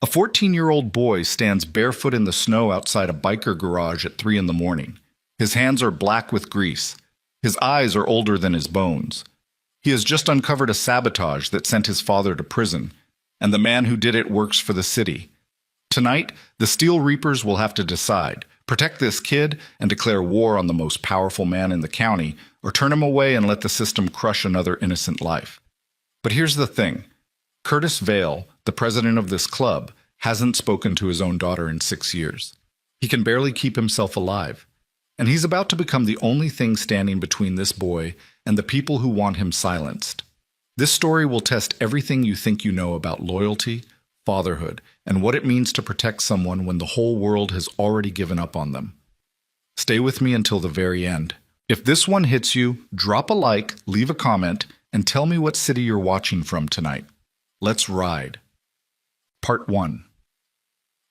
A 14-year-old boy stands barefoot in the snow outside a biker garage at 3 in the morning. His hands are black with grease. His eyes are older than his bones. He has just uncovered a sabotage that sent his father to prison, and the man who did it works for the city. Tonight, the Steel Reapers will have to decide: protect this kid and declare war on the most powerful man in the county, or turn him away and let the system crush another innocent life. But here's the thing. Curtis Vale, the president of this club, hasn't spoken to his own daughter in 6 years. He can barely keep himself alive. And he's about to become the only thing standing between this boy and the people who want him silenced. This story will test everything you think you know about loyalty, fatherhood, and what it means to protect someone when the whole world has already given up on them. Stay with me until the very end. If this one hits you, drop a like, leave a comment, and tell me what city you're watching from tonight. Let's ride. Part 1.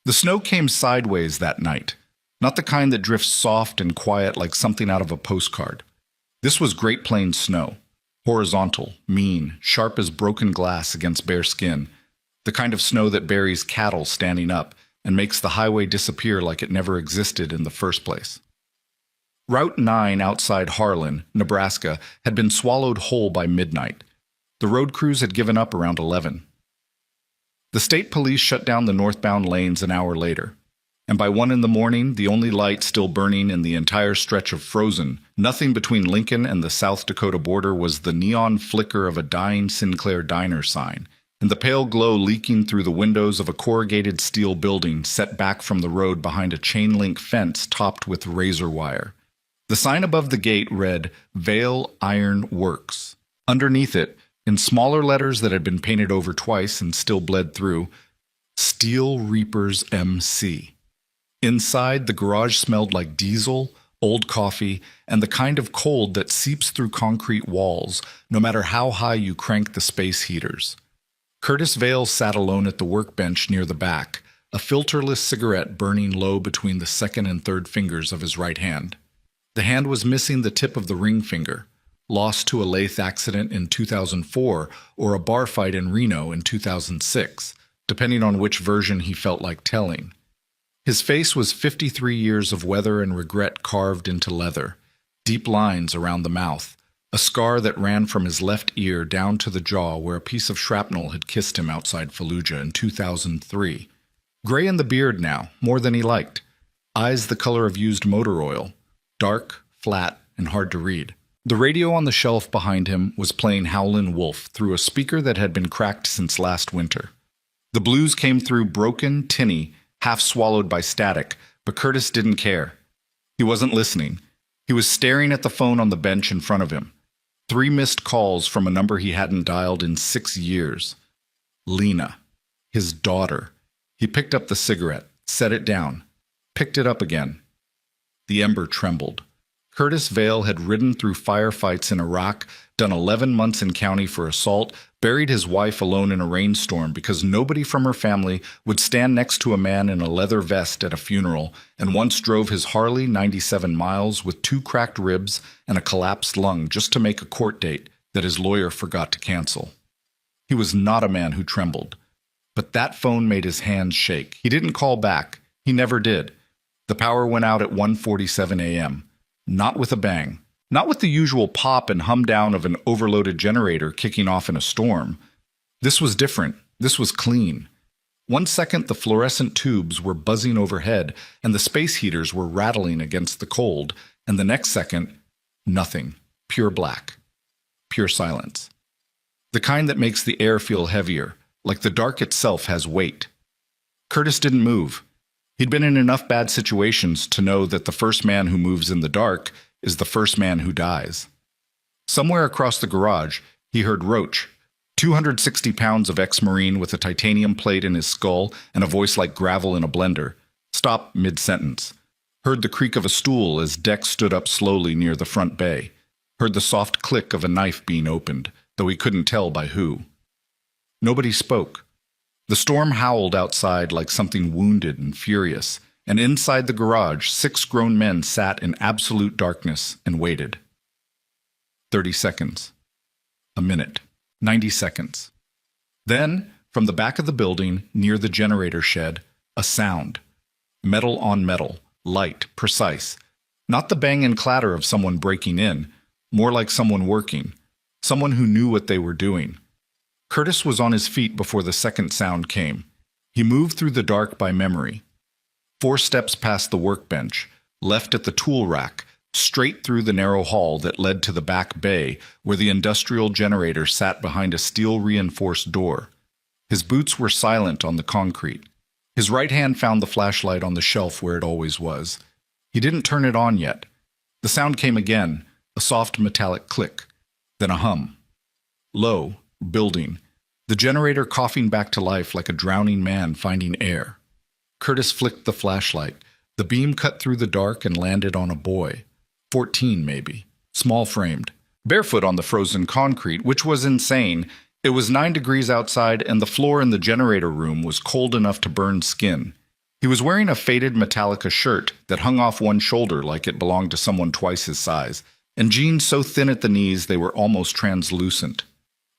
The snow came sideways that night, not the kind that drifts soft and quiet like something out of a postcard. This was Great Plains snow, horizontal, mean, sharp as broken glass against bare skin, the kind of snow that buries cattle standing up and makes the highway disappear like it never existed in the first place. Route 9 outside Harlan, Nebraska, had been swallowed whole by midnight. The road crews had given up around 11. The state police shut down the northbound lanes an hour later, and by 1 in the morning, the only light still burning in the entire stretch of frozen, nothing between Lincoln and the South Dakota border, was the neon flicker of a dying Sinclair Diner sign, and the pale glow leaking through the windows of a corrugated steel building set back from the road behind a chain-link fence topped with razor wire. The sign above the gate read, "Vale Iron Works." Underneath it, in smaller letters that had been painted over twice and still bled through, "Steel Reapers MC." Inside, the garage smelled like diesel, old coffee, and the kind of cold that seeps through concrete walls, no matter how high you crank the space heaters. Curtis Vale sat alone at the workbench near the back, a filterless cigarette burning low between the second and third fingers of his right hand. The hand was missing the tip of the ring finger, lost to a lathe accident in 2004 or a bar fight in Reno in 2006, depending on which version he felt like telling. His face was 53 years of weather and regret carved into leather, deep lines around the mouth, a scar that ran from his left ear down to the jaw where a piece of shrapnel had kissed him outside Fallujah in 2003. Gray in the beard now, more than he liked. Eyes the color of used motor oil, dark, flat, and hard to read. The radio on the shelf behind him was playing Howlin' Wolf through a speaker that had been cracked since last winter. The blues came through broken, tinny, half swallowed by static, but Curtis didn't care. He wasn't listening. He was staring at the phone on the bench in front of him. 3 missed calls from a number he hadn't dialed in 6 years. Lena, his daughter. He picked up the cigarette, set it down, picked it up again. The ember trembled. Curtis Vale had ridden through firefights in Iraq, done 11 months in county for assault, buried his wife alone in a rainstorm because nobody from her family would stand next to a man in a leather vest at a funeral, and once drove his Harley 97 miles with 2 cracked ribs and a collapsed lung just to make a court date that his lawyer forgot to cancel. He was not a man who trembled, but that phone made his hands shake. He didn't call back. He never did. The power went out at 1:47 a.m., not with a bang. Not with the usual pop and hum down of an overloaded generator kicking off in a storm. This was different. This was clean. 1 second, the fluorescent tubes were buzzing overhead and the space heaters were rattling against the cold, and the next second, nothing. Pure black. Pure silence. The kind that makes the air feel heavier, like the dark itself has weight. Curtis didn't move. He'd been in enough bad situations to know that the first man who moves in the dark is the first man who dies. Somewhere across the garage, he heard Roach, 260 pounds of ex-Marine with a titanium plate in his skull and a voice like gravel in a blender, stop mid-sentence. Heard the creak of a stool as Dex stood up slowly near the front bay. Heard the soft click of a knife being opened, though he couldn't tell by who. Nobody spoke. The storm howled outside like something wounded and furious, and inside the garage, 6 grown men sat in absolute darkness and waited. 30 seconds. A minute. 90 seconds. Then, From the back of the building, near the generator shed, a sound. Metal on metal, light, precise. Not the bang and clatter of someone breaking in, more like someone working, someone who knew what they were doing. Curtis was on his feet before the second sound came. He moved through the dark by memory. 4 steps past the workbench, left at the tool rack, straight through the narrow hall that led to the back bay where the industrial generator sat behind a steel-reinforced door. His boots were silent on the concrete. His right hand found the flashlight on the shelf where it always was. He didn't turn it on yet. The sound came again, a soft metallic click, then a hum. Low, building, the generator coughing back to life like a drowning man finding air. Curtis flicked the flashlight. The beam cut through the dark and landed on a boy. 14, maybe. Small-framed. Barefoot on the frozen concrete, which was insane. It was 9 degrees outside, and the floor in the generator room was cold enough to burn skin. He was wearing a faded Metallica shirt that hung off one shoulder like it belonged to someone twice his size, and jeans so thin at the knees they were almost translucent.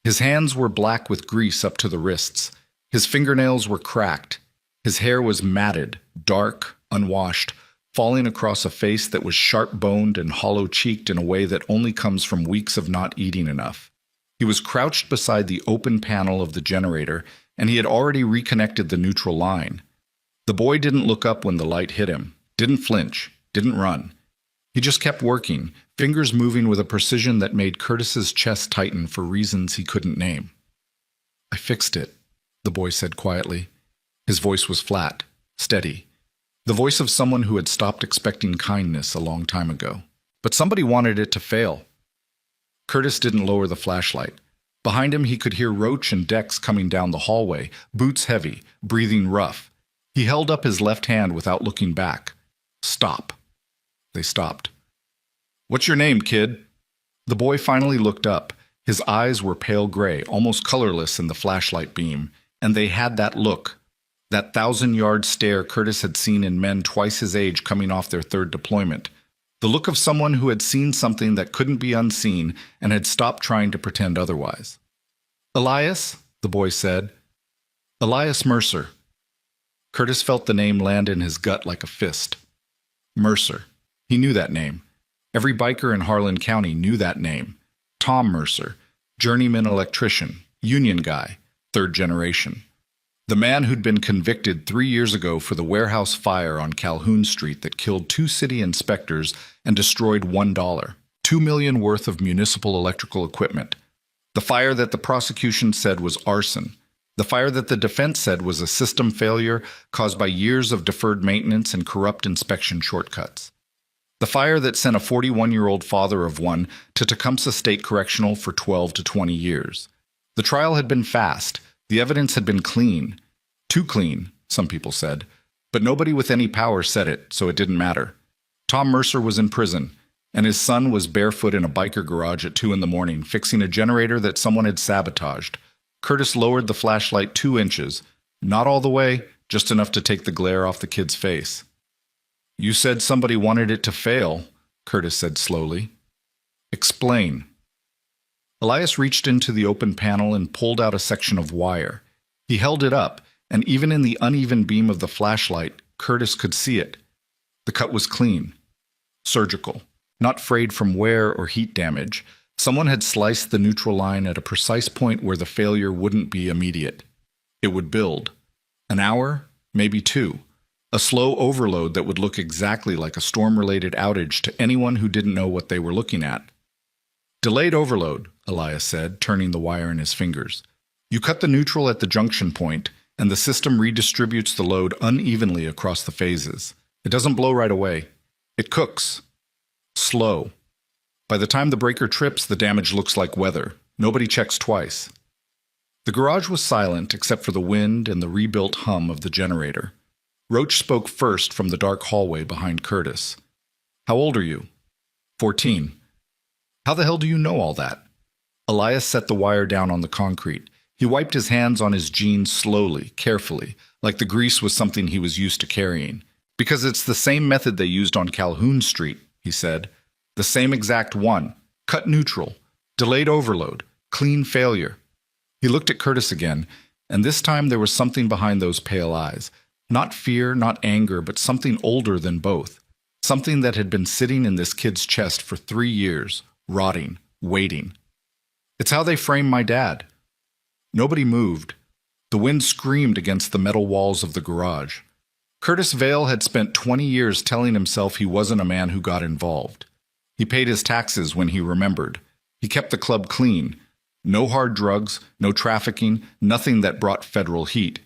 His hands were black with grease up to the wrists. His fingernails were cracked. His hair was matted, dark, unwashed, falling across a face that was sharp-boned and hollow-cheeked in a way that only comes from weeks of not eating enough. He was crouched beside the open panel of the generator, and he had already reconnected the neutral line. The boy didn't look up when the light hit him, didn't flinch, didn't run. He just kept working, fingers moving with a precision that made Curtis's chest tighten for reasons he couldn't name. "I fixed it," the boy said quietly. His voice was flat, steady. The voice of someone who had stopped expecting kindness a long time ago. But somebody wanted it to fail. Curtis didn't lower the flashlight. Behind him he could hear Roach and Dex coming down the hallway, boots heavy, breathing rough. He held up his left hand without looking back. "Stop." They stopped. "What's your name, kid?" The boy finally looked up. His eyes were pale gray, almost colorless in the flashlight beam, and they had that look, that 1,000-yard stare Curtis had seen in men twice his age coming off their 3rd deployment. The look of someone who had seen something that couldn't be unseen and had stopped trying to pretend otherwise. "Elias?" the boy said. "Elias Mercer." Curtis felt the name land in his gut like a fist. Mercer. He knew that name. Every biker in Harlan County knew that name. Tom Mercer, journeyman electrician, union guy, 3rd generation. The man who'd been convicted 3 years ago for the warehouse fire on Calhoun Street that killed 2 city inspectors and destroyed $1, $2 million worth of municipal electrical equipment. The fire that the prosecution said was arson. The fire that the defense said was a system failure caused by years of deferred maintenance and corrupt inspection shortcuts. The fire that sent a 41-year-old father of one to Tecumseh State Correctional for 12 to 20 years. The trial had been fast. The evidence had been clean. Too clean, some people said. But nobody with any power said it, so it didn't matter. Tom Mercer was in prison, and his son was barefoot in a biker garage at 2 a.m. fixing a generator that someone had sabotaged. Curtis lowered the flashlight 2 inches. Not all the way, just enough to take the glare off the kid's face. "You said somebody wanted it to fail," Curtis said slowly. "Explain." Elias reached into the open panel and pulled out a section of wire. He held it up, and even in the uneven beam of the flashlight, Curtis could see it. The cut was clean. Surgical. Not frayed from wear or heat damage. Someone had sliced the neutral line at a precise point where the failure wouldn't be immediate. It would build. An hour, maybe 2. A slow overload that would look exactly like a storm-related outage to anyone who didn't know what they were looking at. "Delayed overload," Elias said, turning the wire in his fingers. "You cut the neutral at the junction point, and the system redistributes the load unevenly across the phases. It doesn't blow right away. It cooks. Slow. By the time the breaker trips, the damage looks like weather. Nobody checks twice." The garage was silent except for the wind and the rebuilt hum of the generator. Roach spoke first from the dark hallway behind Curtis. "How old are you?" 14. "How the hell do you know all that?" Elias set the wire down on the concrete. He wiped his hands on his jeans slowly, carefully, like the grease was something he was used to carrying. "Because it's the same method they used on Calhoun Street," he said. "The same exact one. Cut neutral. Delayed overload. Clean failure." He looked at Curtis again. And this time there was something behind those pale eyes. Not fear, not anger, but something older than both. Something that had been sitting in this kid's chest for 3 years, rotting, waiting. It's how they framed my dad. Nobody moved. The wind screamed against the metal walls of the garage. Curtis Vale had spent 20 years telling himself he wasn't a man who got involved. He paid his taxes when he remembered. He kept the club clean. No hard drugs, no trafficking, nothing that brought federal heat.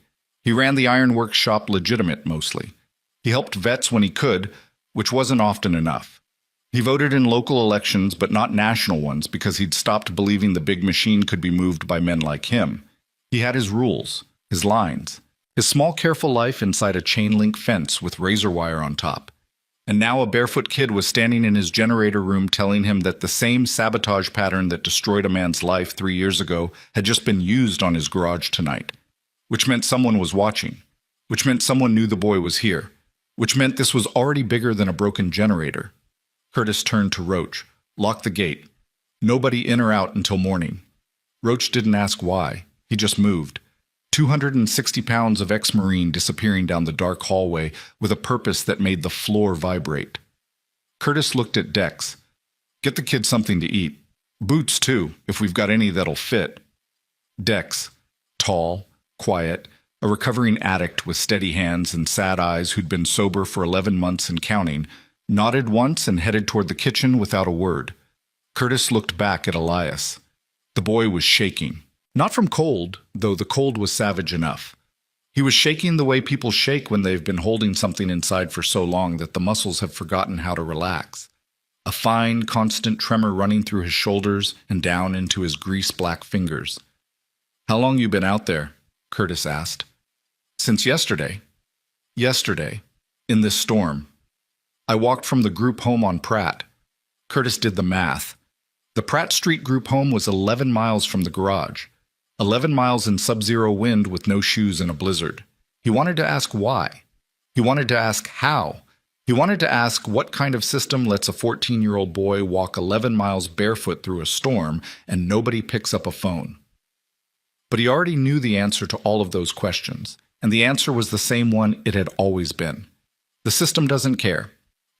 He ran the ironworks shop legitimate mostly. He helped vets when he could, which wasn't often enough. He voted in local elections, but not national ones, because he'd stopped believing the big machine could be moved by men like him. He had his rules, his lines, his small careful life inside a chain-link fence with razor wire on top. And now a barefoot kid was standing in his generator room telling him that the same sabotage pattern that destroyed a man's life 3 years ago had just been used on his garage tonight. Which meant someone was watching. Which meant someone knew the boy was here. Which meant this was already bigger than a broken generator. Curtis turned to Roach, locked the gate. Nobody in or out until morning. Roach didn't ask why. He just moved. 260 pounds of ex-Marine disappearing down the dark hallway with a purpose that made the floor vibrate. Curtis looked at Dex. Get the kid something to eat. Boots, too, if we've got any that'll fit. Dex, tall, quiet, a recovering addict with steady hands and sad eyes who'd been sober for 11 months and counting, nodded once and headed toward the kitchen without a word. Curtis looked back at Elias. The boy was shaking. Not from cold, though the cold was savage enough. He was shaking the way people shake when they've been holding something inside for so long that the muscles have forgotten how to relax. A fine, constant tremor running through his shoulders and down into his grease-black fingers. "How long you been out there?" Curtis asked. "Since yesterday." "Yesterday, in this storm. I walked from the group home on Pratt." Curtis did the math. The Pratt Street group home was 11 miles from the garage. 11 miles in sub-zero wind with no shoes in a blizzard. He wanted to ask why. He wanted to ask how. He wanted to ask what kind of system lets a 14-year-old boy walk 11 miles barefoot through a storm and nobody picks up a phone. But he already knew the answer to all of those questions, and the answer was the same one it had always been. The system doesn't care.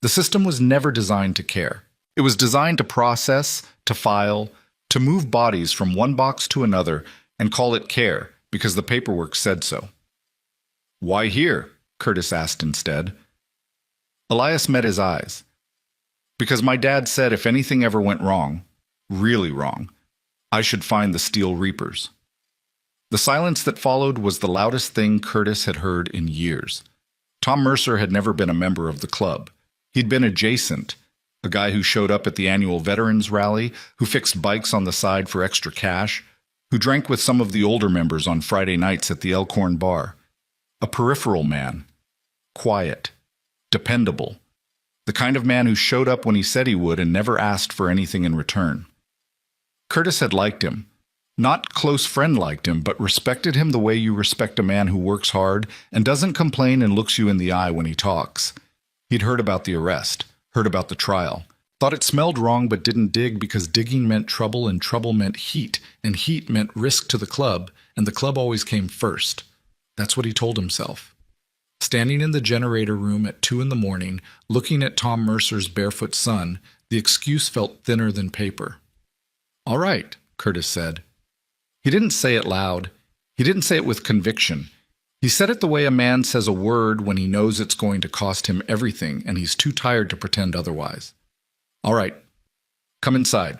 The system was never designed to care. It was designed to process, to file, to move bodies from one box to another and call it care because the paperwork said so. "Why here?" Curtis asked instead. Elias met his eyes. "Because my dad said if anything ever went wrong, really wrong, I should find the Steel Reapers." The silence that followed was the loudest thing Curtis had heard in years. Tom Mercer had never been a member of the club. He'd been adjacent, a guy who showed up at the annual Veterans Rally, who fixed bikes on the side for extra cash, who drank with some of the older members on Friday nights at the Elkhorn Bar. A peripheral man. Quiet. Dependable. The kind of man who showed up when he said he would and never asked for anything in return. Curtis had liked him. Not close friend liked him, but respected him the way you respect a man who works hard and doesn't complain and looks you in the eye when he talks. He'd heard about the arrest, heard about the trial, thought it smelled wrong but didn't dig because digging meant trouble and trouble meant heat, and heat meant risk to the club, and the club always came first. That's what he told himself. Standing in the generator room at 2 a.m, looking at Tom Mercer's barefoot son, the excuse felt thinner than paper. "All right," Curtis said. He didn't say it loud. He didn't say it with conviction. He said it the way a man says a word when he knows it's going to cost him everything and he's too tired to pretend otherwise. "All right, come inside."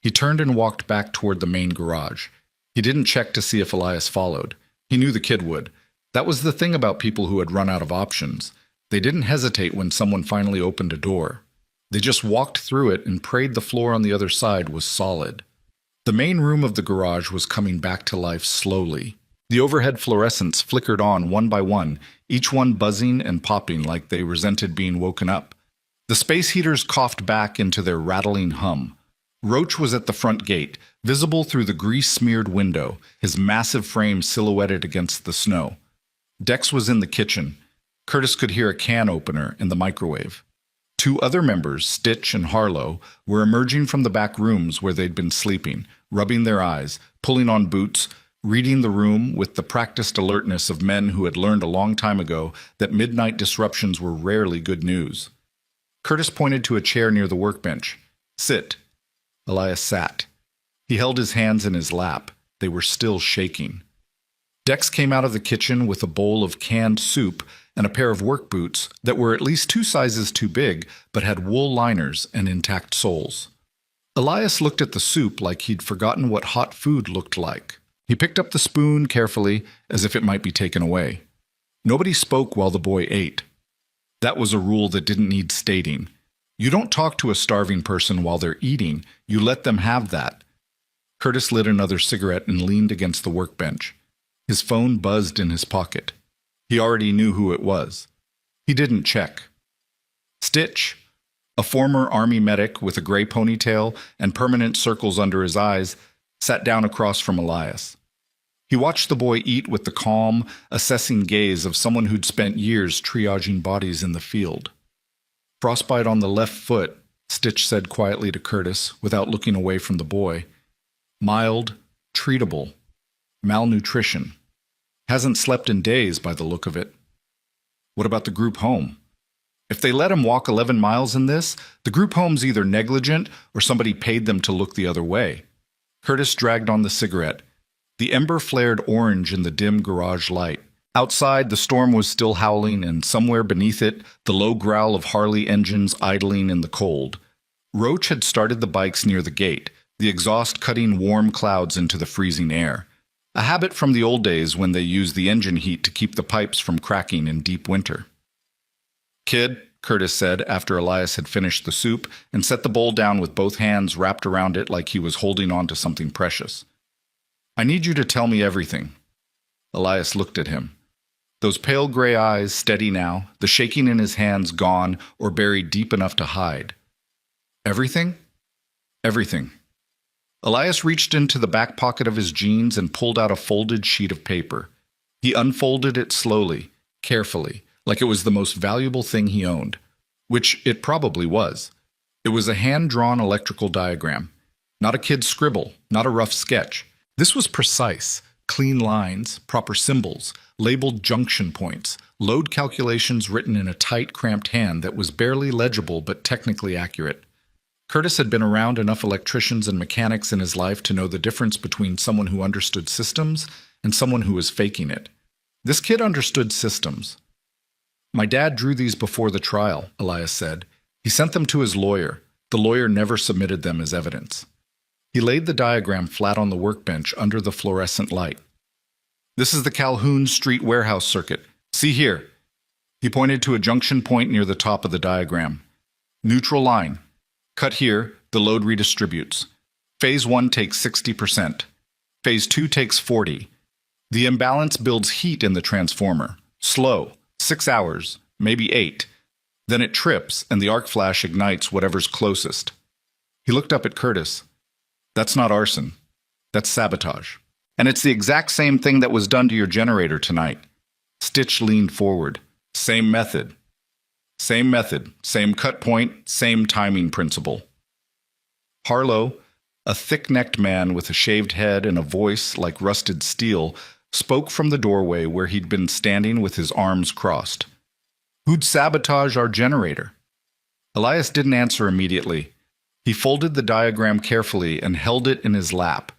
He turned and walked back toward the main garage. He didn't check to see if Elias followed. He knew the kid would. That was the thing about people who had run out of options. They didn't hesitate when someone finally opened a door. They just walked through it and prayed the floor on the other side was solid. The main room of the garage was coming back to life slowly. The overhead fluorescents flickered on one by one, each one buzzing and popping like they resented being woken up. The space heaters coughed back into their rattling hum. Roach was at the front gate, visible through the grease-smeared window, his massive frame silhouetted against the snow. Dex was in the kitchen. Curtis could hear a can opener in the microwave. 2 other members, Stitch and Harlow, were emerging from the back rooms where they'd been sleeping, rubbing their eyes, pulling on boots, reading the room with the practiced alertness of men who had learned a long time ago that midnight disruptions were rarely good news. Curtis pointed to a chair near the workbench. "Sit." Elias sat. He held his hands in his lap. They were still shaking. Dex came out of the kitchen with a bowl of canned soup and a pair of work boots that were at least 2 sizes too big, but had wool liners and intact soles. Elias looked at the soup like he'd forgotten what hot food looked like. He picked up the spoon carefully, as if it might be taken away. Nobody spoke while the boy ate. That was a rule that didn't need stating. You don't talk to a starving person while they're eating. You let them have that. Curtis lit another cigarette and leaned against the workbench. His phone buzzed in his pocket. He already knew who it was. He didn't check. Stitch, a former Army medic with a gray ponytail and permanent circles under his eyes, sat down across from Elias. He watched the boy eat with the calm, assessing gaze of someone who'd spent years triaging bodies in the field. "Frostbite on the left foot," Stitch said quietly to Curtis, without looking away from the boy. "Mild, treatable, malnutrition. Hasn't slept in days by the look of it." "What about the group home?" "If they let him walk 11 miles in this, the group home's either negligent or somebody paid them to look the other way." Curtis dragged on the cigarette. The ember flared orange in the dim garage light. Outside, the storm was still howling, and somewhere beneath it, the low growl of Harley engines idling in the cold. Roach had started the bikes near the gate, the exhaust cutting warm clouds into the freezing air. A habit from the old days when they used the engine heat to keep the pipes from cracking in deep winter. "Kid," Curtis said after Elias had finished the soup and set the bowl down with both hands wrapped around it like he was holding on to something precious. "I need you to tell me everything." Elias looked at him. Those pale gray eyes steady now, the shaking in his hands gone or buried deep enough to hide. "Everything?" "Everything." Elias reached into the back pocket of his jeans and pulled out a folded sheet of paper. He unfolded it slowly, carefully, like it was the most valuable thing he owned, which it probably was. It was a hand-drawn electrical diagram. Not a kid's scribble, not a rough sketch. This was precise, clean lines, proper symbols, labeled junction points, load calculations written in a tight, cramped hand that was barely legible but technically accurate. Curtis had been around enough electricians and mechanics in his life to know the difference between someone who understood systems and someone who was faking it. This kid understood systems. "My dad drew these before the trial," Elias said. "He sent them to his lawyer. The lawyer never submitted them as evidence." He laid the diagram flat on the workbench under the fluorescent light. "This is the Calhoun Street warehouse circuit. See here." He pointed to a junction point near the top of the diagram. "Neutral line. Cut here, the load redistributes. Phase 1 takes 60%. Phase 2 takes 40%. The imbalance builds heat in the transformer. Slow, 6 hours, maybe 8. Then it trips, and the arc flash ignites whatever's closest." He looked up at Curtis. "That's not arson. That's sabotage. And it's the exact same thing that was done to your generator tonight." Stitch leaned forward. "Same method. Same method, same cut point, same timing principle." Harlow, a thick-necked man with a shaved head and a voice like rusted steel, spoke from the doorway where he'd been standing with his arms crossed. "Who'd sabotage our generator?" Elias didn't answer immediately. He folded the diagram carefully and held it in his lap.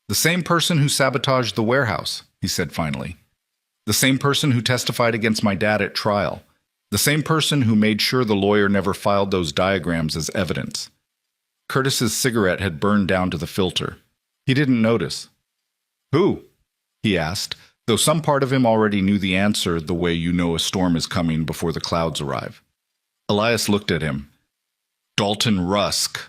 "The same person who sabotaged the warehouse," he said finally. "The same person who testified against my dad at trial. The same person who made sure the lawyer never filed those diagrams as evidence." Curtis's cigarette had burned down to the filter. He didn't notice. "Who?" he asked, though some part of him already knew the answer the way you know a storm is coming before the clouds arrive. Elias looked at him. "Dalton Rusk."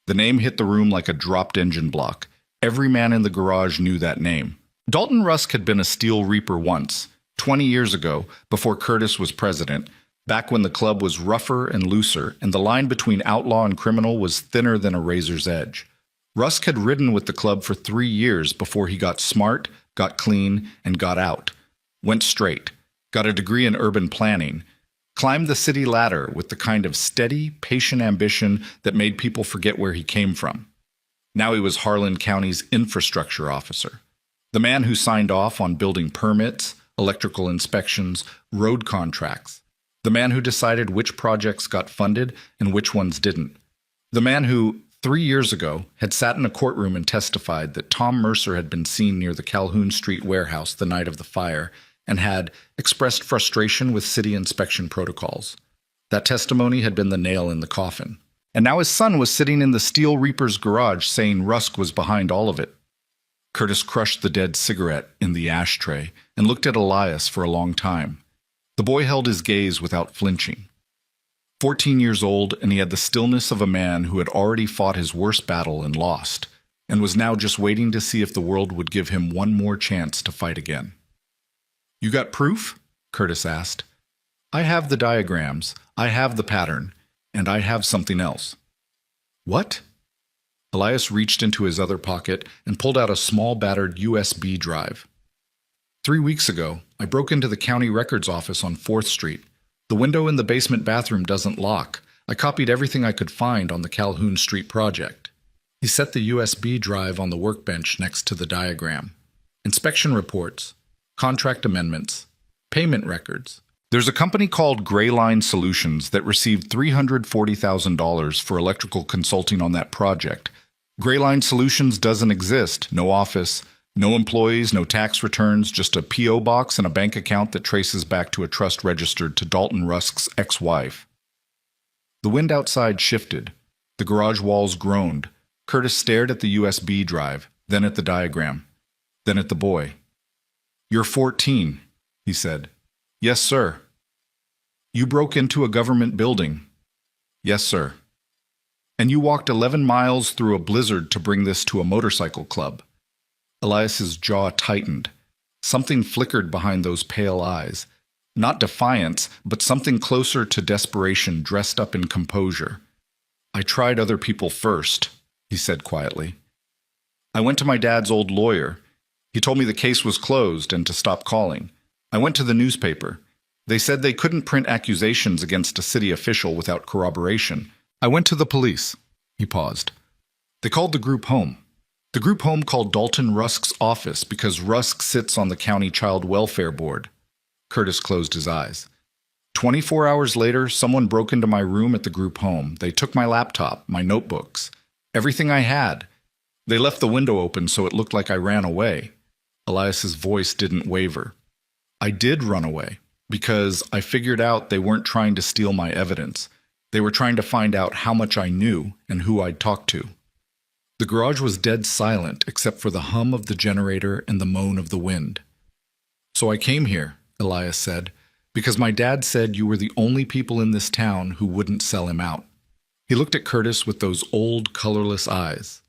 The name hit the room like a dropped engine block. Every man in the garage knew that name. Dalton Rusk had been a Steel Reaper once, 20 years ago, before Curtis was president, back when the club was rougher and looser, and the line between outlaw and criminal was thinner than a razor's edge. Rusk had ridden with the club for 3 years before he got smart, got clean, and got out. Went straight, got a degree in urban planning, climbed the city ladder with the kind of steady, patient ambition that made people forget where he came from. Now he was Harlan County's infrastructure officer. The man who signed off on building permits, electrical inspections, road contracts. The man who decided which projects got funded and which ones didn't. The man who, 3 years ago, had sat in a courtroom and testified that Tom Mercer had been seen near the Calhoun Street warehouse the night of the fire and had expressed frustration with city inspection protocols. That testimony had been the nail in the coffin. And now his son was sitting in the Steel Reaper's garage saying Rusk was behind all of it. Curtis crushed the dead cigarette in the ashtray and looked at Elias for a long time. The boy held his gaze without flinching. 14 years old, and he had the stillness of a man who had already fought his worst battle and lost, and was now just waiting to see if the world would give him one more chance to fight again. "You got proof?" Curtis asked. "I have the diagrams, I have the pattern, and I have something else." "What?" Elias reached into his other pocket and pulled out a small battered USB drive. 3 weeks ago, I broke into the county records office on 4th Street. The window in the basement bathroom doesn't lock. I copied everything I could find on the Calhoun Street project. He set the USB drive on the workbench next to the diagram. Inspection reports, contract amendments, payment records. There's a company called Gray Line Solutions that received $340,000 for electrical consulting on that project. Gray Line Solutions doesn't exist. No office, no employees, no tax returns, just a P.O. box and a bank account that traces back to a trust registered to Dalton Rusk's ex-wife. The wind outside shifted. The garage walls groaned. Curtis stared at the USB drive, then at the diagram, then at the boy. "You're 14, he said. "Yes, sir." "You broke into a government building." "Yes, sir." "And you walked 11 miles through a blizzard to bring this to a motorcycle club." Elias's jaw tightened. Something flickered behind those pale eyes. Not defiance, but something closer to desperation dressed up in composure. "I tried other people first," he said quietly. "I went to my dad's old lawyer. He told me the case was closed and to stop calling. I went to the newspaper. They said they couldn't print accusations against a city official without corroboration. I went to the police." He paused. "They called the group home. The group home called Dalton Rusk's office because Rusk sits on the county child welfare board." Curtis closed his eyes. 24 hours later, someone broke into my room at the group home. They took my laptop, my notebooks, everything I had. They left the window open so it looked like I ran away." Elias's voice didn't waver. "I did run away because I figured out they weren't trying to steal my evidence. They were trying to find out how much I knew and who I'd talked to." The garage was dead silent except for the hum of the generator and the moan of the wind. "So I came here," Elias said, "because my dad said you were the only people in this town who wouldn't sell him out." He looked at Curtis with those old, colorless eyes.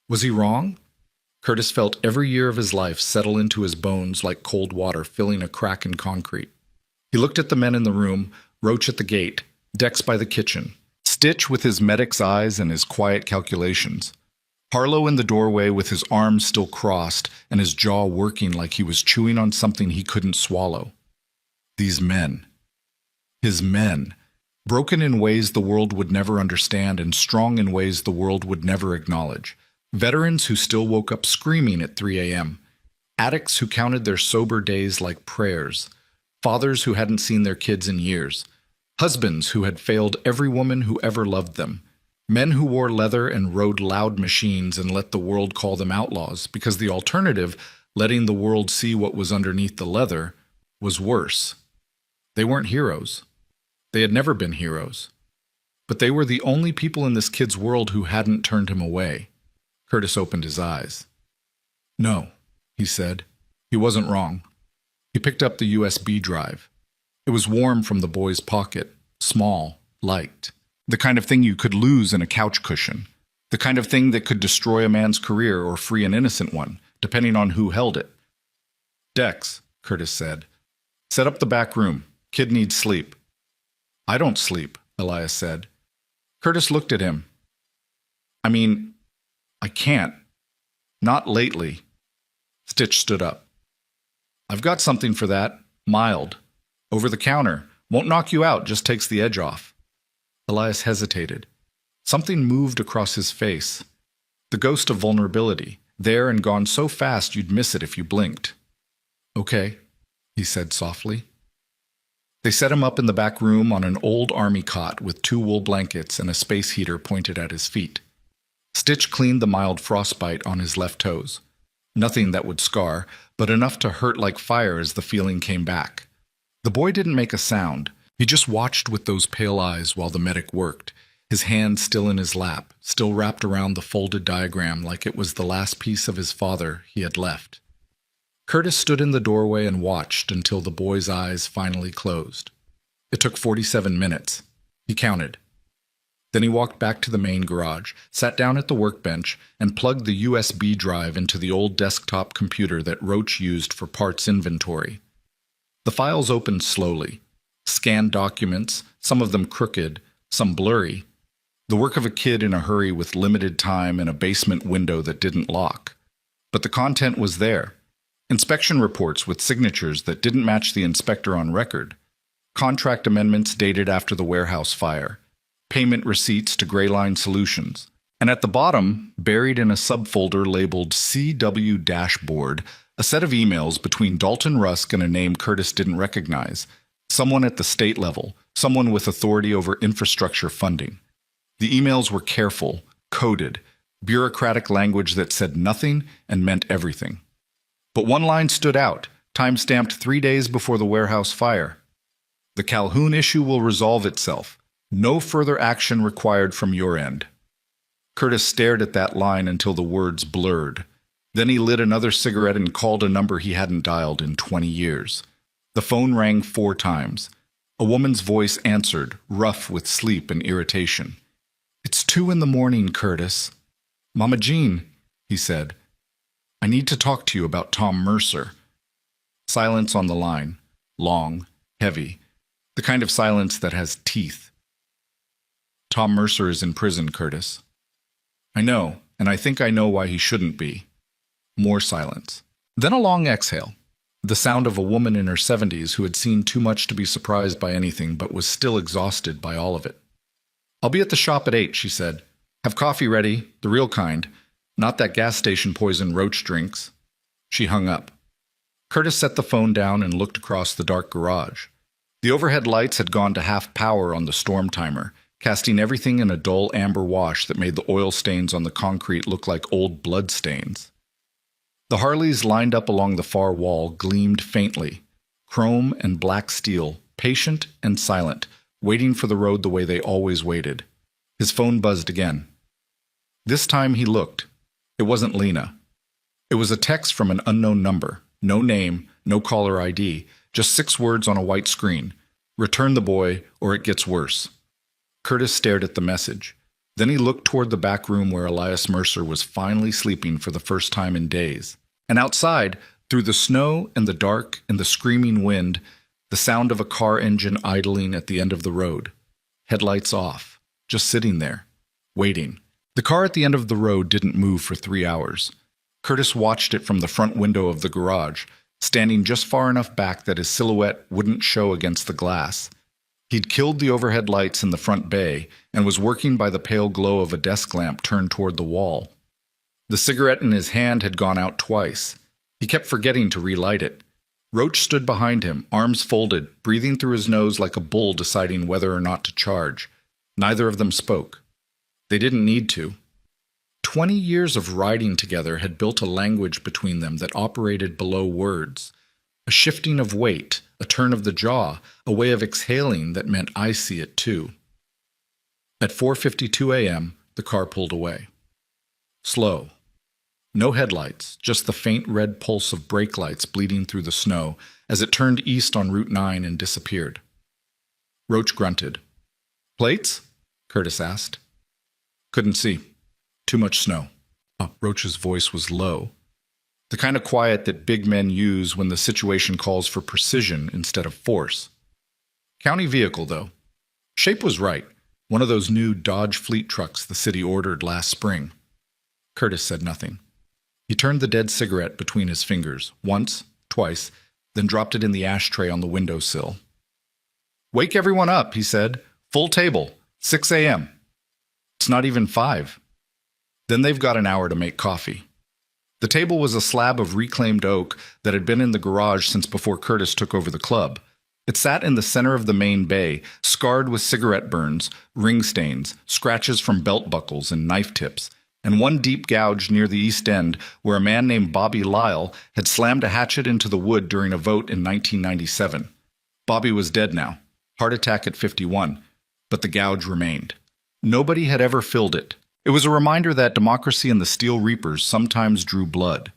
Was he wrong? Curtis felt every year of his life settle into his bones like cold water filling a crack in concrete. He looked at the men in the room, Roach at the gate, Dex by the kitchen, Stitch with his medic's eyes and his quiet calculations, Harlow in the doorway with his arms still crossed and his jaw working like he was chewing on something he couldn't swallow. These men. His men. Broken in ways the world would never understand and strong in ways the world would never acknowledge. Veterans who still woke up screaming at 3 a.m. Addicts who counted their sober days like prayers. Fathers who hadn't seen their kids in years. Husbands who had failed every woman who ever loved them. Men who wore leather and rode loud machines and let the world call them outlaws because the alternative, letting the world see what was underneath the leather, was worse. They weren't heroes. They had never been heroes. But they were the only people in this kid's world who hadn't turned him away. Curtis opened his eyes. "No," he said. He wasn't wrong. He picked up the USB drive. It was warm from the boy's pocket, small, light. The kind of thing you could lose in a couch cushion. The kind of thing that could destroy a man's career or free an innocent one, depending on who held it. "Dex," Curtis said. "Set up the back room. Kid needs sleep." "I don't sleep," Elias said. Curtis looked at him. "I mean, I can't. Not lately." Stitch stood up. "I've got something for that. Mild. Over the counter. Won't knock you out, just takes the edge off." Elias hesitated. Something moved across his face. The ghost of vulnerability, There and gone so fast you'd miss it if you blinked. Okay, he said softly. They set him up in the back room on an old army cot with 2 wool blankets and a space heater pointed at his feet. Stitch cleaned the mild frostbite on his left toes. Nothing that would scar, but enough to hurt like fire as the feeling came back. The boy didn't make a sound. He just watched with those pale eyes while the medic worked, his hand still in his lap, still wrapped around the folded diagram like it was the last piece of his father he had left. Curtis stood in the doorway and watched until the boy's eyes finally closed. It took 47 minutes. He counted. Then he walked back to the main garage, sat down at the workbench, and plugged the USB drive into the old desktop computer that Roach used for parts inventory. The files opened slowly. Scanned documents, some of them crooked, some blurry. The work of a kid in a hurry with limited time and a basement window that didn't lock. But the content was there. Inspection reports with signatures that didn't match the inspector on record. Contract amendments dated after the warehouse fire. Payment receipts to Gray Line Solutions. And at the bottom, buried in a subfolder labeled CW Dashboard, a set of emails between Dalton Rusk and a name Curtis didn't recognize. Someone at the state level, someone with authority over infrastructure funding. The emails were careful, coded, bureaucratic language that said nothing and meant everything. But one line stood out, time-stamped 3 days before the warehouse fire. The Calhoun issue will resolve itself. No further action required from your end. Curtis stared at that line until the words blurred. Then he lit another cigarette and called a number he hadn't dialed in 20 years. The phone rang 4 times. A woman's voice answered, rough with sleep and irritation. "It's 2 in the morning, Curtis." "Mama Jean," he said. "I need to talk to you about Tom Mercer." Silence on the line. Long, heavy. The kind of silence that has teeth. "Tom Mercer is in prison, Curtis." "I know, and I think I know why he shouldn't be." More silence. Then a long exhale. The sound of a woman in her 70s who had seen too much to be surprised by anything but was still exhausted by all of it. "I'll be at the shop at 8, she said. "Have coffee ready, the real kind. Not that gas station poison Roach drinks." She hung up. Curtis set the phone down and looked across the dark garage. The overhead lights had gone to half power on the storm timer, casting everything in a dull amber wash that made the oil stains on the concrete look like old blood stains. The Harleys lined up along the far wall gleamed faintly, chrome and black steel, patient and silent, waiting for the road the way they always waited. His phone buzzed again. This time he looked. It wasn't Lena. It was a text from an unknown number. No name, no caller ID, just 6 words on a white screen. "Return the boy, or it gets worse." Curtis stared at the message. Then he looked toward the back room where Elias Mercer was finally sleeping for the first time in days. And outside, through the snow and the dark and the screaming wind, the sound of a car engine idling at the end of the road. Headlights off, just sitting there, waiting. The car at the end of the road didn't move for 3 hours. Curtis watched it from the front window of the garage, standing just far enough back that his silhouette wouldn't show against the glass. He'd killed the overhead lights in the front bay and was working by the pale glow of a desk lamp turned toward the wall. The cigarette in his hand had gone out twice. He kept forgetting to relight it. Roach stood behind him, arms folded, breathing through his nose like a bull deciding whether or not to charge. Neither of them spoke. They didn't need to. 20 years of riding together had built a language between them that operated below words. A shifting of weight, a turn of the jaw, a way of exhaling that meant I see it too. At 4:52 a.m., the car pulled away. Slow. No headlights, just the faint red pulse of brake lights bleeding through the snow as it turned east on Route 9 and disappeared. Roach grunted. "Plates?" Curtis asked. "Couldn't see. Too much snow." Roach's voice was low. The kind of quiet that big men use when the situation calls for precision instead of force. County vehicle, though. Shape was right. One of those new Dodge fleet trucks the city ordered last spring. Curtis said nothing. He turned the dead cigarette between his fingers, once, twice, then dropped it in the ashtray on the windowsill. "Wake everyone up," he said. "Full table, 6 a.m. It's not even 5. Then they've got an hour to make coffee." The table was a slab of reclaimed oak that had been in the garage since before Curtis took over the club. It sat in the center of the main bay, scarred with cigarette burns, ring stains, scratches from belt buckles and knife tips, and one deep gouge near the east end where a man named Bobby Lyle had slammed a hatchet into the wood during a vote in 1997. Bobby was dead now, heart attack at 51, but the gouge remained. Nobody had ever filled it. It was a reminder that democracy and the Steel Reapers sometimes drew blood.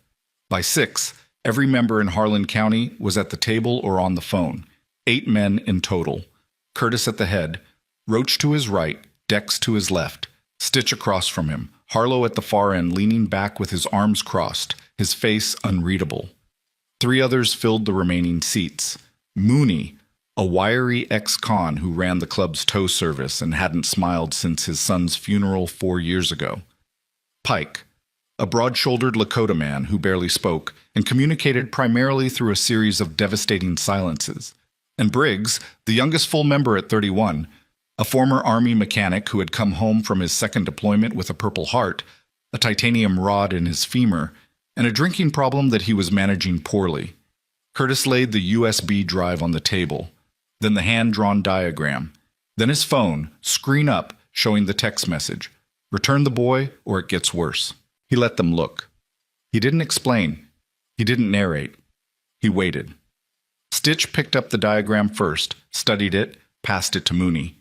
By 6, every member in Harlan County was at the table or on the phone. 8 men in total. Curtis at the head, Roach to his right, Dex to his left, Stitch across from him, Harlow at the far end leaning back with his arms crossed, his face unreadable. 3 others filled the remaining seats. Mooney, a wiry ex-con who ran the club's tow service and hadn't smiled since his son's funeral 4 years ago. Pike, a broad-shouldered Lakota man who barely spoke and communicated primarily through a series of devastating silences. And Briggs, the youngest full member at 31, a former Army mechanic who had come home from his second deployment with a Purple Heart, a titanium rod in his femur, and a drinking problem that he was managing poorly. Curtis laid the USB drive on the table, then the hand-drawn diagram, then his phone, screen up, showing the text message. Return the boy or it gets worse. He let them look. He didn't explain. He didn't narrate. He waited. Stitch picked up the diagram first, studied it, passed it to Mooney.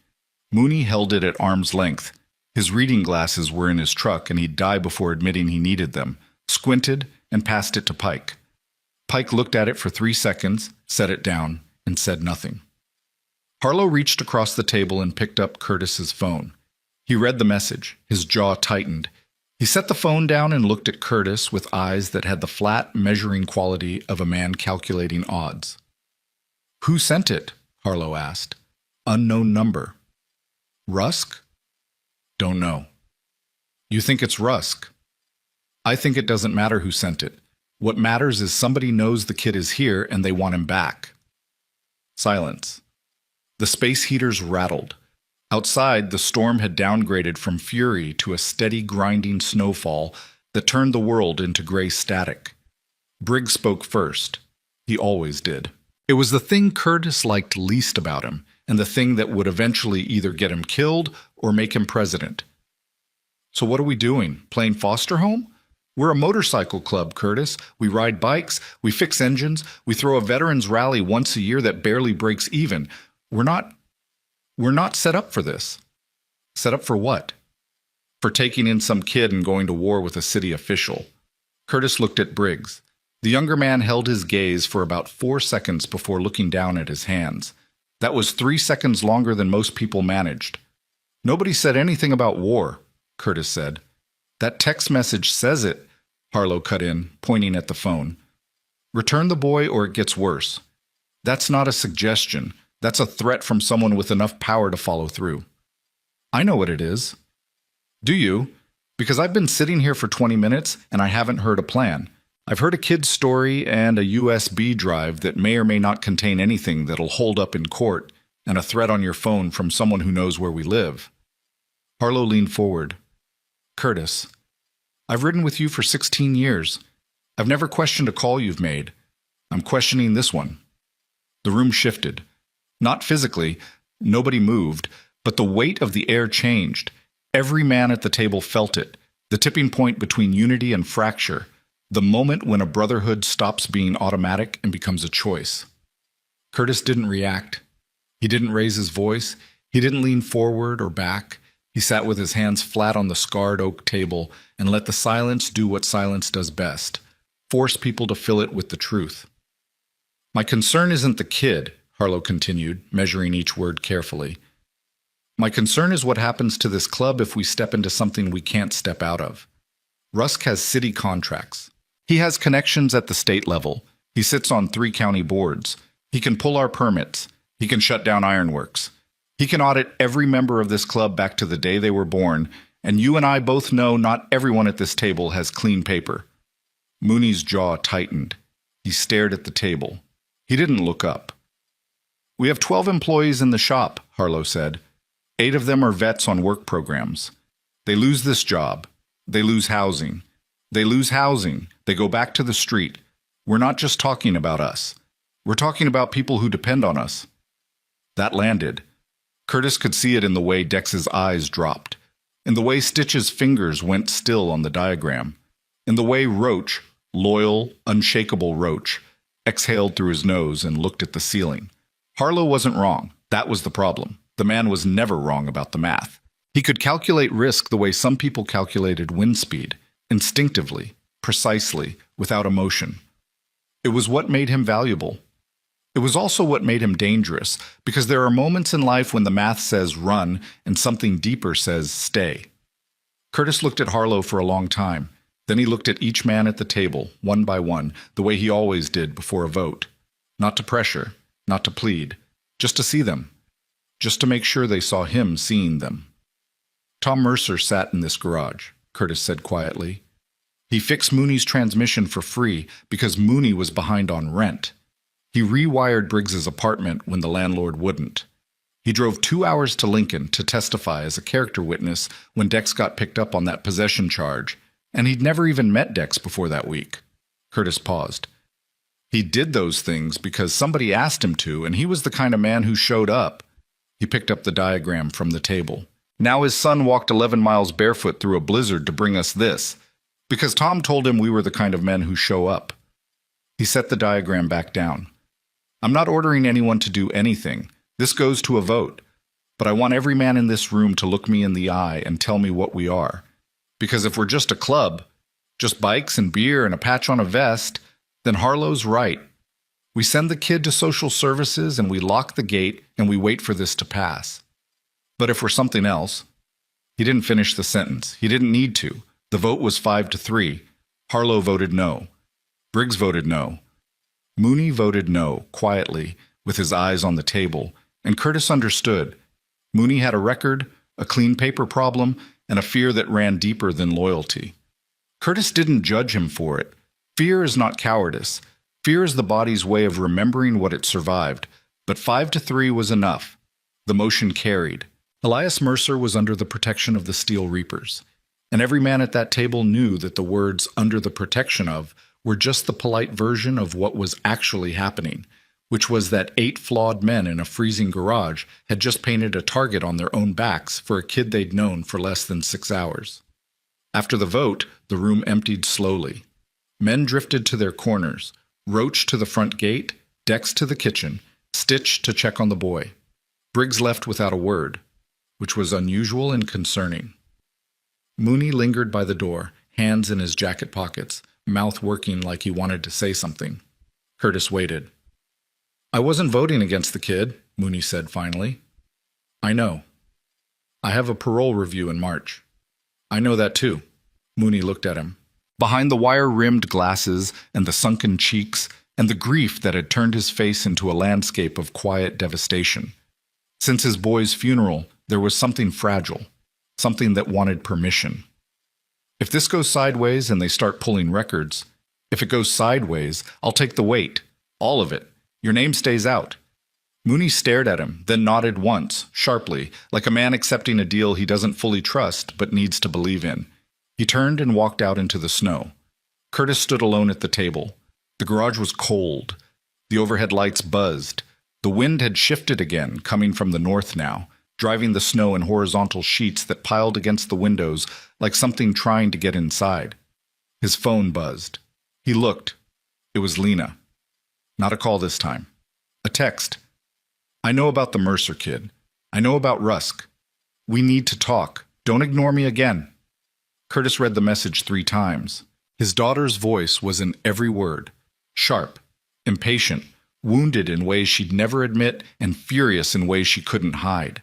Mooney held it at arm's length. His reading glasses were in his truck and he'd die before admitting he needed them, squinted, and passed it to Pike. Pike looked at it for 3 seconds, set it down, and said nothing. Harlow reached across the table and picked up Curtis's phone. He read the message. His jaw tightened. He set the phone down and looked at Curtis with eyes that had the flat, measuring quality of a man calculating odds. "Who sent it?" Harlow asked. "Unknown number." "Rusk?" "Don't know." "You think it's Rusk?" "I think it doesn't matter who sent it. What matters is somebody knows the kid is here and they want him back." Silence. The space heaters rattled. Outside, the storm had downgraded from fury to a steady grinding snowfall that turned the world into gray static. Briggs spoke first. He always did. It was the thing Curtis liked least about him, and the thing that would eventually either get him killed or make him president. "So what are we doing? Playing foster home? We're a motorcycle club, Curtis. We ride bikes, we fix engines, we throw a veterans rally once a year that barely breaks even. We're not set up for this." "Set up for what?" "For taking in some kid and going to war with a city official." Curtis looked at Briggs. The younger man held his gaze for about 4 seconds before looking down at his hands. That was 3 seconds longer than most people managed. "Nobody said anything about war," Curtis said. "That text message says it," Harlow cut in, pointing at the phone. "Return the boy or it gets worse." "That's not a suggestion. That's a threat from someone with enough power to follow through." "I know what it is." "Do you? Because I've been sitting here for 20 minutes and I haven't heard a plan. I've heard a kid's story and a USB drive that may or may not contain anything that'll hold up in court, and a threat on your phone from someone who knows where we live." Harlow leaned forward. "Curtis, I've ridden with you for 16 years. I've never questioned a call you've made. I'm questioning this one." The room shifted. Not physically, nobody moved, but the weight of the air changed. Every man at the table felt it, the tipping point between unity and fracture, the moment when a brotherhood stops being automatic and becomes a choice. Curtis didn't react. He didn't raise his voice. He didn't lean forward or back. He sat with his hands flat on the scarred oak table and let the silence do what silence does best, force people to fill it with the truth. "My concern isn't the kid," Harlow continued, measuring each word carefully. "My concern is what happens to this club if we step into something we can't step out of. Rusk has city contracts. He has connections at the state level. He sits on 3 county boards. He can pull our permits. He can shut down ironworks. He can audit every member of this club back to the day they were born, and you and I both know not everyone at this table has clean paper." Mooney's jaw tightened. He stared at the table. He didn't look up. "We have 12 employees in the shop," Harlow said. 8 of them are vets on work programs. They lose this job. They lose housing. They lose housing. They go back to the street. We're not just talking about us. We're talking about people who depend on us. That landed. Curtis could see it in the way Dex's eyes dropped, in the way Stitch's fingers went still on the diagram, in the way Roach, loyal, unshakable Roach, exhaled through his nose and looked at the ceiling. Harlow wasn't wrong. That was the problem. The man was never wrong about the math. He could calculate risk the way some people calculated wind speed, instinctively, precisely, without emotion. It was what made him valuable. It was also what made him dangerous, because there are moments in life when the math says run and something deeper says stay. Curtis looked at Harlow for a long time. Then he looked at each man at the table, one by one, the way he always did before a vote. Not to pressure, not to plead, just to see them, just to make sure they saw him seeing them. Tom Mercer sat in this garage, Curtis said quietly. He fixed Mooney's transmission for free because Mooney was behind on rent. He rewired Briggs's apartment when the landlord wouldn't. He drove 2 hours to Lincoln to testify as a character witness when Dex got picked up on that possession charge, and he'd never even met Dex before that week. Curtis paused. He did those things because somebody asked him to, and he was the kind of man who showed up. He picked up the diagram from the table. Now his son walked 11 miles barefoot through a blizzard to bring us this, because Tom told him we were the kind of men who show up. He set the diagram back down. I'm not ordering anyone to do anything. This goes to a vote. But I want every man in this room to look me in the eye and tell me what we are. Because if we're just a club, just bikes and beer and a patch on a vest, then Harlow's right. We send the kid to social services and we lock the gate and we wait for this to pass. But if we're something else... He didn't finish the sentence. He didn't need to. The vote was 5-3. Harlow voted no. Briggs voted no. Mooney voted no, quietly, with his eyes on the table, and Curtis understood. Mooney had a record, a clean paper problem, and a fear that ran deeper than loyalty. Curtis didn't judge him for it. Fear is not cowardice. Fear is the body's way of remembering what it survived. But 5-3 was enough. The motion carried. Elias Mercer was under the protection of the Steel Reapers, and every man at that table knew that the words "under the protection of" were just the polite version of what was actually happening, which was that 8 flawed men in a freezing garage had just painted a target on their own backs for a kid they'd known for less than 6 hours. After the vote, the room emptied slowly. Men drifted to their corners, Roach to the front gate, Dex to the kitchen, Stitch to check on the boy. Briggs left without a word, which was unusual and concerning. Mooney lingered by the door, hands in his jacket pockets, mouth working like he wanted to say something. Curtis waited. I wasn't voting against the kid, Mooney said finally. I know. I have a parole review in March. I know that too. Mooney looked at him. Behind the wire-rimmed glasses and the sunken cheeks and the grief that had turned his face into a landscape of quiet devastation. Since his boy's funeral, there was something fragile, something that wanted permission. If this goes sideways and they start pulling records, if it goes sideways, I'll take the weight, all of it. Your name stays out. Mooney stared at him, then nodded once, sharply, like a man accepting a deal he doesn't fully trust but needs to believe in. He turned and walked out into the snow. Curtis stood alone at the table. The garage was cold. The overhead lights buzzed. The wind had shifted again, coming from the north now, driving the snow in horizontal sheets that piled against the windows like something trying to get inside. His phone buzzed. He looked. It was Lena. Not a call this time. A text. I know about the Mercer kid. I know about Rusk. We need to talk. Don't ignore me again. Curtis read the message 3 times. His daughter's voice was in every word. Sharp, impatient, wounded in ways she'd never admit, and furious in ways she couldn't hide.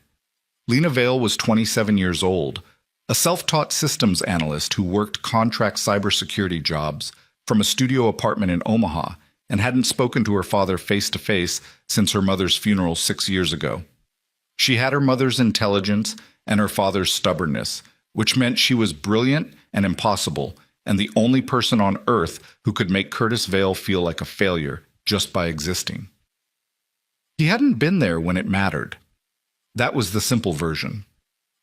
Lena Vale was 27 years old, a self-taught systems analyst who worked contract cybersecurity jobs from a studio apartment in Omaha and hadn't spoken to her father face-to-face since her mother's funeral 6 years ago. She had her mother's intelligence and her father's stubbornness, which meant she was brilliant and impossible, and the only person on earth who could make Curtis Vale feel like a failure just by existing. He hadn't been there when it mattered. That was the simple version.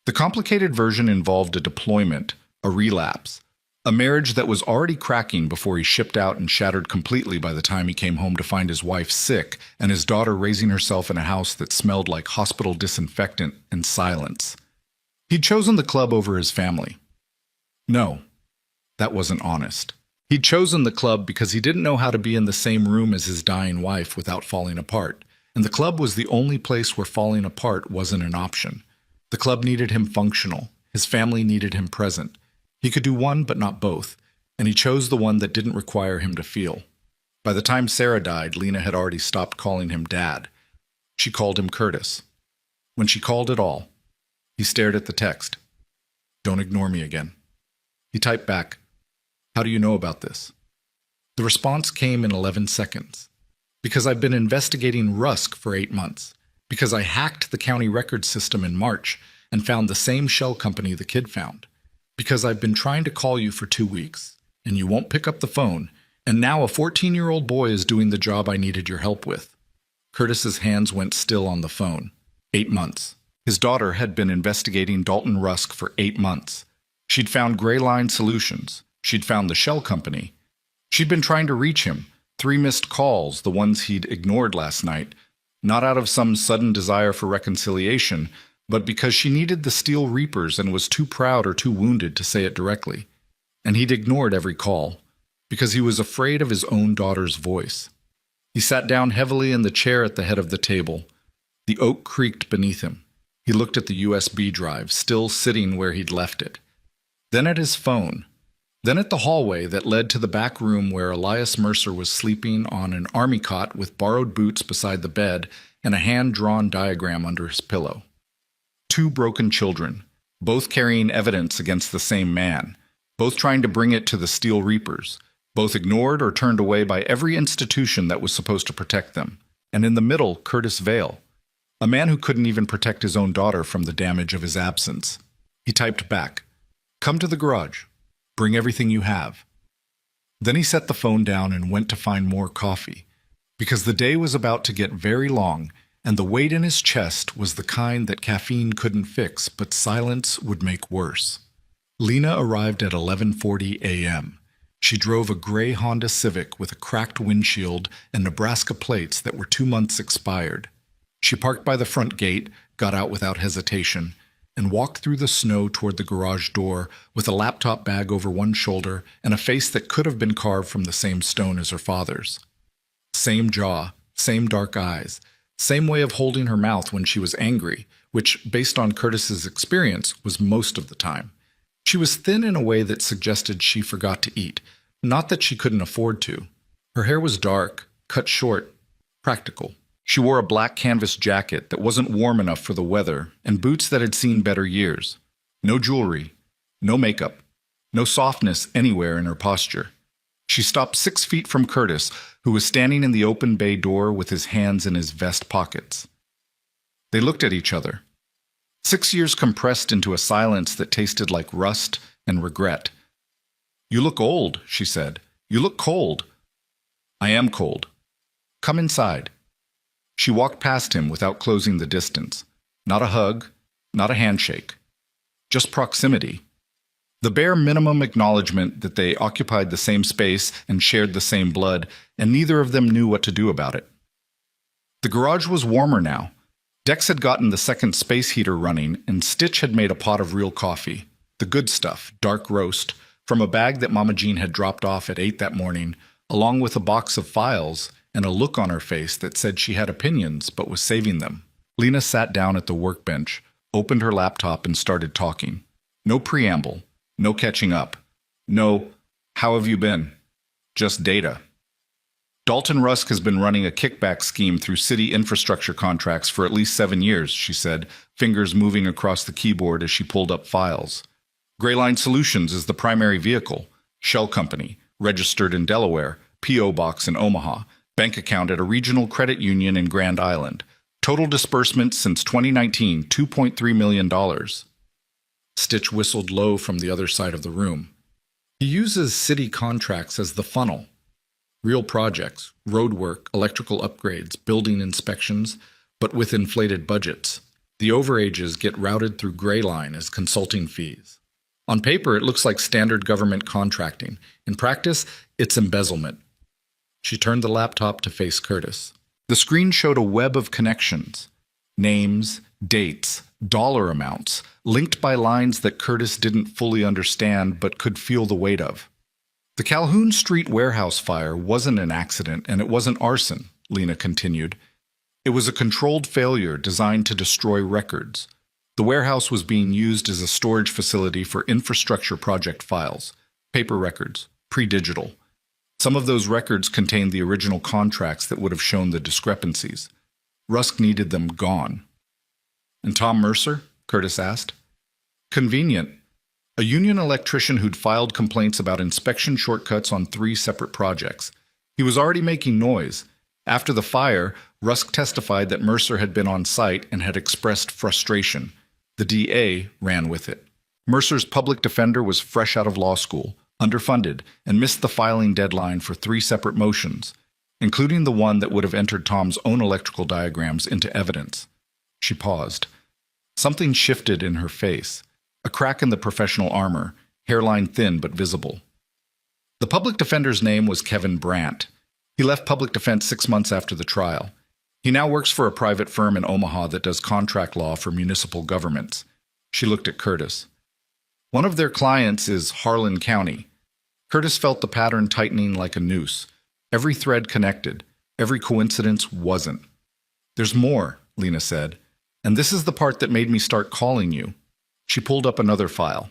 The complicated version involved a deployment, a relapse, A marriage that was already cracking before he shipped out and shattered completely by the time he came home to find his wife sick and his daughter raising herself in a house that smelled like hospital disinfectant and silence. He'd chosen the club over his family. No, that wasn't honest. He'd chosen the club because he didn't know how to be in the same room as his dying wife without falling apart, and the club was the only place where falling apart wasn't an option. The club needed him functional. His family needed him present. He could do one but not both, and he chose the one that didn't require him to feel. By the time Sarah died, Lena had already stopped calling him Dad. She called him Curtis. When she called at all, he stared at the text. "Don't ignore me again." He typed back, "How do you know about this?" The response came in 11 seconds. "Because I've been investigating Rusk for 8 months. Because I hacked the county record system in March and found the same shell company the kid found. Because I've been trying to call you for 2 weeks, and you won't pick up the phone, and now a 14-year-old boy is doing the job I needed your help with." Curtis's hands went still on the phone. 8 months. His daughter had been investigating Dalton Rusk for 8 months. She'd found Gray Line Solutions. She'd found the shell company. She'd been trying to reach him. 3 missed calls, the ones he'd ignored last night, not out of some sudden desire for reconciliation, but because she needed the Steel Reapers and was too proud or too wounded to say it directly. And he'd ignored every call, because he was afraid of his own daughter's voice. He sat down heavily in the chair at the head of the table. The oak creaked beneath him. He looked at the USB drive, still sitting where he'd left it. Then at his phone. Then at the hallway that led to the back room where Elias Mercer was sleeping on an army cot with borrowed boots beside the bed and a hand-drawn diagram under his pillow. 2 broken children, both carrying evidence against the same man, both trying to bring it to the Steel Reapers, both ignored or turned away by every institution that was supposed to protect them. And in the middle, Curtis Vale, a man who couldn't even protect his own daughter from the damage of his absence. He typed back, "Come to the garage. Bring everything you have." Then he set the phone down and went to find more coffee, because the day was about to get very long, and the weight in his chest was the kind that caffeine couldn't fix, but silence would make worse. Lena arrived at 11:40 a.m. She drove a gray Honda Civic with a cracked windshield and Nebraska plates that were 2 months expired. She parked by the front gate, got out without hesitation, and walked through the snow toward the garage door with a laptop bag over one shoulder and a face that could have been carved from the same stone as her father's. Same jaw, same dark eyes, same way of holding her mouth when she was angry, which, based on Curtis's experience, was most of the time. She was thin in a way that suggested she forgot to eat, not that she couldn't afford to. Her hair was dark, cut short, practical. She wore a black canvas jacket that wasn't warm enough for the weather and boots that had seen better years. No jewelry, no makeup, no softness anywhere in her posture. She stopped 6 feet from Curtis, who was standing in the open bay door with his hands in his vest pockets. They looked at each other. 6 years compressed into a silence that tasted like rust and regret. "You look old," she said. "You look cold." "I am cold. Come inside." She walked past him without closing the distance. Not a hug, not a handshake. Just proximity. The bare minimum acknowledgement that they occupied the same space and shared the same blood, and neither of them knew what to do about it. The garage was warmer now. Dex had gotten the second space heater running, and Stitch had made a pot of real coffee. The good stuff, dark roast, from a bag that Mama Jean had dropped off at 8 that morning, along with a box of files and a look on her face that said she had opinions but was saving them. Lena sat down at the workbench, opened her laptop, and started talking. No preamble, no catching up, no, "How have you been?" Just data. "Dalton Rusk has been running a kickback scheme through city infrastructure contracts for at least 7 years, she said, fingers moving across the keyboard as she pulled up files. Gray Line Solutions is the primary vehicle. Shell company, registered in Delaware, P.O. box in Omaha, bank account at a regional credit union in Grand Island. Total disbursements since 2019, $2.3 million. Stitch whistled low from the other side of the room. He uses city contracts as the funnel. Real projects, road work, electrical upgrades, building inspections, but with inflated budgets. The overages get routed through Gray Line as consulting fees. On paper, it looks like standard government contracting. In practice, it's embezzlement. She turned the laptop to face Curtis. The screen showed a web of connections. Names, dates, dollar amounts, linked by lines that Curtis didn't fully understand but could feel the weight of. The Calhoun Street warehouse fire wasn't an accident, and it wasn't arson, Lena continued. It was a controlled failure designed to destroy records. The warehouse was being used as a storage facility for infrastructure project files, paper records, pre-digital. Some of those records contained the original contracts that would have shown the discrepancies. Rusk needed them gone. And Tom Mercer? Curtis asked. Convenient. A union electrician who'd filed complaints about inspection shortcuts on 3 separate projects. He was already making noise. After the fire, Rusk testified that Mercer had been on site and had expressed frustration. The DA ran with it. Mercer's public defender was fresh out of law school, underfunded, and missed the filing deadline for 3 separate motions, including the one that would have entered Tom's own electrical diagrams into evidence. She paused. Something shifted in her face. A crack in the professional armor, hairline thin but visible. The public defender's name was Kevin Brandt. He left public defense 6 months after the trial. He now works for a private firm in Omaha that does contract law for municipal governments. She looked at Curtis. One of their clients is Harlan County. Curtis felt the pattern tightening like a noose. Every thread connected. Every coincidence wasn't. There's more, Lena said. And this is the part that made me start calling you. She pulled up another file.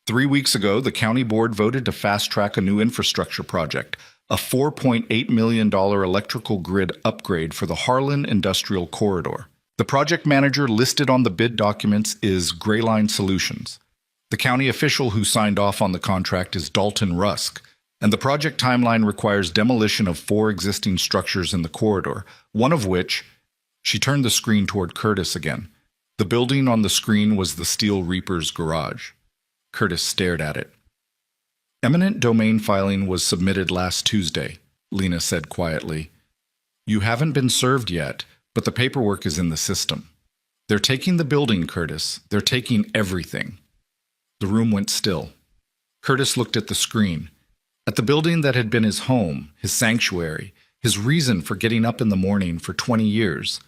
3 weeks ago, the county board voted to fast-track a new infrastructure project, a $4.8 million electrical grid upgrade for the Harlan Industrial Corridor. The project manager listed on the bid documents is Grayline Solutions. The county official who signed off on the contract is Dalton Rusk, and the project timeline requires demolition of 4 existing structures in the corridor, one of which... She turned the screen toward Curtis again. The building on the screen was the Steel Reaper's garage. Curtis stared at it. Eminent domain filing was submitted last Tuesday, Lena said quietly. You haven't been served yet, but the paperwork is in the system. They're taking the building, Curtis. They're taking everything. The room went still. Curtis looked at the screen, at the building that had been his home, his sanctuary, his reason for getting up in the morning for 20 years,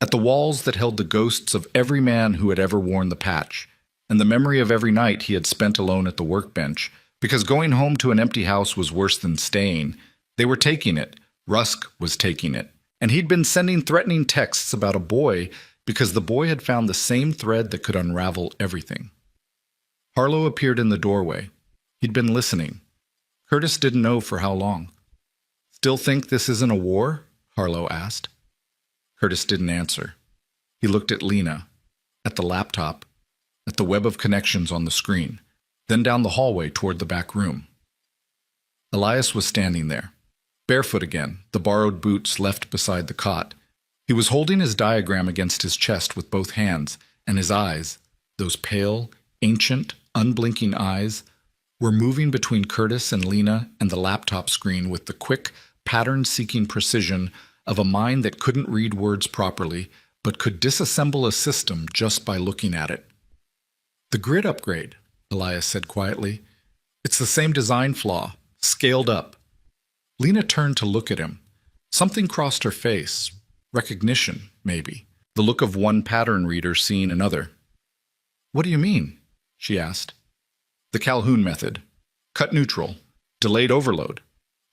at the walls that held the ghosts of every man who had ever worn the patch, and the memory of every night he had spent alone at the workbench, because going home to an empty house was worse than staying. They were taking it. Rusk was taking it. And he'd been sending threatening texts about a boy because the boy had found the same thread that could unravel everything. Harlow appeared in the doorway. He'd been listening. Curtis didn't know for how long. Still think this isn't a war? Harlow asked. Curtis didn't answer. He looked at Lena, at the laptop, at the web of connections on the screen, then down the hallway toward the back room. Elias was standing there, barefoot again, the borrowed boots left beside the cot. He was holding his diagram against his chest with both hands, and his eyes, those pale, ancient, unblinking eyes, were moving between Curtis and Lena and the laptop screen with the quick, pattern-seeking precision of a mind that couldn't read words properly, but could disassemble a system just by looking at it. The grid upgrade, Elias said quietly. It's the same design flaw, scaled up. Lena turned to look at him. Something crossed her face. Recognition, maybe. The look of one pattern reader seeing another. What do you mean? She asked. The Calhoun method. Cut neutral. Delayed overload.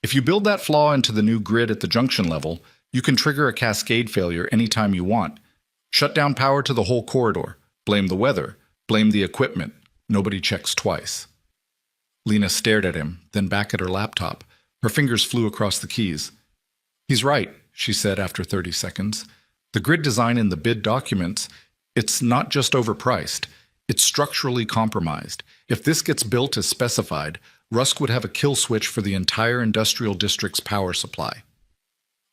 If you build that flaw into the new grid at the junction level, you can trigger a cascade failure anytime you want. Shut down power to the whole corridor. Blame the weather. Blame the equipment. Nobody checks twice. Lena stared at him, then back at her laptop. Her fingers flew across the keys. He's right, she said after 30 seconds. The grid design in the bid documents, it's not just overpriced. It's structurally compromised. If this gets built as specified, Rusk would have a kill switch for the entire industrial district's power supply.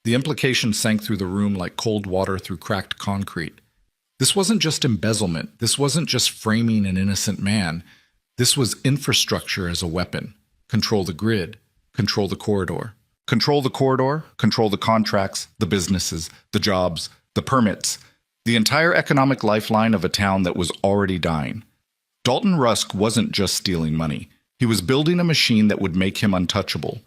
The implication sank through the room like cold water through cracked concrete. This wasn't just embezzlement. This wasn't just framing an innocent man. This was infrastructure as a weapon. Control the grid. Control the corridor. Control the corridor. Control the contracts, the businesses, the jobs, the permits. The entire economic lifeline of a town that was already dying. Dalton Rusk wasn't just stealing money. He was building a machine that would make him untouchable.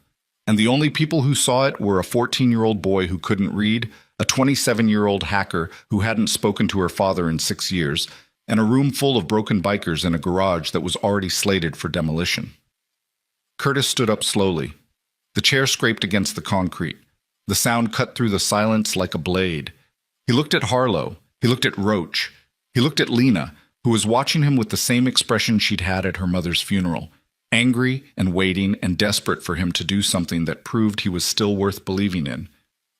And the only people who saw it were a 14-year-old boy who couldn't read, a 27-year-old hacker who hadn't spoken to her father in 6 years, and a room full of broken bikers in a garage that was already slated for demolition. Curtis stood up slowly. The chair scraped against the concrete. The sound cut through the silence like a blade. He looked at Harlow. He looked at Roach. He looked at Lena, who was watching him with the same expression she'd had at her mother's funeral, angry and waiting and desperate for him to do something that proved he was still worth believing in.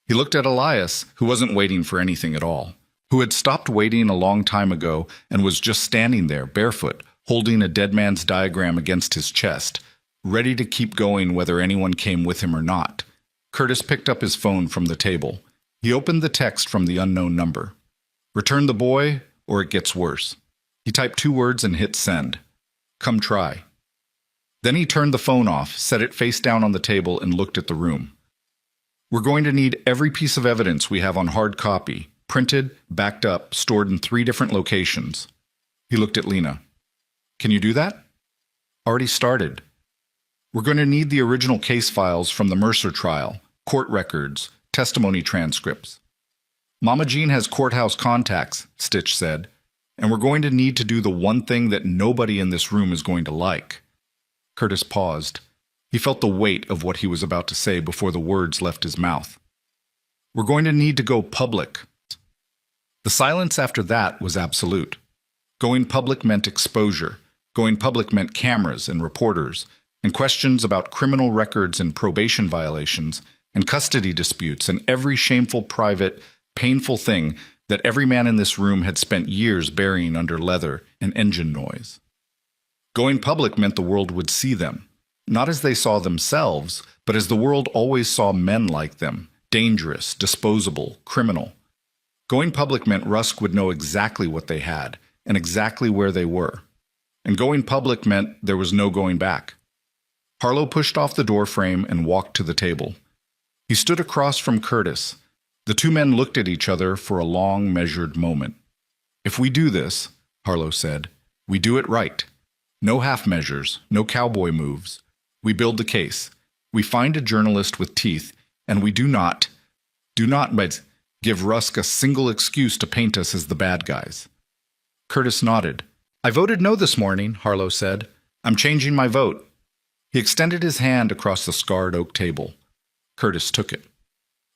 He looked at Elias, who wasn't waiting for anything at all, who had stopped waiting a long time ago and was just standing there, barefoot, holding a dead man's diagram against his chest, ready to keep going whether anyone came with him or not. Curtis picked up his phone from the table. He opened the text from the unknown number. "Return the boy, or it gets worse." He typed 2 words and hit send. "Come try." Then he turned the phone off, set it face down on the table, and looked at the room. "We're going to need every piece of evidence we have on hard copy, printed, backed up, stored in 3 different locations." He looked at Lena. "Can you do that?" "Already started. We're going to need the original case files from the Mercer trial, court records, testimony transcripts." "Mama Jean has courthouse contacts," Stitch said, "and we're going to need to do the one thing that nobody in this room is going to like." Curtis paused. He felt the weight of what he was about to say before the words left his mouth. "We're going to need to go public." The silence after that was absolute. Going public meant exposure. Going public meant cameras and reporters, and questions about criminal records and probation violations, and custody disputes, and every shameful, private, painful thing that every man in this room had spent years burying under leather and engine noise. Going public meant the world would see them, not as they saw themselves, but as the world always saw men like them, dangerous, disposable, criminal. Going public meant Rusk would know exactly what they had, and exactly where they were. And going public meant there was no going back. Harlow pushed off the door frame and walked to the table. He stood across from Curtis. The 2 men looked at each other for a long, measured moment. "If we do this," Harlow said, "we do it right. No half measures, no cowboy moves. We build the case. We find a journalist with teeth, and we do not give Rusk a single excuse to paint us as the bad guys." Curtis nodded. "I voted no this morning," Harlow said. "I'm changing my vote." He extended his hand across the scarred oak table. Curtis took it.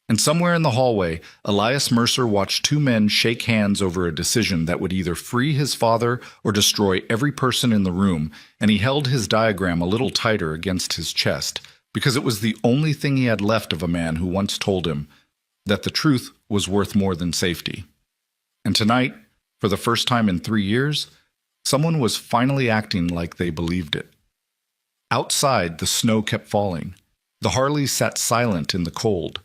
And somewhere in the hallway, Elias Mercer watched 2 men shake hands over a decision that would either free his father or destroy every person in the room, and he held his diagram a little tighter against his chest, because it was the only thing he had left of a man who once told him that the truth was worth more than safety. And tonight, for the first time in 3 years, someone was finally acting like they believed it. Outside, the snow kept falling. The Harleys sat silent in the cold.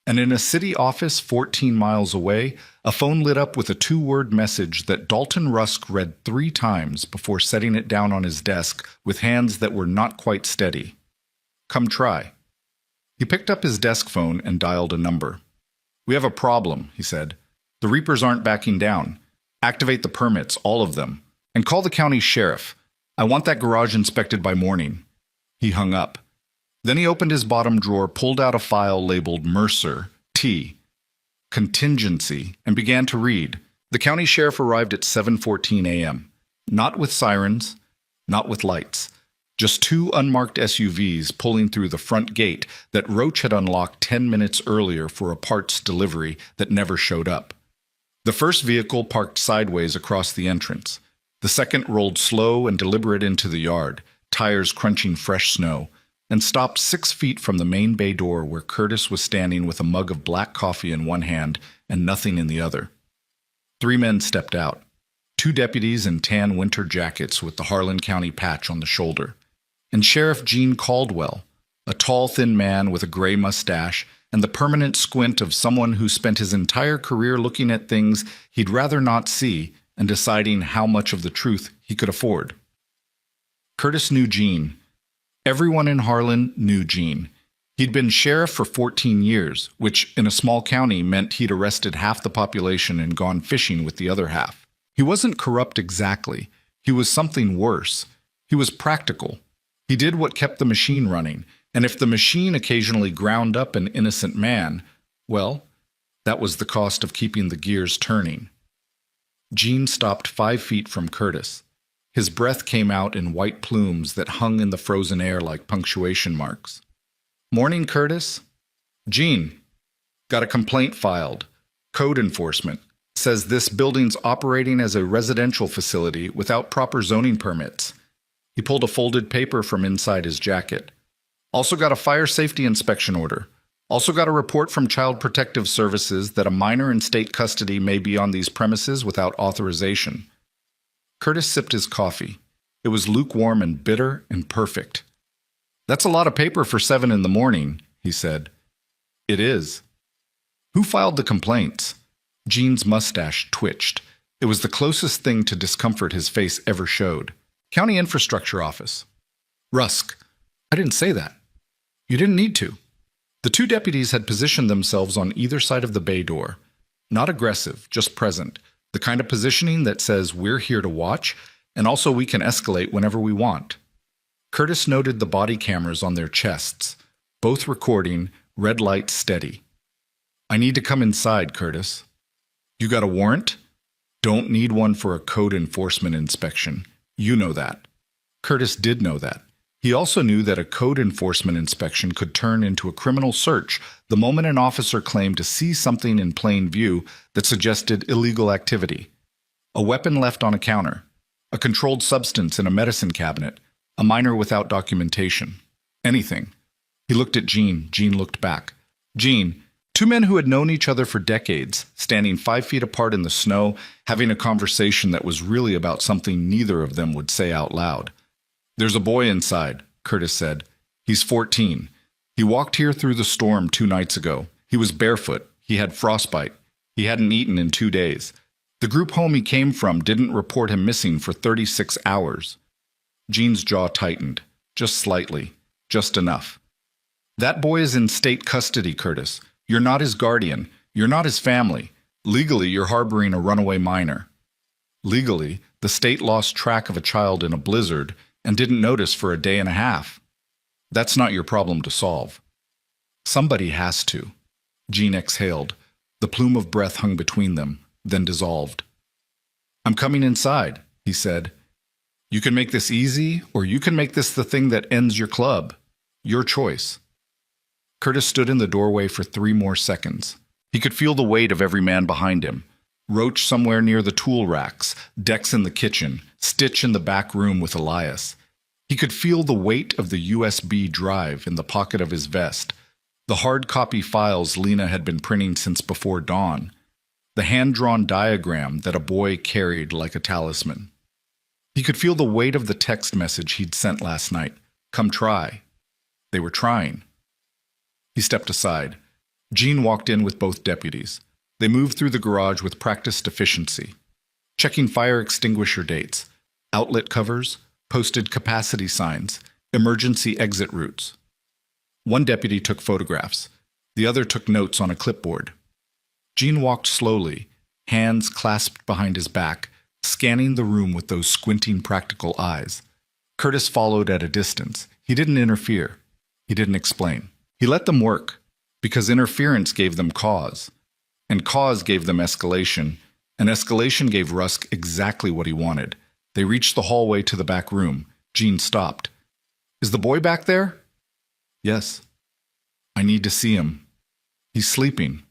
And in a city office 14 miles away, a phone lit up with a 2-word message that Dalton Rusk read 3 times before setting it down on his desk with hands that were not quite steady. "Come try." He picked up his desk phone and dialed a number. "We have a problem," he said. "The Reapers aren't backing down. Activate the permits, all of them. And call the county sheriff. I want that garage inspected by morning." He hung up. Then he opened his bottom drawer, pulled out a file labeled Mercer, T, Contingency, and began to read. The county sheriff arrived at 7:14 a.m. Not with sirens, not with lights. Just 2 unmarked SUVs pulling through the front gate that Roach had unlocked 10 minutes earlier for a parts delivery that never showed up. The first vehicle parked sideways across the entrance. The second rolled slow and deliberate into the yard, tires crunching fresh snow, and stopped 6 feet from the main bay door where Curtis was standing with a mug of black coffee in one hand and nothing in the other. 3 men stepped out. 2 deputies in tan winter jackets with the Harlan County patch on the shoulder. And Sheriff Gene Caldwell, a tall, thin man with a gray mustache and the permanent squint of someone who spent his entire career looking at things he'd rather not see and deciding how much of the truth he could afford. Curtis knew Gene. Everyone in Harlan knew Gene. He'd been sheriff for 14 years, which in a small county meant he'd arrested half the population and gone fishing with the other half. He wasn't corrupt exactly. He was something worse. He was practical. He did what kept the machine running, and if the machine occasionally ground up an innocent man, well, that was the cost of keeping the gears turning. Gene stopped 5 feet from Curtis. His breath came out in white plumes that hung in the frozen air like punctuation marks. "Morning, Curtis." "Gene, got a complaint filed. Code enforcement. Says this building's operating as a residential facility without proper zoning permits." He pulled a folded paper from inside his jacket. "Also got a fire safety inspection order. Also got a report from Child Protective Services that a minor in state custody may be on these premises without authorization." Curtis sipped his coffee. It was lukewarm and bitter and perfect. "That's a lot of paper for 7 in the morning," he said. "It is." "Who filed the complaints?" Gene's mustache twitched. It was the closest thing to discomfort his face ever showed. "County Infrastructure Office." "Rusk, I didn't say that." "You didn't need to." The 2 deputies had positioned themselves on either side of the bay door. Not aggressive, just present. The kind of positioning that says we're here to watch, and also we can escalate whenever we want. Curtis noted the body cameras on their chests, both recording, red light steady. "I need to come inside, Curtis." "You got a warrant?" "Don't need one for a code enforcement inspection. You know that." Curtis did know that. He also knew that a code enforcement inspection could turn into a criminal search the moment an officer claimed to see something in plain view that suggested illegal activity. A weapon left on a counter, a controlled substance in a medicine cabinet, a minor without documentation. Anything. He looked at Gene. Gene looked back. Gene, 2 men who had known each other for decades, standing 5 feet apart in the snow, having a conversation that was really about something neither of them would say out loud. "There's a boy inside," Curtis said. "He's 14. He walked here through the storm 2 nights ago. He was barefoot. He had frostbite. He hadn't eaten in 2 days. The group home he came from didn't report him missing for 36 hours. Gene's jaw tightened. Just slightly. Just enough. "That boy is in state custody, Curtis. You're not his guardian. You're not his family. Legally, you're harboring a runaway minor." Legally, the state lost track of a child in a blizzard and didn't notice for a day and a half. That's not your problem to solve. Somebody has to. Gene exhaled. The plume of breath hung between them, then dissolved. "I'm coming inside," he said. "You can make this easy, or you can make this the thing that ends your club. Your choice." Curtis stood in the doorway for 3 more seconds. He could feel the weight of every man behind him. Roach somewhere near the tool racks, Dex in the kitchen, Stitch in the back room with Elias. He could feel the weight of the USB drive in the pocket of his vest, the hard copy files Lena had been printing since before dawn, the hand-drawn diagram that a boy carried like a talisman. He could feel the weight of the text message he'd sent last night. "Come try." They were trying. He stepped aside. Gene walked in with both deputies. They moved through the garage with practiced efficiency, checking fire extinguisher dates, outlet covers, posted capacity signs, emergency exit routes. One deputy took photographs. The other took notes on a clipboard. Gene walked slowly, hands clasped behind his back, scanning the room with those squinting practical eyes. Curtis followed at a distance. He didn't interfere. He didn't explain. He let them work, because interference gave them cause. And cause gave them escalation, and escalation gave Rusk exactly what he wanted. They reached the hallway to the back room. Gene stopped. "Is the boy back there?" "Yes." "I need to see him." "He's sleeping."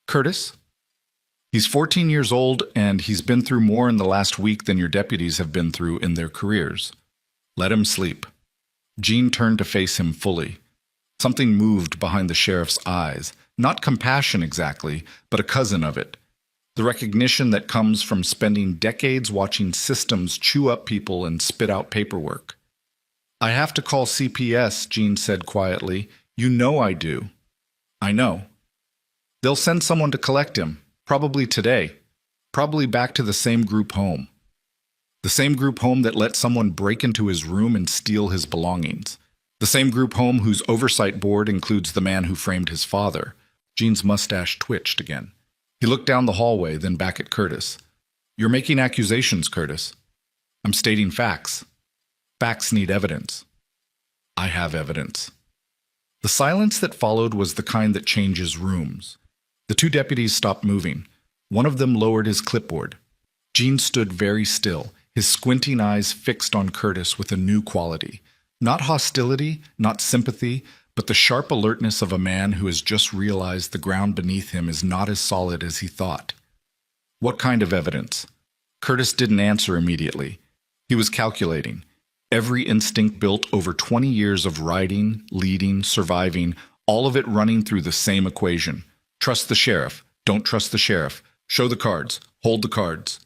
"Curtis?" "He's 14 years old, and he's been through more in the last week than your deputies have been through in their careers. Let him sleep." Gene turned to face him fully. Something moved behind the sheriff's eyes. Not compassion exactly, but a cousin of it. The recognition that comes from spending decades watching systems chew up people and spit out paperwork. "I have to call CPS," Gene said quietly. "You know I do." "I know." "They'll send someone to collect him, probably today. Probably back to the same group home. The same group home that let someone break into his room and steal his belongings. The same group home whose oversight board includes the man who framed his father." Gene's mustache twitched again. He looked down the hallway, then back at Curtis. "You're making accusations, Curtis." I'm stating facts. Facts need evidence. I have evidence. The silence that followed was the kind that changes rooms. The two deputies stopped moving. One of them lowered his clipboard. Gene stood very still, his squinting eyes fixed on Curtis with a new quality. Not hostility, not sympathy, but the sharp alertness of a man who has just realized the ground beneath him is not as solid as he thought. What kind of evidence? Curtis didn't answer immediately. He was calculating. Every instinct built over 20 years of riding, leading, surviving, all of it running through the same equation. Trust the sheriff. Don't trust the sheriff. Show the cards. Hold the cards.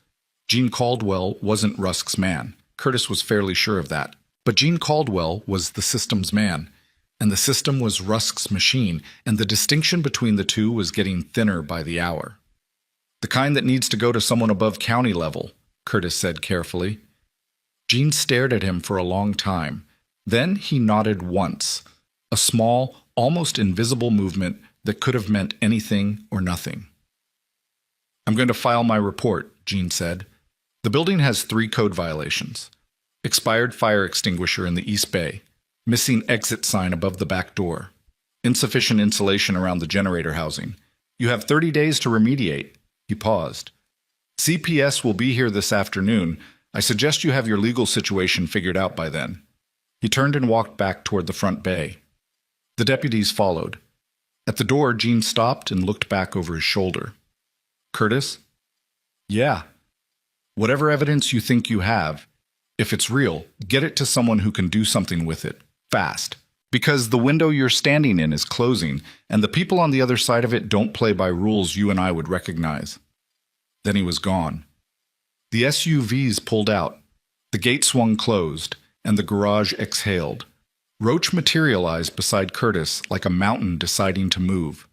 Gene Caldwell wasn't Rusk's man. Curtis was fairly sure of that. But Gene Caldwell was the system's man, and the system was Rusk's machine, and the distinction between the two was getting thinner by the hour. The kind that needs to go to someone above county level, Curtis said carefully. Gene stared at him for a long time. Then he nodded once, a small, almost invisible movement that could have meant anything or nothing. I'm going to file my report, Gene said. The building has 3 code violations. Expired fire extinguisher in the East Bay. Missing exit sign above the back door. Insufficient insulation around the generator housing. You have 30 days to remediate. He paused. CPS will be here this afternoon. I suggest you have your legal situation figured out by then. He turned and walked back toward the front bay. The deputies followed. At the door, Gene stopped and looked back over his shoulder. Curtis? Yeah. Whatever evidence you think you have, if it's real, get it to someone who can do something with it, fast. Because the window you're standing in is closing, and the people on the other side of it don't play by rules you and I would recognize. Then he was gone. The SUVs pulled out. The gate swung closed, and the garage exhaled. Roach materialized beside Curtis like a mountain deciding to move.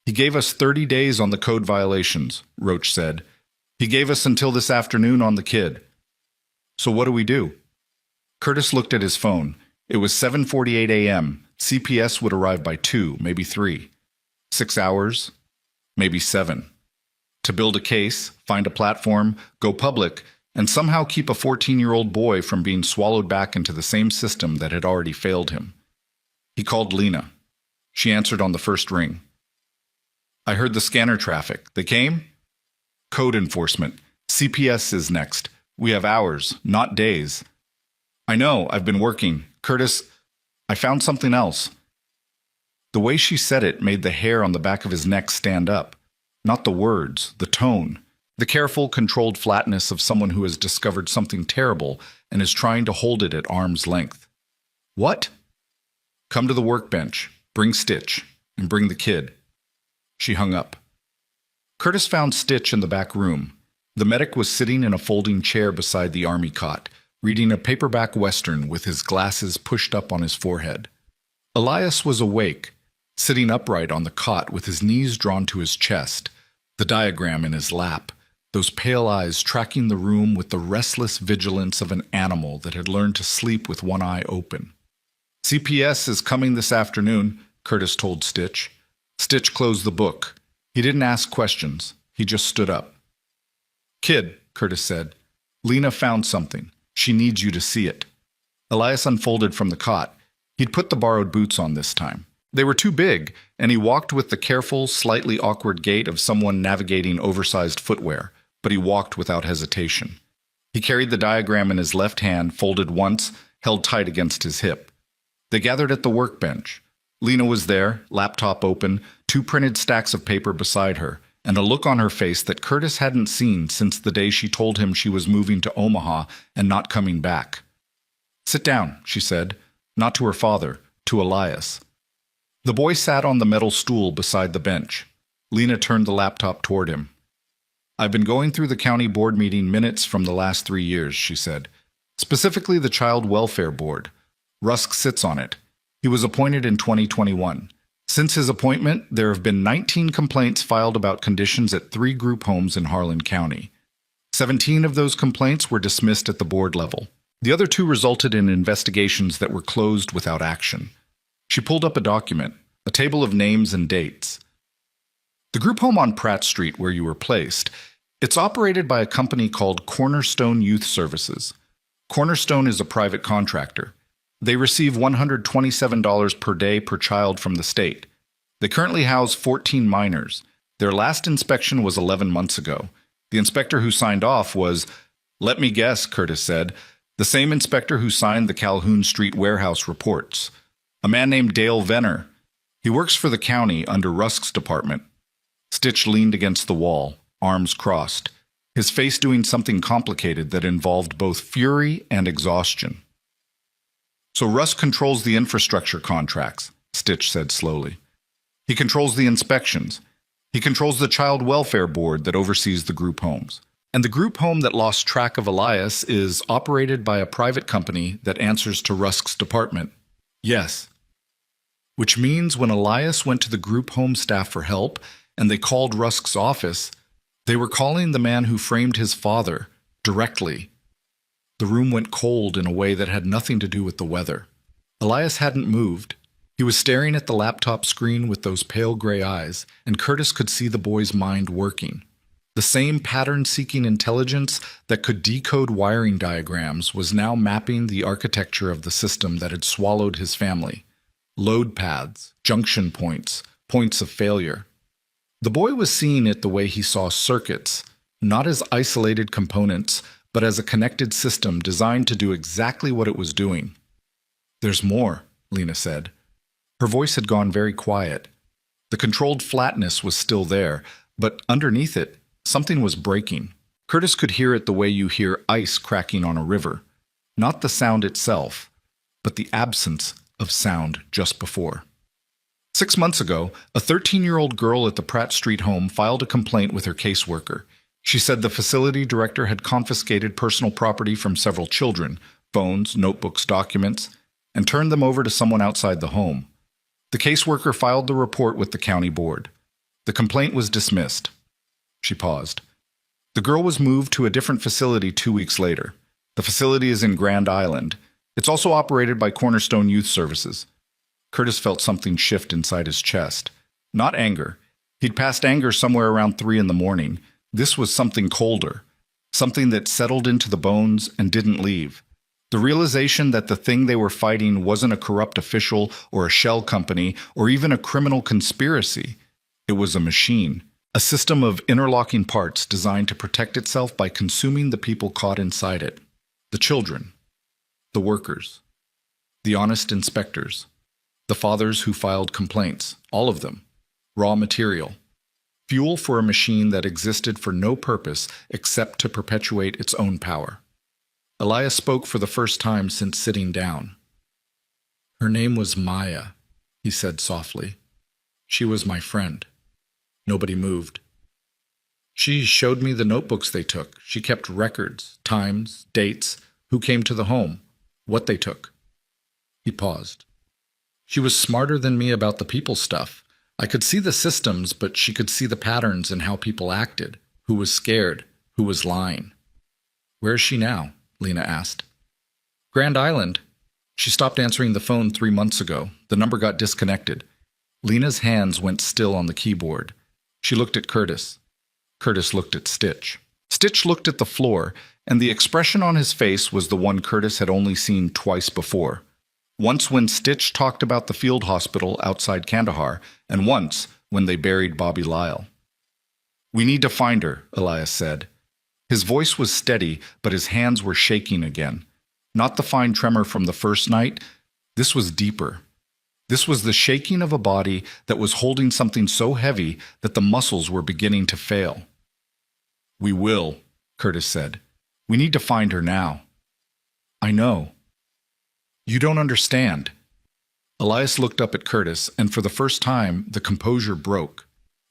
He gave us 30 days on the code violations, Roach said. He gave us until this afternoon on the kid. So what do we do? Curtis looked at his phone. It was 7:48 a.m. CPS would arrive by 2, maybe 3. 6 hours, maybe 7. To build a case, find a platform, go public, and somehow keep a 14-year-old boy from being swallowed back into the same system that had already failed him. He called Lena. She answered on the first ring. I heard the scanner traffic. They came? Code enforcement. CPS is next. We have hours, not days. I know, I've been working. Curtis, I found something else. The way she said it made the hair on the back of his neck stand up. Not the words, the tone. The careful, controlled flatness of someone who has discovered something terrible and is trying to hold it at arm's length. What? Come to the workbench, bring Stitch, and bring the kid. She hung up. Curtis found Stitch in the back room. The medic was sitting in a folding chair beside the army cot, reading a paperback western with his glasses pushed up on his forehead. Elias was awake, sitting upright on the cot with his knees drawn to his chest, the diagram in his lap, those pale eyes tracking the room with the restless vigilance of an animal that had learned to sleep with one eye open. CPS is coming this afternoon, Curtis told Stitch. Stitch closed the book. He didn't ask questions. He just stood up. Kid, Curtis said, Lena found something. She needs you to see it. Elias unfolded from the cot. He'd put the borrowed boots on this time. They were too big, and he walked with the careful, slightly awkward gait of someone navigating oversized footwear, but he walked without hesitation. He carried the diagram in his left hand, folded once, held tight against his hip. They gathered at the workbench. Lena was there, laptop open, 2 printed stacks of paper beside her, and a look on her face that Curtis hadn't seen since the day she told him she was moving to Omaha and not coming back. Sit down, she said, not to her father, to Elias. The boy sat on the metal stool beside the bench. Lena turned the laptop toward him. I've been going through the county board meeting minutes from the last 3 years, she said. Specifically the Child Welfare Board. Rusk sits on it. He was appointed in 2021. Since his appointment, there have been 19 complaints filed about conditions at 3 group homes in Harlan County. 17 of those complaints were dismissed at the board level. The other 2 resulted in investigations that were closed without action. She pulled up a document, a table of names and dates. The group home on Pratt Street where you were placed, It's operated by a company called Cornerstone Youth Services. Cornerstone is a private contractor. They receive $127 per day per child from the state. They currently house 14 minors. Their last inspection was 11 months ago. The inspector who signed off was, let me guess, Curtis said, the same inspector who signed the Calhoun Street warehouse reports. A man named Dale Venner. He works for the county under Rusk's department. Stitch leaned against the wall, arms crossed, his face doing something complicated that involved both fury and exhaustion. So Rusk controls the infrastructure contracts, Stitch said slowly. He controls the inspections. He controls the child welfare board that oversees the group homes. And the group home that lost track of Elias is operated by a private company that answers to Rusk's department. Yes. Which means when Elias went to the group home staff for help and they called Rusk's office, they were calling the man who framed his father directly. The room went cold in a way that had nothing to do with the weather. Elias hadn't moved. He was staring at the laptop screen with those pale gray eyes, and Curtis could see the boy's mind working. The same pattern-seeking intelligence that could decode wiring diagrams was now mapping the architecture of the system that had swallowed his family. Load paths, junction points, points of failure. The boy was seeing it the way he saw circuits, not as isolated components, but as a connected system designed to do exactly what it was doing. There's more, Lena said. Her voice had gone very quiet. The controlled flatness was still there, but underneath it, something was breaking. Curtis could hear it the way you hear ice cracking on a river. Not the sound itself, but the absence of sound just before. 6 months ago, a 13-year-old girl at the Pratt Street home filed a complaint with her caseworker. She said the facility director had confiscated personal property from several children, phones, notebooks, documents, and turned them over to someone outside the home. The caseworker filed the report with the county board. The complaint was dismissed. She paused. The girl was moved to a different facility 2 weeks later. The facility is in Grand Island. It's also operated by Cornerstone Youth Services. Curtis felt something shift inside his chest. Not anger. He'd passed anger somewhere around 3 in the morning. This was something colder. Something that settled into the bones and didn't leave. The realization that the thing they were fighting wasn't a corrupt official or a shell company or even a criminal conspiracy. It was a machine. A system of interlocking parts designed to protect itself by consuming the people caught inside it. The children. The workers. The honest inspectors. The fathers who filed complaints. All of them. Raw material. Fuel for a machine that existed for no purpose except to perpetuate its own power. Elias spoke for the first time since sitting down. Her name was Maya, he said softly. She was my friend. Nobody moved. She showed me the notebooks they took. She kept records, times, dates, who came to the home, what they took. He paused. She was smarter than me about the people stuff. I could see the systems, but she could see the patterns in how people acted, who was scared, who was lying. Where is she now? Lena asked. Grand Island. She stopped answering the phone 3 months ago. The number got disconnected. Lena's hands went still on the keyboard. She looked at Curtis. Curtis looked at Stitch. Stitch looked at the floor, and the expression on his face was the one Curtis had only seen twice before. Once when Stitch talked about the field hospital outside Kandahar, and once when they buried Bobby Lyle. We need to find her, Elias said. His voice was steady, but his hands were shaking again. Not the fine tremor from the first night. This was deeper. This was the shaking of a body that was holding something so heavy that the muscles were beginning to fail. We will, Curtis said. We need to find her now. I know. You don't understand. Elias looked up at Curtis, and for the first time, the composure broke.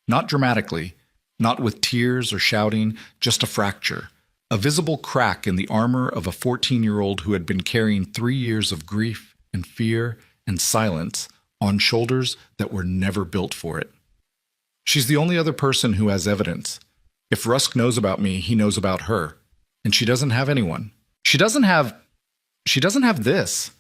Not dramatically, not with tears or shouting, just a fracture. A visible crack in the armor of a 14-year-old who had been carrying 3 years of grief and fear and silence on shoulders that were never built for it. She's the only other person who has evidence. If Rusk knows about me, he knows about her. And she doesn't have anyone. She doesn't have this.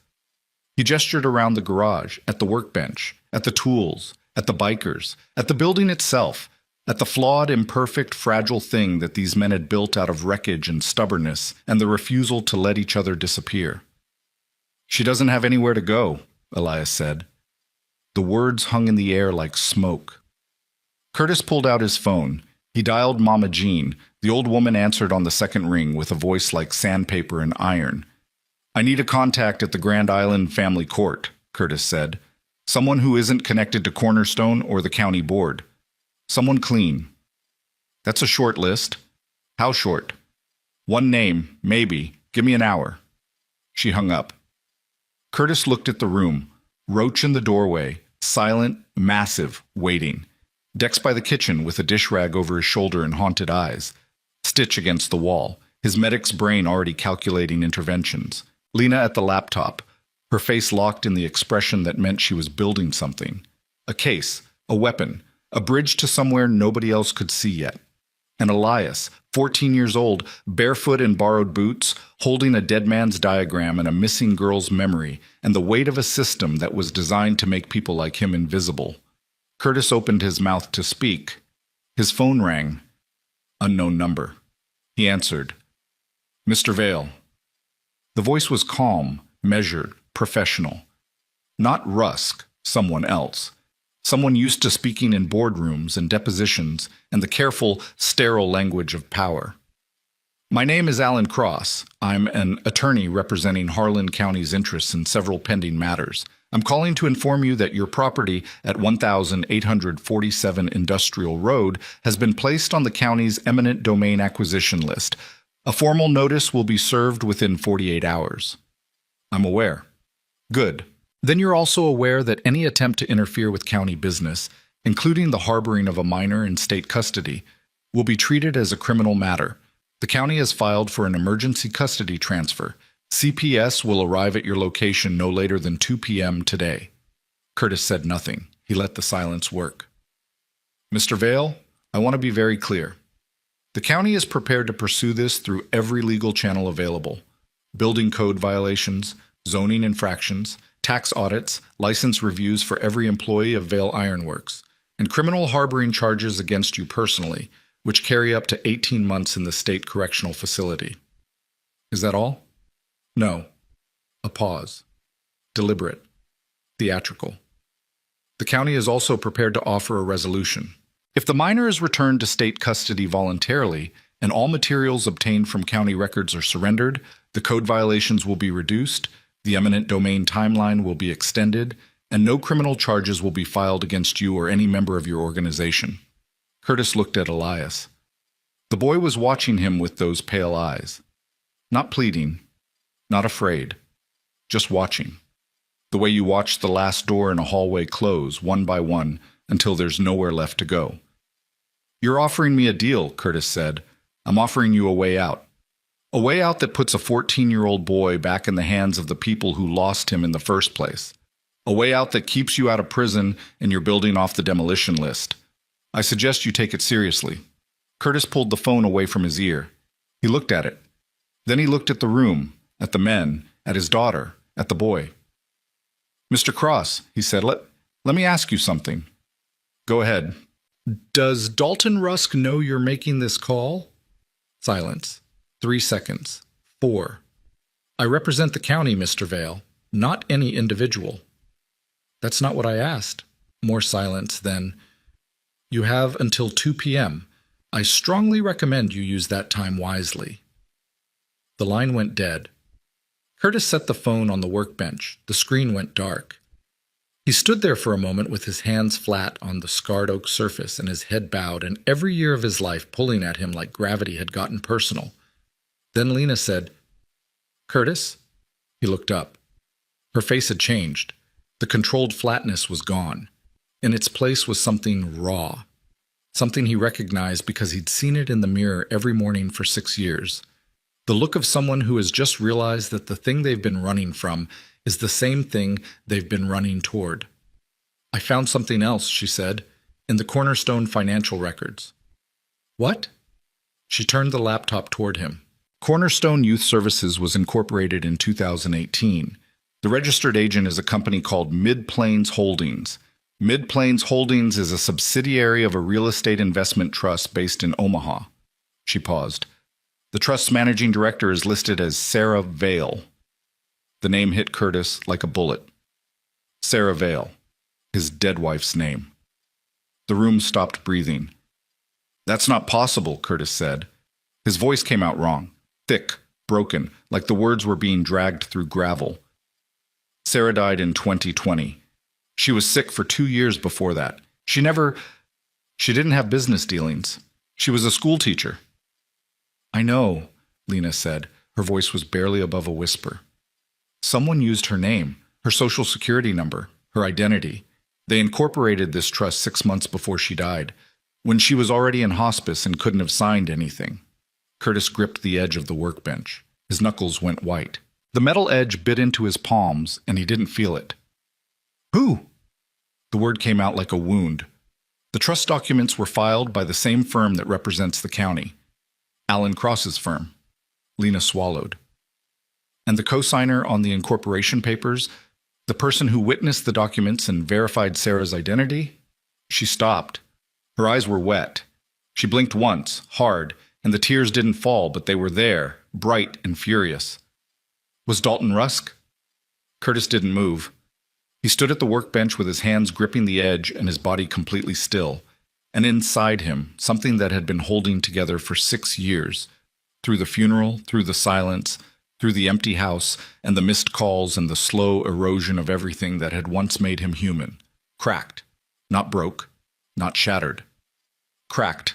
He gestured around the garage, at the workbench, at the tools, at the bikers, at the building itself. at the flawed, imperfect, fragile thing that these men had built out of wreckage and stubbornness and the refusal to let each other disappear. "She doesn't have anywhere to go," Elias said. The words hung in the air like smoke. Curtis pulled out his phone. He dialed Mama Jean. The old woman answered on the second ring with a voice like sandpaper and iron. "I need a contact at the Grand Island Family Court," Curtis said. "Someone who isn't connected to Cornerstone or the county board. Someone clean." "That's a short list." "How short?" "One name, maybe. Give me an hour." She hung up. Curtis looked at the room. Roach in the doorway, silent, massive, waiting. Dex by the kitchen with a dish rag over his shoulder and haunted eyes. Stitch against the wall, his medic's brain already calculating interventions. Lena at the laptop, her face locked in the expression that meant she was building something. A case, a weapon, a bridge to somewhere nobody else could see yet. And Elias, 14 years old, barefoot in borrowed boots, holding a dead man's diagram and a missing girl's memory, and the weight of a system that was designed to make people like him invisible. Curtis opened his mouth to speak. His phone rang. Unknown number. He answered. "Mr. Vale." The voice was calm, measured, professional. Not Rusk, someone else. Someone used to speaking in boardrooms and depositions and the careful, sterile language of power. "My name is Alan Cross. I'm an attorney representing Harlan County's interests in several pending matters. I'm calling to inform you that your property at 1847 Industrial Road has been placed on the county's eminent domain acquisition list. A formal notice will be served within 48 hours. "I'm aware." "Good. Then you're also aware that any attempt to interfere with county business, including the harboring of a minor in state custody, will be treated as a criminal matter. The county has filed for an emergency custody transfer. CPS will arrive at your location no later than 2 p.m. today." Curtis said nothing. He let the silence work. "Mr. Vale, I want to be very clear. The county is prepared to pursue this through every legal channel available. Building code violations, zoning infractions, tax audits, license reviews for every employee of Vale Ironworks, and criminal harboring charges against you personally, which carry up to 18 months in the state correctional facility." "Is that all?" "No." A pause. Deliberate. Theatrical. "The county is also prepared to offer a resolution. If the minor is returned to state custody voluntarily and all materials obtained from county records are surrendered, the code violations will be reduced, the eminent domain timeline will be extended, and no criminal charges will be filed against you or any member of your organization." Curtis looked at Elias. The boy was watching him with those pale eyes. Not pleading, not afraid, just watching. The way you watch the last door in a hallway close, one by one, until there's nowhere left to go. "You're offering me a deal," Curtis said. "I'm offering you a way out. A way out that puts a 14-year-old boy back in the hands of the people who lost him in the first place. A way out that keeps you out of prison and you're building off the demolition list. I suggest you take it seriously." Curtis pulled the phone away from his ear. He looked at it. Then he looked at the room, at the men, at his daughter, at the boy. "Mr. Cross," he said, let me ask you something." "Go ahead." "Does Dalton Rusk know you're making this call?" Silence. 3 seconds. 4. "I represent the county, Mr. Vale, not any individual." "That's not what I asked." More silence, then, "You have until 2 p.m. I strongly recommend you use that time wisely." The line went dead. Curtis set the phone on the workbench. The screen went dark. He stood there for a moment with his hands flat on the scarred oak surface and his head bowed, and every year of his life pulling at him like gravity had gotten personal. Then Lena said, "Curtis?" He looked up. Her face had changed. The controlled flatness was gone. In its place was something raw. Something he recognized because he'd seen it in the mirror every morning for 6 years. The look of someone who has just realized that the thing they've been running from is the same thing they've been running toward. "I found something else," she said, "in the Cornerstone financial records." "What?" She turned the laptop toward him. Cornerstone Youth Services was incorporated in 2018. The registered agent is a company called Mid-Plains Holdings. Mid-Plains Holdings is a subsidiary of a real estate investment trust based in Omaha. She paused. The trust's managing director is listed as Sarah Vale. The name hit Curtis like a bullet. Sarah Vale, his dead wife's name. The room stopped breathing. That's not possible, Curtis said. His voice came out wrong, thick, broken, like the words were being dragged through gravel. Sarah died in 2020. She was sick for 2 years before that. She didn't have business dealings. She was a school teacher. I know, Lena said. Her voice was barely above a whisper. Someone used her name, her social security number, her identity. They incorporated this trust 6 months before she died, when she was already in hospice and couldn't have signed anything. Curtis gripped the edge of the workbench. His knuckles went white. The metal edge bit into his palms, and he didn't feel it. Who? The word came out like a wound. The trust documents were filed by the same firm that represents the county. Alan Cross's firm. Lena swallowed. And the co-signer on the incorporation papers, the person who witnessed the documents and verified Sarah's identity? She stopped. Her eyes were wet. She blinked once, hard, and the tears didn't fall, but they were there, bright and furious. Was Dalton Rusk? Curtis didn't move. He stood at the workbench with his hands gripping the edge and his body completely still. And inside him, something that had been holding together for 6 years, through the funeral, through the silence, through the empty house and the missed calls and the slow erosion of everything that had once made him human. Cracked. Not broke. Not shattered. Cracked.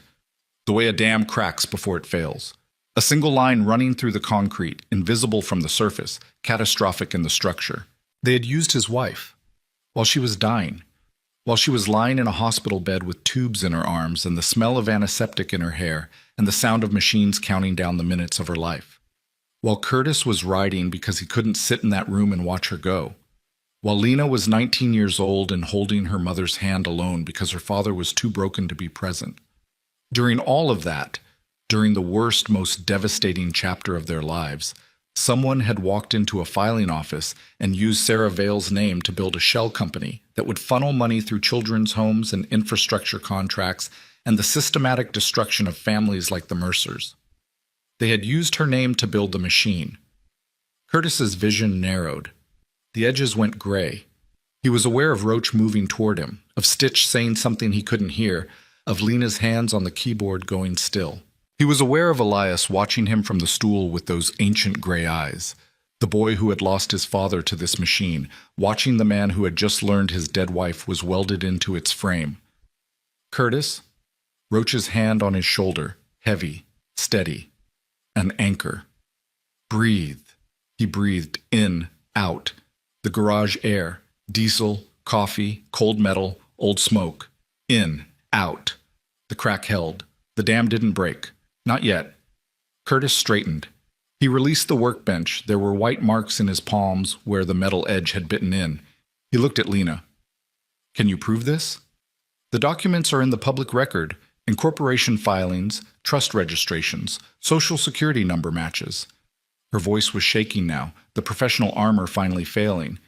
The way a dam cracks before it fails. A single line running through the concrete, invisible from the surface, catastrophic in the structure. They had used his wife. While she was dying. While she was lying in a hospital bed with tubes in her arms and the smell of antiseptic in her hair and the sound of machines counting down the minutes of her life. While Curtis was writing because he couldn't sit in that room and watch her go. While Lena was 19 years old and holding her mother's hand alone because her father was too broken to be present. During all of that, during the worst, most devastating chapter of their lives, someone had walked into a filing office and used Sarah Vale's name to build a shell company that would funnel money through children's homes and infrastructure contracts and the systematic destruction of families like the Mercers. They had used her name to build the machine. Curtis's vision narrowed. The edges went gray. He was aware of Roach moving toward him, of Stitch saying something he couldn't hear, of Lena's hands on the keyboard going still. He was aware of Elias watching him from the stool with those ancient gray eyes, the boy who had lost his father to this machine, watching the man who had just learned his dead wife was welded into its frame. Curtis? Roach's hand on his shoulder, heavy, steady. An anchor. Breathe. He breathed in, out. The garage air, diesel, coffee, cold metal, old smoke. In, out. The crack held. The dam didn't break. Not yet. Curtis straightened. He released the workbench. There were white marks in his palms where the metal edge had bitten in. He looked at Lena. Can you prove this? The documents are in the public record. Incorporation filings, trust registrations, social security number matches. Her voice was shaking now, the professional armor finally failing.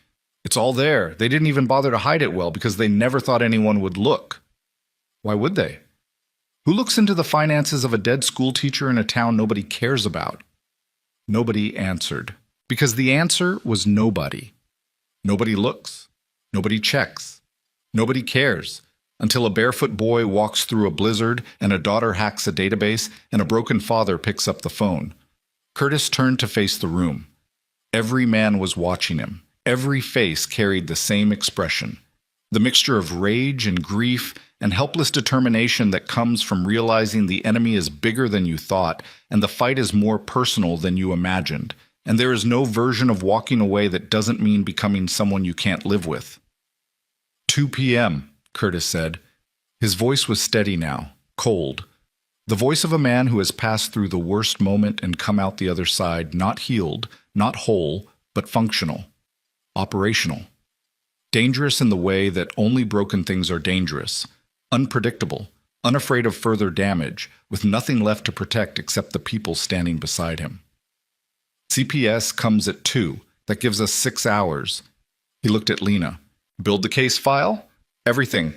It's all there. They didn't even bother to hide it well because they never thought anyone would look. Why would they? Who looks into the finances of a dead school teacher in a town nobody cares about? Nobody answered. Because the answer was nobody. Nobody looks. Nobody checks. Nobody cares. Until a barefoot boy walks through a blizzard and a daughter hacks a database and a broken father picks up the phone. Curtis turned to face the room. Every man was watching him. Every face carried the same expression. The mixture of rage and grief and helpless determination that comes from realizing the enemy is bigger than you thought and the fight is more personal than you imagined, and there is no version of walking away that doesn't mean becoming someone you can't live with. 2 p.m., Curtis said. His voice was steady now, cold. The voice of a man who has passed through the worst moment and come out the other side not healed, not whole, but functional, operational. Dangerous in the way that only broken things are dangerous, unpredictable, unafraid of further damage, with nothing left to protect except the people standing beside him. CPS comes at 2. That gives us 6 hours. He looked at Lena. Build the case file? Everything.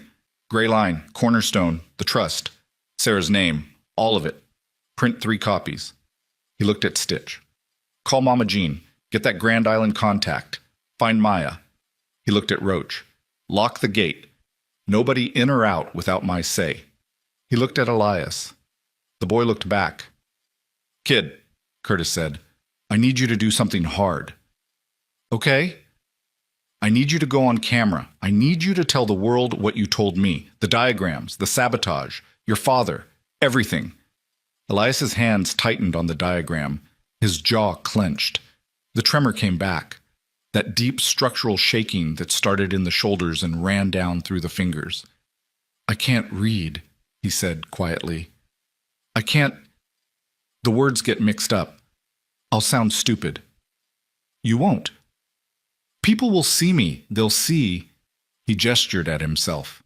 Gray line, cornerstone, the trust, Sarah's name, all of it. Print 3 copies. He looked at Stitch. Call Mama Jean. Get that Grand Island contact. Find Maya. He looked at Roach. Lock the gate. Nobody in or out without my say. He looked at Elias. The boy looked back. Kid, Curtis said, I need you to do something hard. Okay? I need you to go on camera. I need you to tell the world what you told me. The diagrams, the sabotage, your father, everything. Elias's hands tightened on the diagram. His jaw clenched. The tremor came back. That deep structural shaking that started in the shoulders and ran down through the fingers. I can't read, he said quietly. I can't. The words get mixed up. I'll sound stupid. You won't. People will see me. They'll see. He gestured at himself.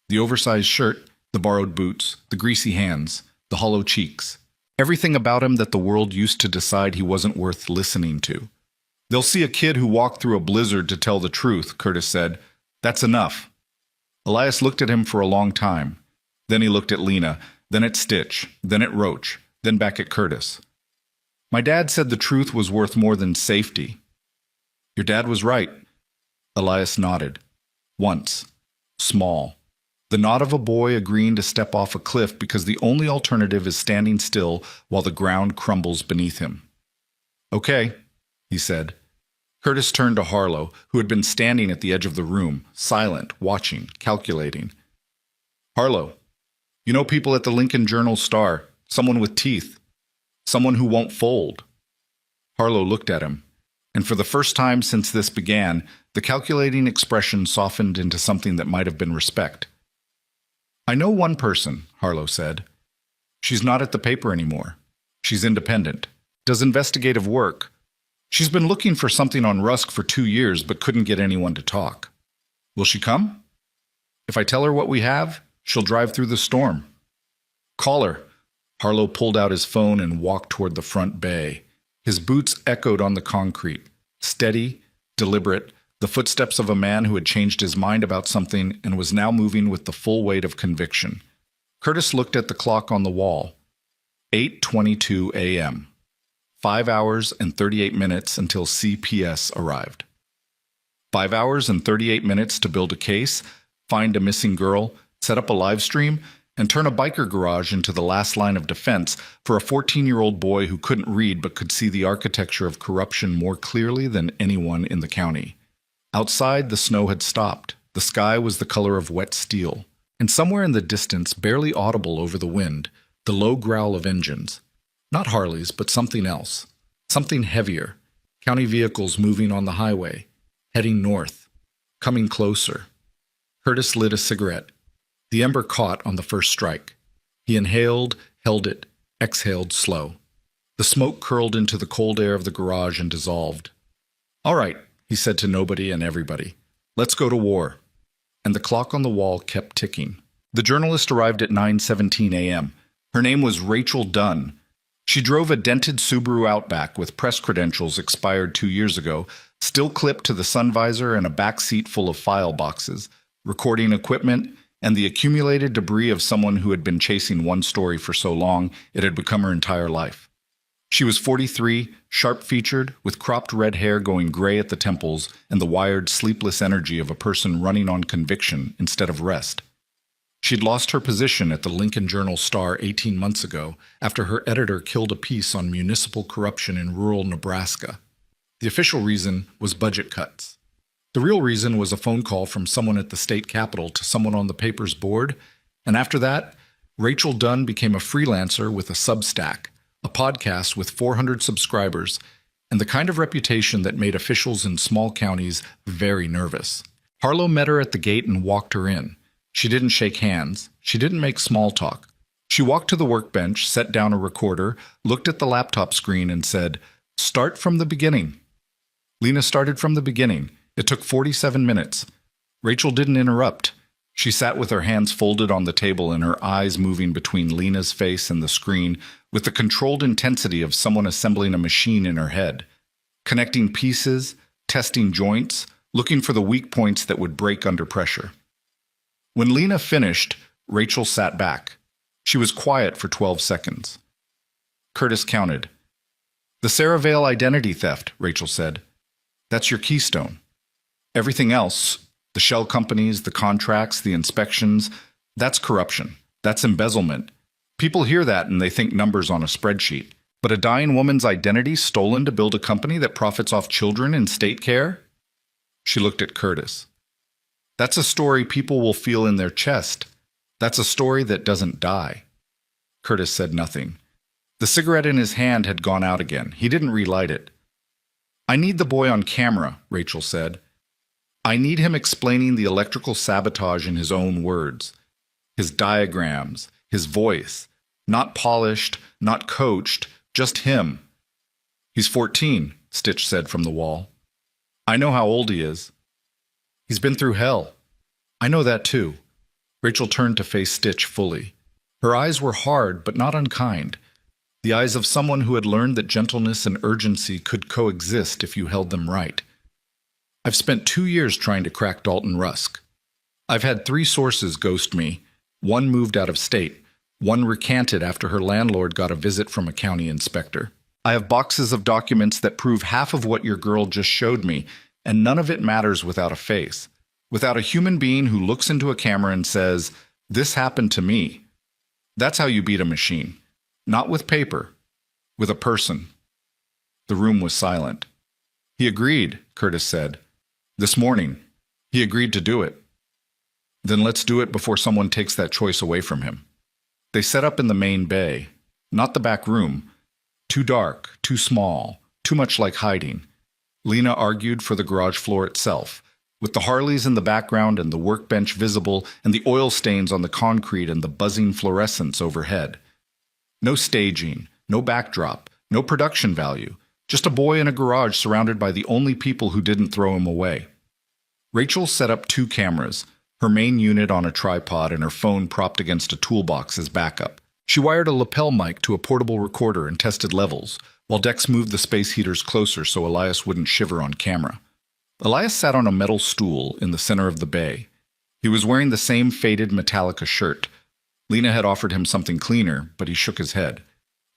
The oversized shirt, the borrowed boots, the greasy hands, the hollow cheeks. Everything about him that the world used to decide he wasn't worth listening to. They'll see a kid who walked through a blizzard to tell the truth, Curtis said. That's enough. Elias looked at him for a long time. Then he looked at Lena, then at Stitch, then at Roach, then back at Curtis. My dad said the truth was worth more than safety. Your dad was right. Elias nodded. Once. Small. The nod of a boy agreeing to step off a cliff because the only alternative is standing still while the ground crumbles beneath him. Okay, he said. Curtis turned to Harlow, who had been standing at the edge of the room, silent, watching, calculating. Harlow, you know people at the Lincoln Journal-Star, someone with teeth, someone who won't fold. Harlow looked at him, and for the first time since this began, the calculating expression softened into something that might have been respect. I know one person, Harlow said. She's not at the paper anymore. She's independent, does investigative work. She's been looking for something on Rusk for 2 years but couldn't get anyone to talk. Will she come? If I tell her what we have, she'll drive through the storm. Call her. Harlow pulled out his phone and walked toward the front bay. His boots echoed on the concrete, steady, deliberate, the footsteps of a man who had changed his mind about something and was now moving with the full weight of conviction. Curtis looked at the clock on the wall. 8:22 a.m. 5 hours and 38 minutes until CPS arrived. 5 hours and 38 minutes to build a case, find a missing girl, set up a live stream, and turn a biker garage into the last line of defense for a 14-year-old boy who couldn't read but could see the architecture of corruption more clearly than anyone in the county. Outside, the snow had stopped. The sky was the color of wet steel. And somewhere in the distance, barely audible over the wind, the low growl of engines. Not Harley's, but something else. Something heavier. County vehicles moving on the highway. Heading north. Coming closer. Curtis lit a cigarette. The ember caught on the first strike. He inhaled, held it, exhaled slow. The smoke curled into the cold air of the garage and dissolved. All right, he said to nobody and everybody. Let's go to war. And the clock on the wall kept ticking. The journalist arrived at 9:17 a.m. Her name was Rachel Dunn. She drove a dented Subaru Outback with press credentials expired 2 years ago, still clipped to the sun visor and a back seat full of file boxes, recording equipment, and the accumulated debris of someone who had been chasing one story for so long it had become her entire life. She was 43, sharp-featured, with cropped red hair going gray at the temples and the wired, sleepless energy of a person running on conviction instead of rest. She'd lost her position at the Lincoln Journal-Star 18 months ago after her editor killed a piece on municipal corruption in rural Nebraska. The official reason was budget cuts. The real reason was a phone call from someone at the state capitol to someone on the paper's board, and after that, Rachel Dunn became a freelancer with a Substack, a podcast with 400 subscribers, and the kind of reputation that made officials in small counties very nervous. Harlow met her at the gate and walked her in. She didn't shake hands. She didn't make small talk. She walked to the workbench, set down a recorder, looked at the laptop screen and said, "Start from the beginning." Lena started from the beginning. It took 47 minutes. Rachel didn't interrupt. She sat with her hands folded on the table and her eyes moving between Lena's face and the screen with the controlled intensity of someone assembling a machine in her head, connecting pieces, testing joints, looking for the weak points that would break under pressure. When Lena finished, Rachel sat back. She was quiet for 12 seconds. Curtis counted. The Saravale identity theft, Rachel said. That's your keystone. Everything else, the shell companies, the contracts, the inspections, that's corruption. That's embezzlement. People hear that and they think numbers on a spreadsheet. But a dying woman's identity stolen to build a company that profits off children in state care? She looked at Curtis. That's a story people will feel in their chest. That's a story that doesn't die. Curtis said nothing. The cigarette in his hand had gone out again. He didn't relight it. I need the boy on camera, Rachel said. I need him explaining the electrical sabotage in his own words. His diagrams, his voice. Not polished, not coached, just him. He's 14, Stitch said from the wall. I know how old he is. He's been through hell. I know that too. Rachel turned to face Stitch fully. Her eyes were hard, but not unkind. The eyes of someone who had learned that gentleness and urgency could coexist if you held them right. I've spent 2 years trying to crack Dalton Rusk. I've had 3 sources ghost me. 1 moved out of state. 1 recanted after her landlord got a visit from a county inspector. I have boxes of documents that prove half of what your girl just showed me, and none of it matters without a face. Without a human being who looks into a camera and says, "This happened to me." That's how you beat a machine. Not with paper, with a person. The room was silent. He agreed, Curtis said. This morning. He agreed to do it. Then let's do it before someone takes that choice away from him. They set up in the main bay, not the back room. Too dark, too small, too much like hiding. Lena argued for the garage floor itself, with the Harleys in the background and the workbench visible and the oil stains on the concrete and the buzzing fluorescence overhead. No staging, no backdrop, no production value, just a boy in a garage surrounded by the only people who didn't throw him away. Rachel set up 2 cameras, her main unit on a tripod and her phone propped against a toolbox as backup. She wired a lapel mic to a portable recorder and tested levels, while Dex moved the space heaters closer so Elias wouldn't shiver on camera. Elias sat on a metal stool in the center of the bay. He was wearing the same faded Metallica shirt. Lena had offered him something cleaner, but he shook his head.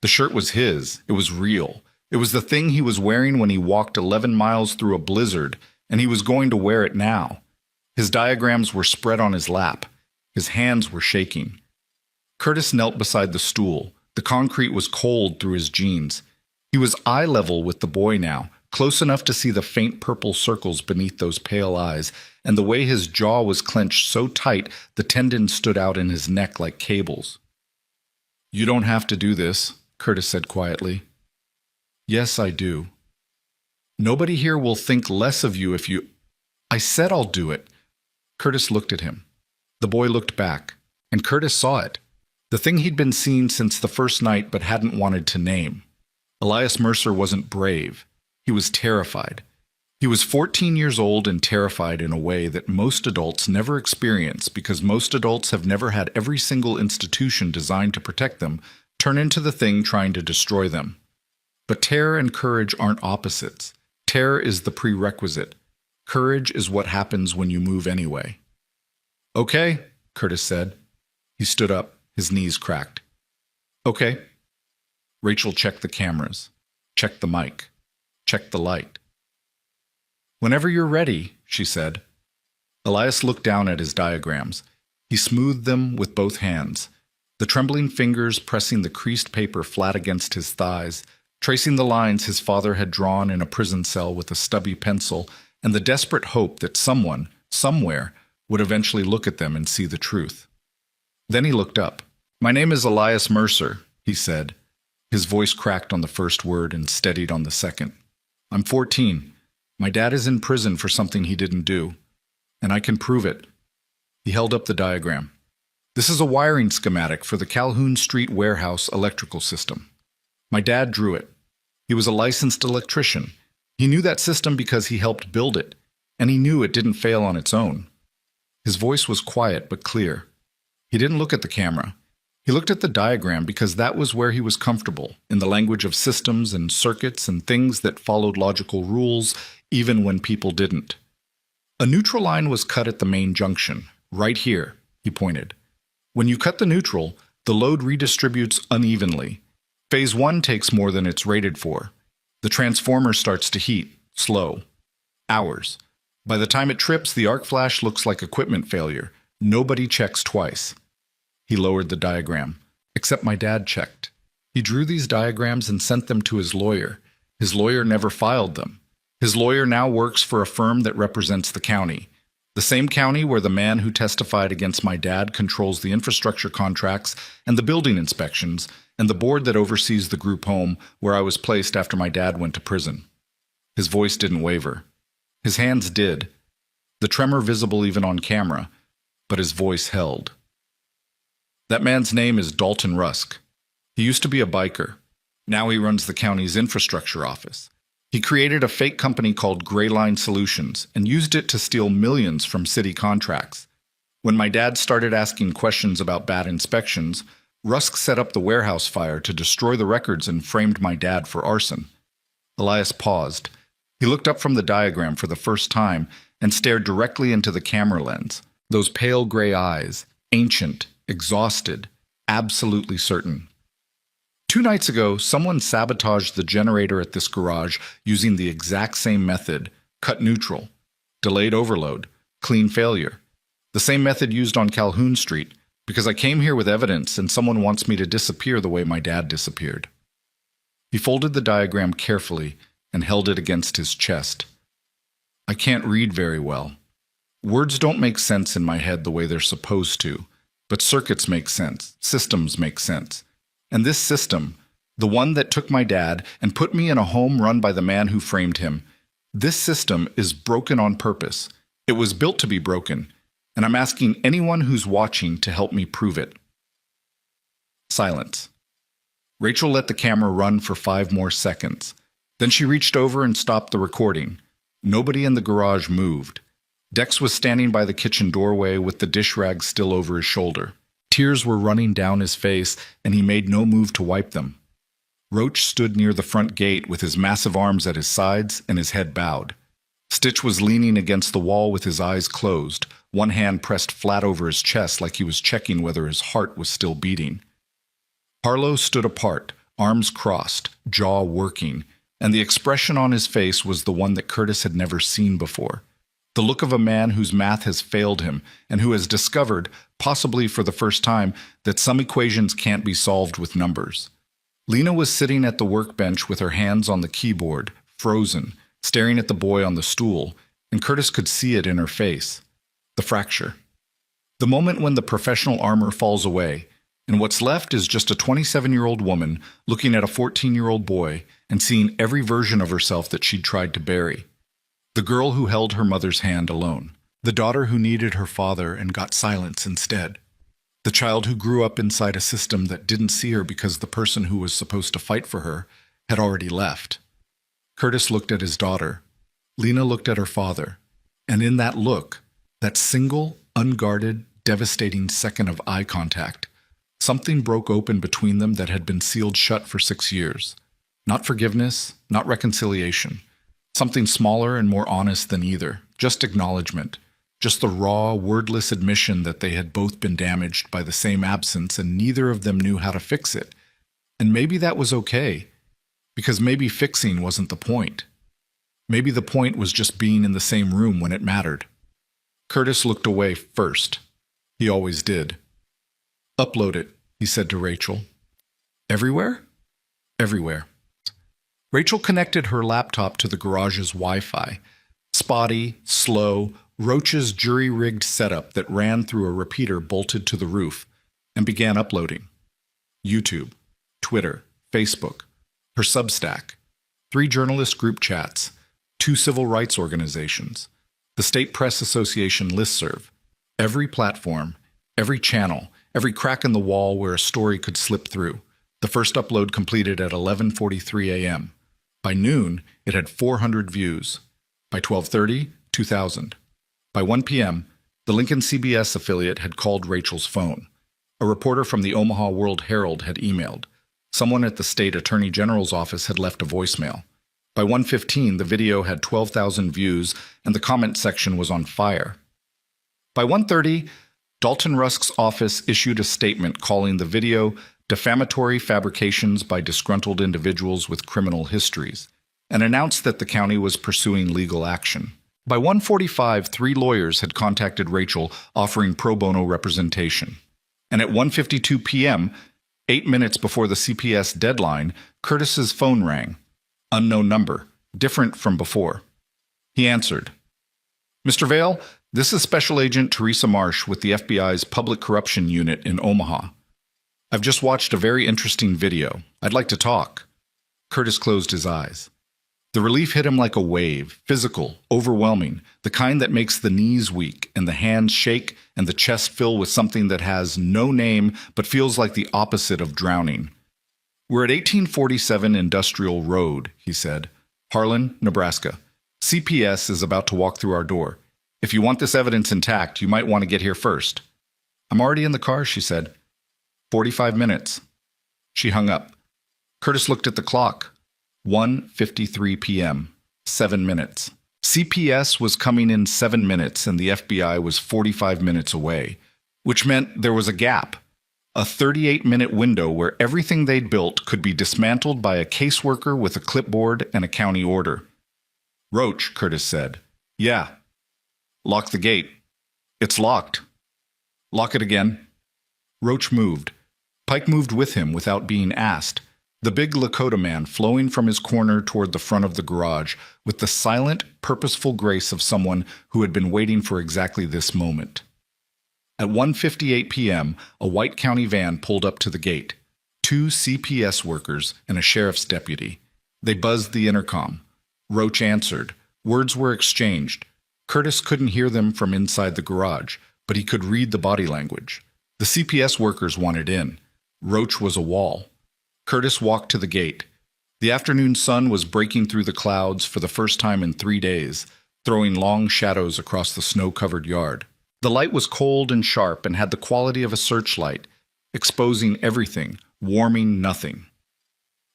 The shirt was his. It was real. It was the thing he was wearing when he walked 11 miles through a blizzard, and he was going to wear it now. His diagrams were spread on his lap. His hands were shaking. Curtis knelt beside the stool. The concrete was cold through his jeans. He was eye level with the boy now, close enough to see the faint purple circles beneath those pale eyes, and the way his jaw was clenched so tight the tendons stood out in his neck like cables. You don't have to do this, Curtis said quietly. Yes, I do. Nobody here will think less of you if you... I said I'll do it. Curtis looked at him. The boy looked back, and Curtis saw it. The thing he'd been seeing since the first night but hadn't wanted to name. Elias Mercer wasn't brave. He was terrified. He was 14 years old and terrified in a way that most adults never experience because most adults have never had every single institution designed to protect them turn into the thing trying to destroy them. But terror and courage aren't opposites. Terror is the prerequisite. Courage is what happens when you move anyway. Okay, Curtis said. He stood up, his knees cracked. Okay. Rachel checked the cameras, checked the mic, checked the light. Whenever you're ready, she said. Elias looked down at his diagrams. He smoothed them with both hands, the trembling fingers pressing the creased paper flat against his thighs, tracing the lines his father had drawn in a prison cell with a stubby pencil, and the desperate hope that someone, somewhere, would eventually look at them and see the truth. Then he looked up. My name is Elias Mercer, he said. His voice cracked on the first word and steadied on the second. I'm 14. My dad is in prison for something he didn't do, and I can prove it. He held up the diagram. This is a wiring schematic for the Calhoun Street warehouse electrical system. My dad drew it. He was a licensed electrician. He knew that system because he helped build it, and he knew it didn't fail on its own. His voice was quiet but clear. He didn't look at the camera. He looked at the diagram because that was where he was comfortable, in the language of systems and circuits and things that followed logical rules, even when people didn't. A neutral line was cut at the main junction, right here, he pointed. When you cut the neutral, the load redistributes unevenly. Phase 1 takes more than it's rated for. The transformer starts to heat, slow. Hours. By the time it trips, the arc flash looks like equipment failure. Nobody checks twice. He lowered the diagram. Except my dad checked. He drew these diagrams and sent them to his lawyer. His lawyer never filed them. His lawyer now works for a firm that represents the county. The same county where the man who testified against my dad controls the infrastructure contracts and the building inspections, and the board that oversees the group home where I was placed after my dad went to prison. His voice didn't waver. His hands did, the tremor visible even on camera, but his voice held. That man's name is Dalton Rusk. He used to be a biker. Now he runs the county's infrastructure office. He created a fake company called Gray Line Solutions and used it to steal millions from city contracts. When my dad started asking questions about bad inspections, Rusk set up the warehouse fire to destroy the records and framed my dad for arson. Elias paused. He looked up from the diagram for the first time and stared directly into the camera lens. Those pale gray eyes, ancient, exhausted, absolutely certain. 2 nights ago, someone sabotaged the generator at this garage using the exact same method, cut neutral, delayed overload, clean failure. The same method used on Calhoun Street, because I came here with evidence and someone wants me to disappear the way my dad disappeared. He folded the diagram carefully and held it against his chest. I can't read very well. Words don't make sense in my head the way they're supposed to, but circuits make sense, systems make sense. And this system, the one that took my dad and put me in a home run by the man who framed him, this system is broken on purpose. It was built to be broken, and I'm asking anyone who's watching to help me prove it. Silence. Rachel let the camera run for 5 more seconds. Then she reached over and stopped the recording. Nobody in the garage moved. Dex was standing by the kitchen doorway with the dish rag still over his shoulder. Tears were running down his face, and he made no move to wipe them. Roach stood near the front gate with his massive arms at his sides and his head bowed. Stitch was leaning against the wall with his eyes closed, one hand pressed flat over his chest like he was checking whether his heart was still beating. Harlow stood apart, arms crossed, jaw working, and the expression on his face was the one that Curtis had never seen before. The look of a man whose math has failed him and who has discovered, possibly for the first time, that some equations can't be solved with numbers. Lena was sitting at the workbench with her hands on the keyboard, frozen, staring at the boy on the stool, and Curtis could see it in her face. The fracture. The moment when the professional armor falls away, and what's left is just a 27-year-old woman looking at a 14-year-old boy and seeing every version of herself that she'd tried to bury. The girl who held her mother's hand alone. The daughter who needed her father and got silence instead. The child who grew up inside a system that didn't see her because the person who was supposed to fight for her had already left. Curtis looked at his daughter. Lena looked at her father. And in that look, that single, unguarded, devastating second of eye contact, something broke open between them that had been sealed shut for 6 years. Not forgiveness, not reconciliation. Something smaller and more honest than either. Just acknowledgement. Just the raw, wordless admission that they had both been damaged by the same absence and neither of them knew how to fix it. And maybe that was okay, because maybe fixing wasn't the point. Maybe the point was just being in the same room when it mattered. Curtis looked away first. He always did. "Upload it," he said to Rachel. "Everywhere?" "Everywhere." Rachel connected her laptop to the garage's Wi-Fi. Spotty, slow, Roach's jury-rigged setup that ran through a repeater bolted to the roof, and began uploading. YouTube, Twitter, Facebook, her Substack, 3 journalist group chats, 2 civil rights organizations, the State Press Association listserv, every platform, every channel, every crack in the wall where a story could slip through. The first upload completed at 11:43 a.m. By noon, it had 400 views. By 12:30, 2,000. By 1 p.m., the Lincoln CBS affiliate had called Rachel's phone. A reporter from the Omaha World Herald had emailed. Someone at the state attorney general's office had left a voicemail. By 1:15, the video had 12,000 views, and the comment section was on fire. By 1:30, Dalton Rusk's office issued a statement calling the video defamatory fabrications by disgruntled individuals with criminal histories, and announced that the county was pursuing legal action. By 1:45, 3 lawyers had contacted Rachel offering pro bono representation. And at 1:52 p.m., 8 minutes before the CPS deadline, Curtis's phone rang. Unknown number, different from before. He answered. "Mr. Vale, this is Special Agent Teresa Marsh with the FBI's Public Corruption Unit in Omaha. I've just watched a very interesting video. I'd like to talk." Curtis closed his eyes. The relief hit him like a wave, physical, overwhelming, the kind that makes the knees weak and the hands shake and the chest fill with something that has no name but feels like the opposite of drowning. "We're at 1847 Industrial Road," he said. "Harlan, Nebraska. CPS is about to walk through our door. If you want this evidence intact, you might want to get here first." "I'm already in the car," she said. 45 minutes. She hung up. Curtis looked at the clock. 1:53 p.m. 7 minutes. CPS was coming in 7 minutes and the FBI was 45 minutes away, which meant there was a gap, a 38-minute window where everything they'd built could be dismantled by a caseworker with a clipboard and a county order. "Roach," Curtis said. "Yeah." "Lock the gate." "It's locked." "Lock it again." Roach moved. Pike moved with him without being asked, the big Lakota man flowing from his corner toward the front of the garage with the silent, purposeful grace of someone who had been waiting for exactly this moment. At 1:58 p.m., a white county van pulled up to the gate. 2 CPS workers and a sheriff's deputy. They buzzed the intercom. Roach answered. Words were exchanged. Curtis couldn't hear them from inside the garage, but he could read the body language. The CPS workers wanted in. Roach was a wall. Curtis walked to the gate. The afternoon sun was breaking through the clouds for the first time in 3 days, throwing long shadows across the snow-covered yard. The light was cold and sharp and had the quality of a searchlight, exposing everything, warming nothing.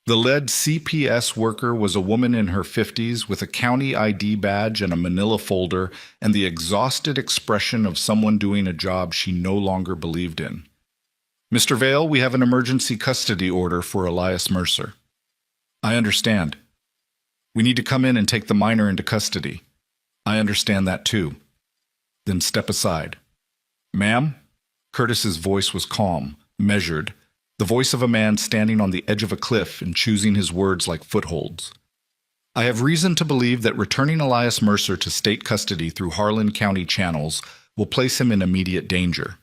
The lead CPS worker was a woman in her 50s with a county ID badge and a manila folder and the exhausted expression of someone doing a job she no longer believed in. "Mr. Vale, we have an emergency custody order for Elias Mercer." "I understand." "We need to come in and take the minor into custody." "I understand that too." "Then step aside." "Ma'am?" Curtis's voice was calm, measured, the voice of a man standing on the edge of a cliff and choosing his words like footholds. "I have reason to believe that returning Elias Mercer to state custody through Harlan County channels will place him in immediate danger.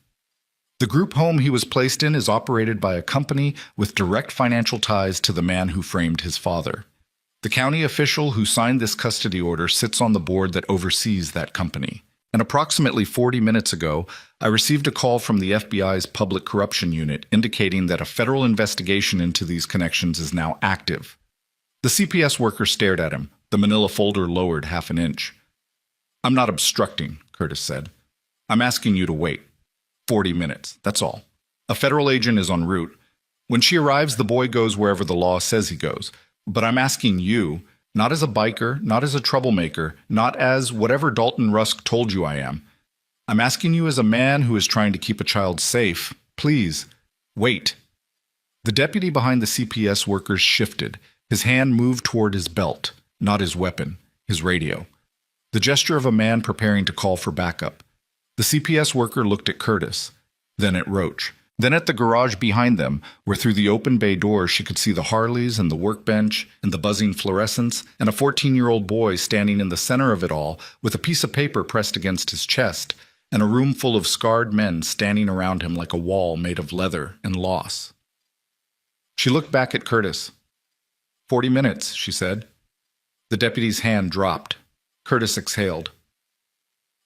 The group home he was placed in is operated by a company with direct financial ties to the man who framed his father. The county official who signed this custody order sits on the board that oversees that company. And approximately 40 minutes ago, I received a call from the FBI's Public Corruption Unit indicating that a federal investigation into these connections is now active. The CPS worker stared at him, the manila folder lowered half an inch. "I'm not obstructing," Curtis said. "I'm asking you to wait. 40 minutes, that's all. A federal agent is en route. When she arrives, the boy goes wherever the law says he goes. But I'm asking you, not as a biker, not as a troublemaker, not as whatever Dalton Rusk told you I am. I'm asking you as a man who is trying to keep a child safe. Please, wait." The deputy behind the CPS workers shifted. His hand moved toward his belt, not his weapon, his radio. The gesture of a man preparing to call for backup. The CPS worker looked at Curtis, then at Roach, then at the garage behind them, where through the open bay door she could see the Harleys and the workbench and the buzzing fluorescents and a 14-year-old boy standing in the center of it all with a piece of paper pressed against his chest and a room full of scarred men standing around him like a wall made of leather and loss. She looked back at Curtis. 40 minutes, she said. The deputy's hand dropped. Curtis exhaled.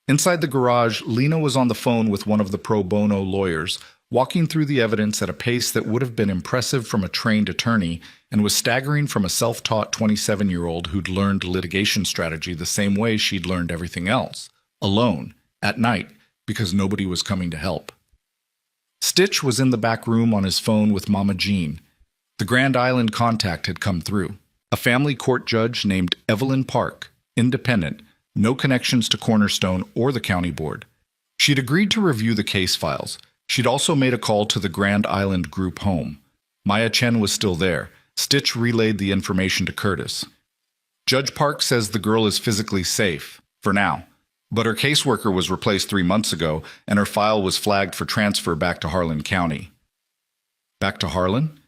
Inside the garage, Lena was on the phone with one of the pro bono lawyers, walking through the evidence at a pace that would have been impressive from a trained attorney and was staggering from a self-taught 27-year-old who'd learned litigation strategy the same way she'd learned everything else, alone, at night, because nobody was coming to help. Stitch was in the back room on his phone with Mama Jean. The Grand Island contact had come through. A family court judge named Evelyn Park, independent, no connections to Cornerstone or the county board. She'd agreed to review the case files. She'd also made a call to the Grand Island group home. Maya Chen was still there. Stitch relayed the information to Curtis. Judge Park says the girl is physically safe, for now. But her caseworker was replaced 3 months ago, and her file was flagged for transfer back to Harlan County. Back to Harlan?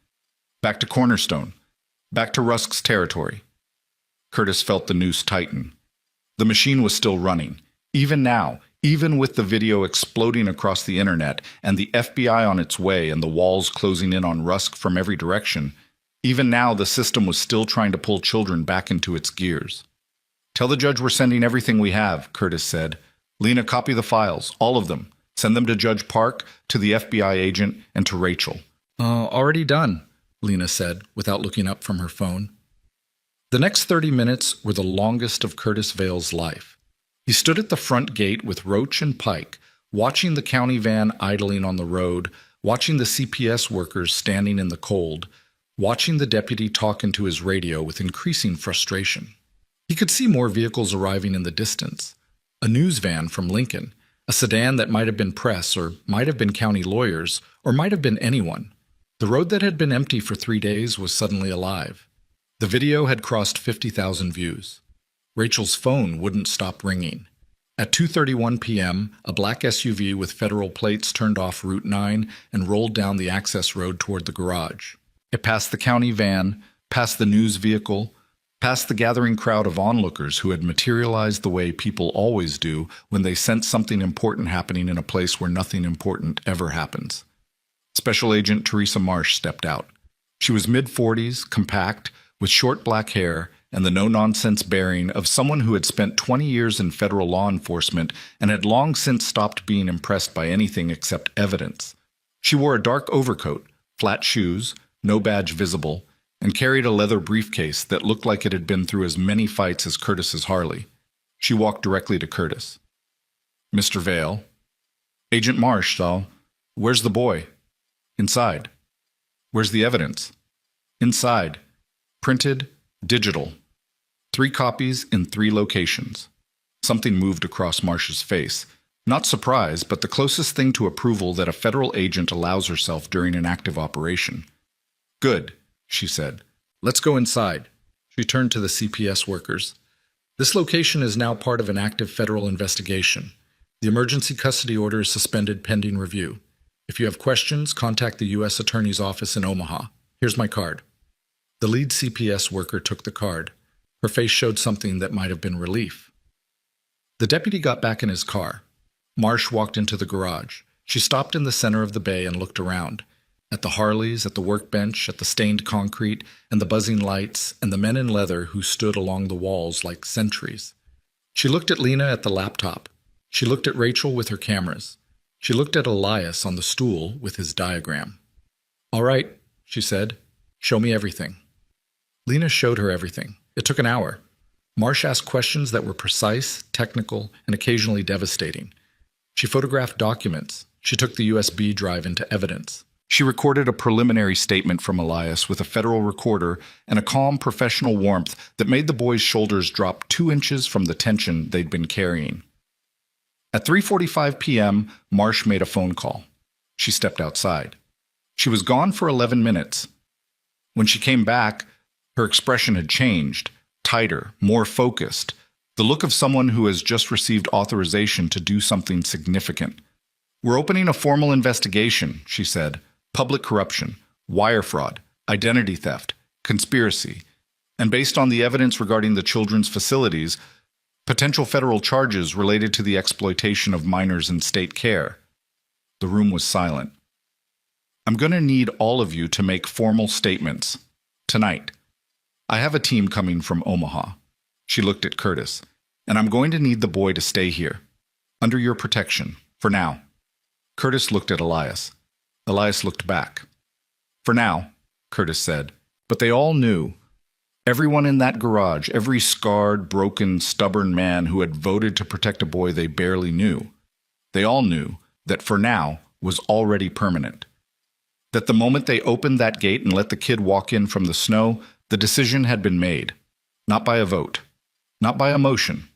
Back to Cornerstone. Back to Rusk's territory. Curtis felt the noose tighten. The machine was still running. Even now, even with the video exploding across the internet and the FBI on its way and the walls closing in on Rusk from every direction, even now the system was still trying to pull children back into its gears. Tell the judge we're sending everything we have, Curtis said. Lena, copy the files, all of them. Send them to Judge Park, to the FBI agent, and to Rachel. Already done, Lena said, without looking up from her phone. The next 30 minutes were the longest of Curtis Vale's life. He stood at the front gate with Roach and Pike, watching the county van idling on the road, watching the CPS workers standing in the cold, watching the deputy talk into his radio with increasing frustration. He could see more vehicles arriving in the distance. A news van from Lincoln, a sedan that might have been press or might have been county lawyers or might have been anyone. The road that had been empty for 3 days was suddenly alive. The video had crossed 50,000 views. Rachel's phone wouldn't stop ringing. At 2:31 p.m., a black SUV with federal plates turned off Route 9 and rolled down the access road toward the garage. It passed the county van, past the news vehicle, past the gathering crowd of onlookers who had materialized the way people always do when they sense something important happening in a place where nothing important ever happens. Special Agent Teresa Marsh stepped out. She was mid-40s, compact, with short black hair and the no-nonsense bearing of someone who had spent 20 years in federal law enforcement and had long since stopped being impressed by anything except evidence. She wore a dark overcoat, flat shoes, no badge visible, and carried a leather briefcase that looked like it had been through as many fights as Curtis's Harley. She walked directly to Curtis. Mr. Vale. Agent Marsh, though. Where's the boy? Inside. Where's the evidence? Inside. Printed, digital. 3 copies in 3 locations. Something moved across Marsh's face. Not surprise, but the closest thing to approval that a federal agent allows herself during an active operation. Good, she said. Let's go inside. She turned to the CPS workers. This location is now part of an active federal investigation. The emergency custody order is suspended pending review. If you have questions, contact the U.S. Attorney's Office in Omaha. Here's my card. The lead CPS worker took the card. Her face showed something that might have been relief. The deputy got back in his car. Marsh walked into the garage. She stopped in the center of the bay and looked around. At the Harleys, at the workbench, at the stained concrete, and the buzzing lights, and the men in leather who stood along the walls like sentries. She looked at Lena at the laptop. She looked at Rachel with her cameras. She looked at Elias on the stool with his diagram. All right, she said. Show me everything. Lena showed her everything. It took an hour. Marsh asked questions that were precise, technical, and occasionally devastating. She photographed documents. She took the USB drive into evidence. She recorded a preliminary statement from Elias with a federal recorder and a calm professional warmth that made the boy's shoulders drop 2 inches from the tension they'd been carrying. At 3:45 p.m., Marsh made a phone call. She stepped outside. She was gone for 11 minutes. When she came back, her expression had changed, tighter, more focused, the look of someone who has just received authorization to do something significant. We're opening a formal investigation, she said. Public corruption, wire fraud, identity theft, conspiracy, and based on the evidence regarding the children's facilities, potential federal charges related to the exploitation of minors in state care. The room was silent. I'm going to need all of you to make formal statements. Tonight. I have a team coming from Omaha. She looked at Curtis. And I'm going to need the boy to stay here. Under your protection. For now. Curtis looked at Elias. Elias looked back. For now, Curtis said. But they all knew. Everyone in that garage, every scarred, broken, stubborn man who had voted to protect a boy they barely knew. They all knew that for now was already permanent. That the moment they opened that gate and let the kid walk in from the snow, the decision had been made. Not by a vote. Not by a motion.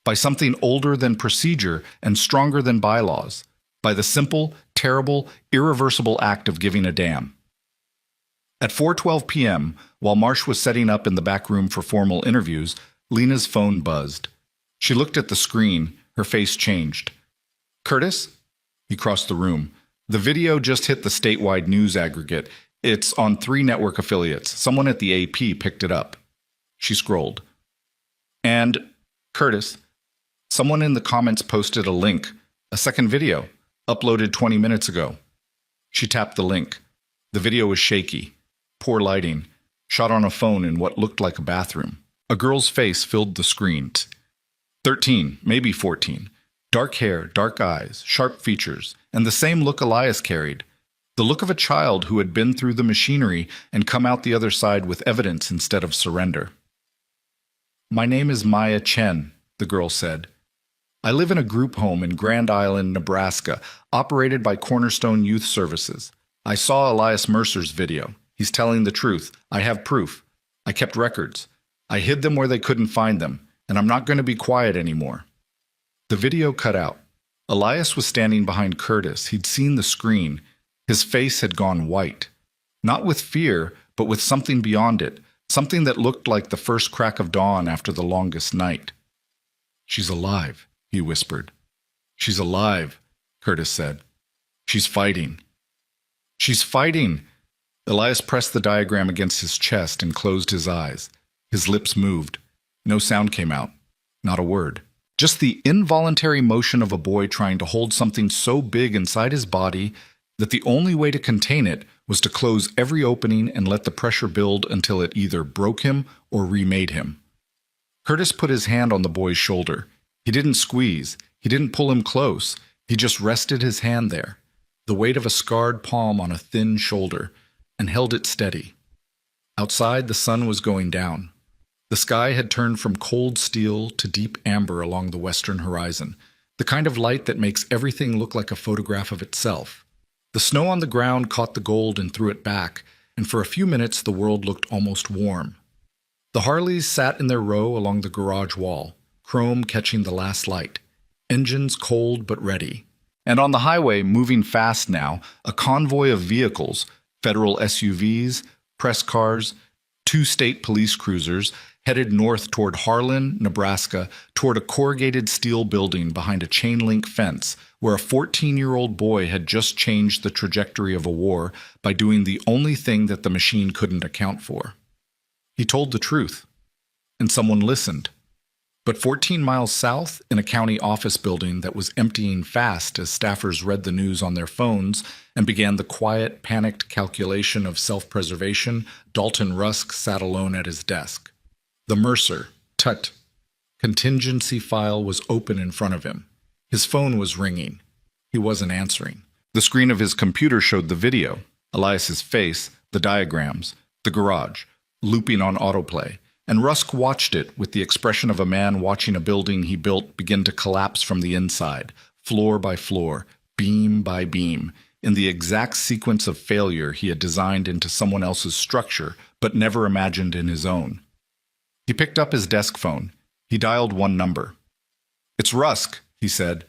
by something older than procedure and stronger than bylaws, by the simple, terrible, irreversible act of giving a damn. At 4:12 p.m., while Marsh was setting up in the back room for formal interviews, Lena's phone buzzed. She looked at the screen. Her face changed. "Curtis?" He crossed the room. "The video just hit the statewide news aggregate. It's on 3 network affiliates. Someone at the AP picked it up." She scrolled. "And, Curtis, someone in the comments posted a link, a second video, uploaded 20 minutes ago." She tapped the link. The video was shaky, poor lighting, shot on a phone in what looked like a bathroom. A girl's face filled the screen. 13, maybe 14. Dark hair, dark eyes, sharp features, and the same look Elias carried. The look of a child who had been through the machinery and come out the other side with evidence instead of surrender. "My name is Maya Chen," the girl said. "I live in a group home in Grand Island, Nebraska, operated by Cornerstone Youth Services. I saw Elias Mercer's video. He's telling the truth. I have proof. I kept records. I hid them where they couldn't find them, and I'm not going to be quiet anymore." The video cut out. Elias was standing behind Curtis. He'd seen the screen. His face had gone white. Not with fear, but with something beyond it, something that looked like the first crack of dawn after the longest night. "She's alive," he whispered. "She's alive," Curtis said. "She's fighting." "She's fighting!" Elias pressed the diagram against his chest and closed his eyes. His lips moved. No sound came out. Not a word. Just the involuntary motion of a boy trying to hold something so big inside his body that the only way to contain it was to close every opening and let the pressure build until it either broke him or remade him. Curtis put his hand on the boy's shoulder. He didn't squeeze. He didn't pull him close. He just rested his hand there, the weight of a scarred palm on a thin shoulder, and held it steady. Outside, the sun was going down. The sky had turned from cold steel to deep amber along the western horizon, the kind of light that makes everything look like a photograph of itself. The snow on the ground caught the gold and threw it back, and for a few minutes the world looked almost warm. The Harleys sat in their row along the garage wall, chrome catching the last light, engines cold but ready. And on the highway, moving fast now, a convoy of vehicles, federal SUVs, press cars, 2 state police cruisers, headed north toward Harlan, Nebraska, toward a corrugated steel building behind a chain-link fence where a 14-year-old boy had just changed the trajectory of a war by doing the only thing that the machine couldn't account for. He told the truth, and someone listened. But 14 miles south, in a county office building that was emptying fast as staffers read the news on their phones and began the quiet, panicked calculation of self-preservation, Dalton Rusk sat alone at his desk. The Mercer, tut, contingency file was open in front of him. His phone was ringing. He wasn't answering. The screen of his computer showed the video, Elias's face, the diagrams, the garage, looping on autoplay, and Rusk watched it with the expression of a man watching a building he built begin to collapse from the inside, floor by floor, beam by beam, in the exact sequence of failure he had designed into someone else's structure but never imagined in his own. He picked up his desk phone. He dialed one number. "It's Rusk," he said.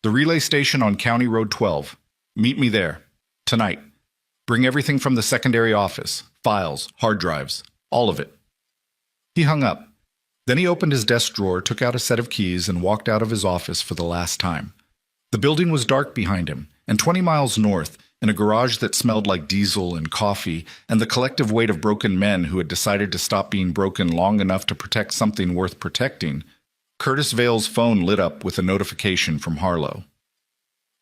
"The relay station on County Road 12. Meet me there. Tonight. Bring everything from the secondary office. Files, hard drives. All of it." He hung up. Then he opened his desk drawer, took out a set of keys, and walked out of his office for the last time. The building was dark behind him, and 20 miles north, in a garage that smelled like diesel and coffee, and the collective weight of broken men who had decided to stop being broken long enough to protect something worth protecting, Curtis Vale's phone lit up with a notification from Harlow.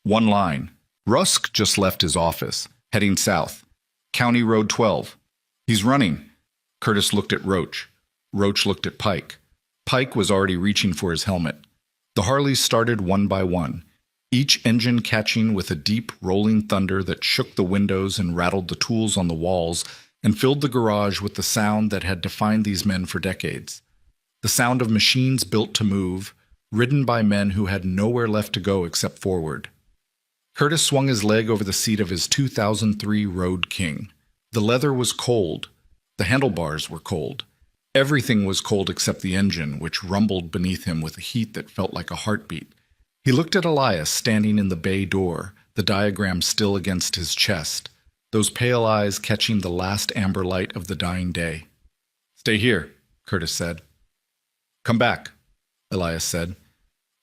One line. Rusk just left his office, heading south. County Road 12. He's running. Curtis looked at Roach. Roach looked at Pike. Pike was already reaching for his helmet. The Harleys started one by one, each engine catching with a deep, rolling thunder that shook the windows and rattled the tools on the walls and filled the garage with the sound that had defined these men for decades. The sound of machines built to move, ridden by men who had nowhere left to go except forward. Curtis swung his leg over the seat of his 2003 Road King. The leather was cold. The handlebars were cold. Everything was cold except the engine, which rumbled beneath him with a heat that felt like a heartbeat. He looked at Elias standing in the bay door, the diagram still against his chest, those pale eyes catching the last amber light of the dying day. "Stay here," Curtis said. "Come back," Elias said.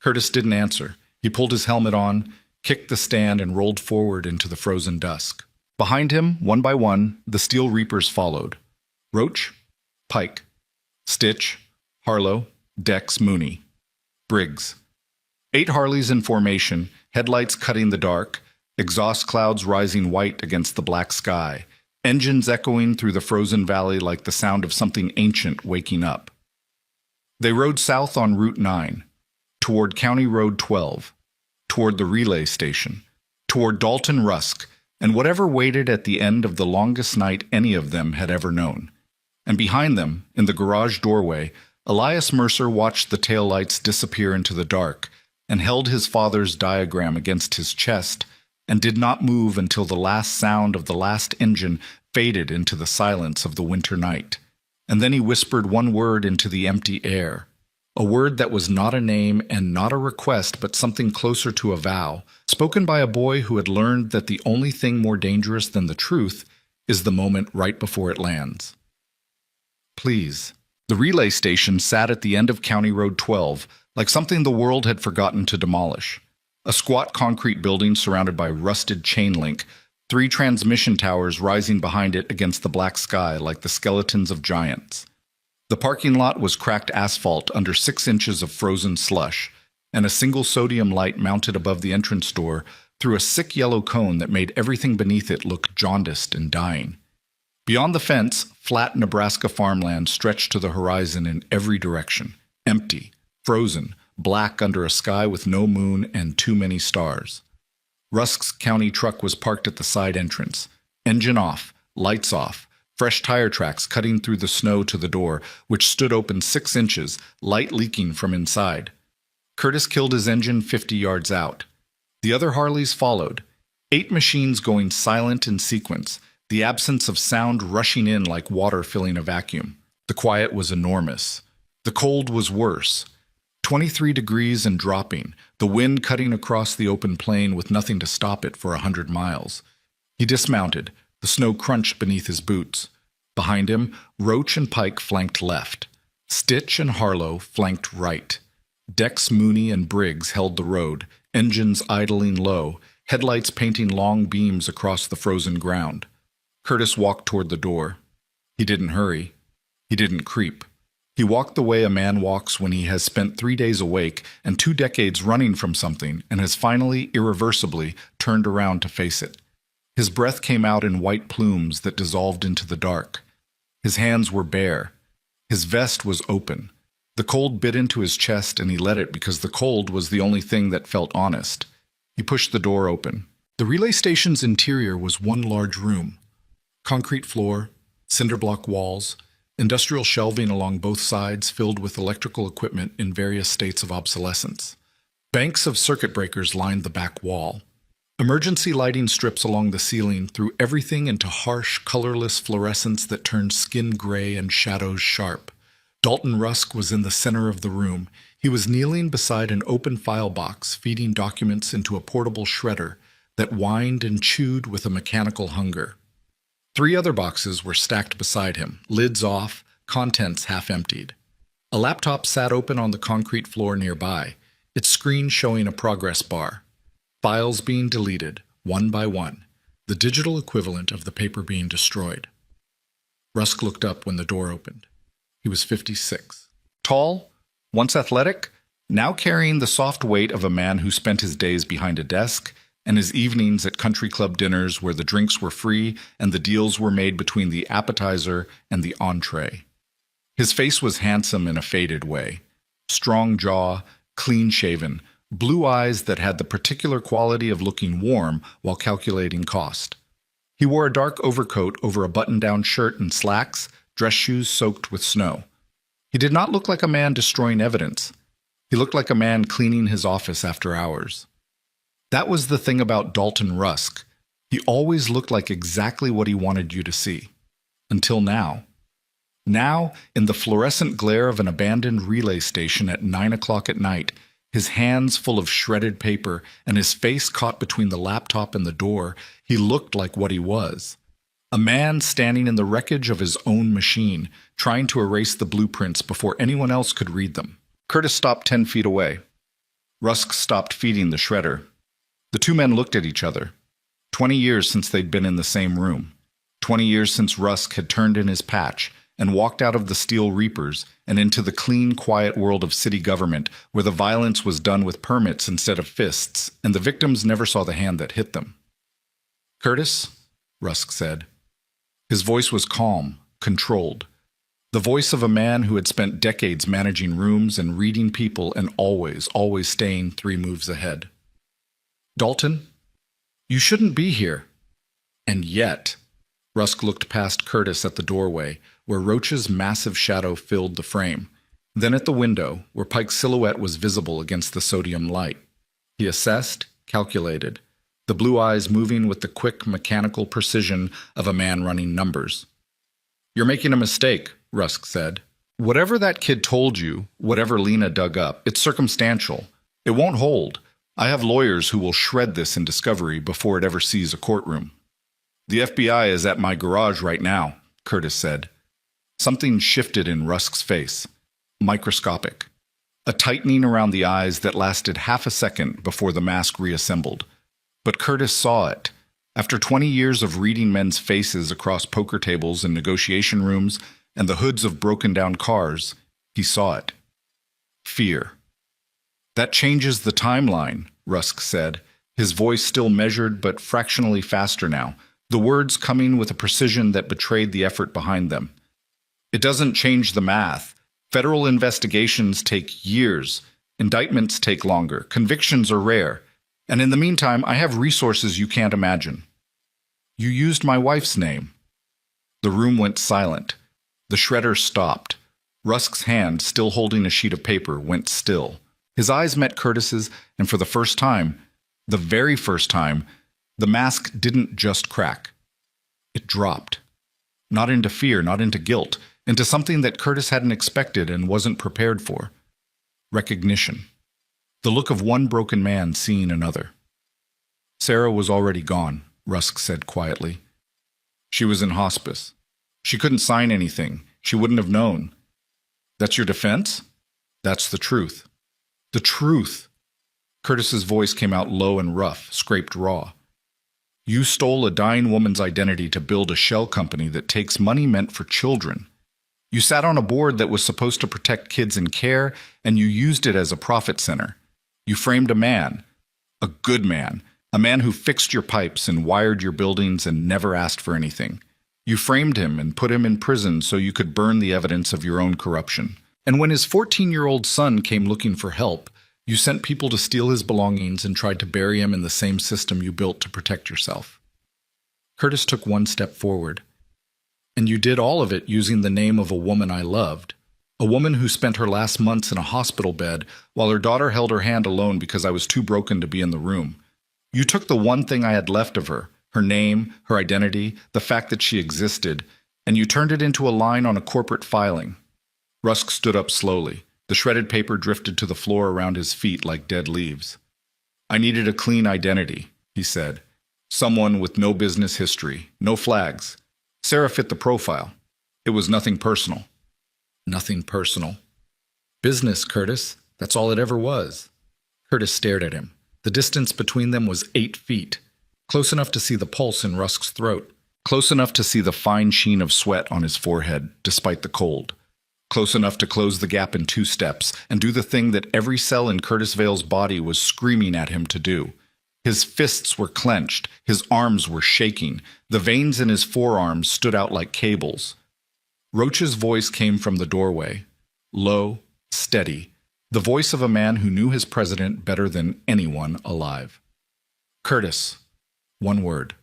Curtis didn't answer. He pulled his helmet on, kicked the stand, and rolled forward into the frozen dusk. Behind him, one by one, the Steel Reapers followed. Roach, Pike, Stitch, Harlow, Dex, Mooney, Briggs. 8 Harleys in formation, headlights cutting the dark, exhaust clouds rising white against the black sky, engines echoing through the frozen valley like the sound of something ancient waking up. They rode south on Route 9, toward County Road 12, toward the relay station, toward Dalton Rusk, and whatever waited at the end of the longest night any of them had ever known. And behind them, in the garage doorway, Elias Mercer watched the taillights disappear into the dark and held his father's diagram against his chest and did not move until the last sound of the last engine faded into the silence of the winter night. And then he whispered one word into the empty air, a word that was not a name and not a request, but something closer to a vow, spoken by a boy who had learned that the only thing more dangerous than the truth is the moment right before it lands. Please. The relay station sat at the end of County Road 12, like something the world had forgotten to demolish. A squat concrete building surrounded by rusted chain link, 3 transmission towers rising behind it against the black sky like the skeletons of giants. The parking lot was cracked asphalt under 6 inches of frozen slush, and a single sodium light mounted above the entrance door threw a sick yellow cone that made everything beneath it look jaundiced and dying. Beyond the fence, flat Nebraska farmland stretched to the horizon in every direction, empty, frozen, black under a sky with no moon and too many stars. Rusk's county truck was parked at the side entrance, engine off, lights off, fresh tire tracks cutting through the snow to the door, which stood open 6 inches, light leaking from inside. Curtis killed his engine 50 yards out. The other Harleys followed, 8 machines going silent in sequence, the absence of sound rushing in like water filling a vacuum. The quiet was enormous. The cold was worse. 23 degrees and dropping, the wind cutting across the open plain with nothing to stop it for 100 miles. He dismounted. The snow crunched beneath his boots. Behind him, Roach and Pike flanked left. Stitch and Harlow flanked right. Dex, Mooney, and Briggs held the road, engines idling low, headlights painting long beams across the frozen ground. Curtis walked toward the door. He didn't hurry. He didn't creep. He walked the way a man walks when he has spent 3 days awake and 2 decades running from something and has finally, irreversibly, turned around to face it. His breath came out in white plumes that dissolved into the dark. His hands were bare. His vest was open. The cold bit into his chest and he let it because the cold was the only thing that felt honest. He pushed the door open. The relay station's interior was one large room. Concrete floor, cinder block walls, industrial shelving along both sides filled with electrical equipment in various states of obsolescence. Banks of circuit breakers lined the back wall. Emergency lighting strips along the ceiling threw everything into harsh, colorless fluorescence that turned skin gray and shadows sharp. Dalton Rusk was in the center of the room. He was kneeling beside an open file box, feeding documents into a portable shredder that whined and chewed with a mechanical hunger. 3 other boxes were stacked beside him, lids off, contents half emptied. A laptop sat open on the concrete floor nearby, its screen showing a progress bar. Files being deleted, one by one, the digital equivalent of the paper being destroyed. Rusk looked up when the door opened. He was 56. Tall, once athletic, now carrying the soft weight of a man who spent his days behind a desk and his evenings at country club dinners where the drinks were free and the deals were made between the appetizer and the entree. His face was handsome in a faded way. Strong jaw, clean-shaven, blue eyes that had the particular quality of looking warm while calculating cost. He wore a dark overcoat over a button-down shirt and slacks, dress shoes soaked with snow. He did not look like a man destroying evidence. He looked like a man cleaning his office after hours. That was the thing about Dalton Rusk. He always looked like exactly what he wanted you to see. Until now. Now, in the fluorescent glare of an abandoned relay station at 9 o'clock at night, his hands full of shredded paper and his face caught between the laptop and the door, he looked like what he was. A man standing in the wreckage of his own machine, trying to erase the blueprints before anyone else could read them. Curtis stopped 10 feet away. Rusk stopped feeding the shredder. The two men looked at each other. 20 years since they'd been in the same room. 20 years since Rusk had turned in his patch and walked out of the Steel Reapers and into the clean, quiet world of city government where the violence was done with permits instead of fists, and the victims never saw the hand that hit them. "Curtis," Rusk said. His voice was calm, controlled. The voice of a man who had spent decades managing rooms and reading people and always, always staying 3 moves ahead. "Dalton, you shouldn't be here." And yet, Rusk looked past Curtis at the doorway, where Roach's massive shadow filled the frame, then at the window, where Pike's silhouette was visible against the sodium light. He assessed, calculated, the blue eyes moving with the quick mechanical precision of a man running numbers. "You're making a mistake," Rusk said. "Whatever that kid told you, whatever Lena dug up, it's circumstantial. It won't hold. I have lawyers who will shred this in discovery before it ever sees a courtroom." "The FBI is at my garage right now," Curtis said. Something shifted in Rusk's face. Microscopic. A tightening around the eyes that lasted half a second before the mask reassembled. But Curtis saw it. After 20 years of reading men's faces across poker tables and negotiation rooms and the hoods of broken-down cars, he saw it. Fear. "That changes the timeline," Rusk said, his voice still measured but fractionally faster now, the words coming with a precision that betrayed the effort behind them. "It doesn't change the math. Federal investigations take years. Indictments take longer. Convictions are rare. And in the meantime, I have resources you can't imagine." "You used my wife's name." The room went silent. The shredder stopped. Rusk's hand, still holding a sheet of paper, went still. His eyes met Curtis's, and for the first time, the very first time, the mask didn't just crack. It dropped. Not into fear, not into guilt, into something that Curtis hadn't expected and wasn't prepared for. Recognition. The look of one broken man seeing another. "Sarah was already gone," Rusk said quietly. "She was in hospice. She couldn't sign anything. She wouldn't have known." "That's your defense?" "That's the truth." "The truth." Curtis's voice came out low and rough, scraped raw. "You stole a dying woman's identity to build a shell company that takes money meant for children. You sat on a board that was supposed to protect kids in care, and you used it as a profit center. You framed a man, a good man, a man who fixed your pipes and wired your buildings and never asked for anything. You framed him and put him in prison so you could burn the evidence of your own corruption. And when his 14-year-old son came looking for help, you sent people to steal his belongings and tried to bury him in the same system you built to protect yourself." Curtis took one step forward. "And you did all of it using the name of a woman I loved. A woman who spent her last months in a hospital bed while her daughter held her hand alone because I was too broken to be in the room. You took the one thing I had left of her name, her identity, the fact that she existed, and you turned it into a line on a corporate filing." Rusk stood up slowly. The shredded paper drifted to the floor around his feet like dead leaves. "I needed a clean identity," he said. "Someone with no business history, no flags. Sarah fit the profile. It was nothing personal." "Nothing personal." "Business, Curtis. That's all it ever was." Curtis stared at him. The distance between them was 8 feet. Close enough to see the pulse in Rusk's throat. Close enough to see the fine sheen of sweat on his forehead, despite the cold. Close enough to close the gap in 2 steps and do the thing that every cell in Curtis Vale's body was screaming at him to do. His fists were clenched. His arms were shaking. The veins in his forearms stood out like cables. Roach's voice came from the doorway. Low, steady. The voice of a man who knew his president better than anyone alive. "Curtis." One word.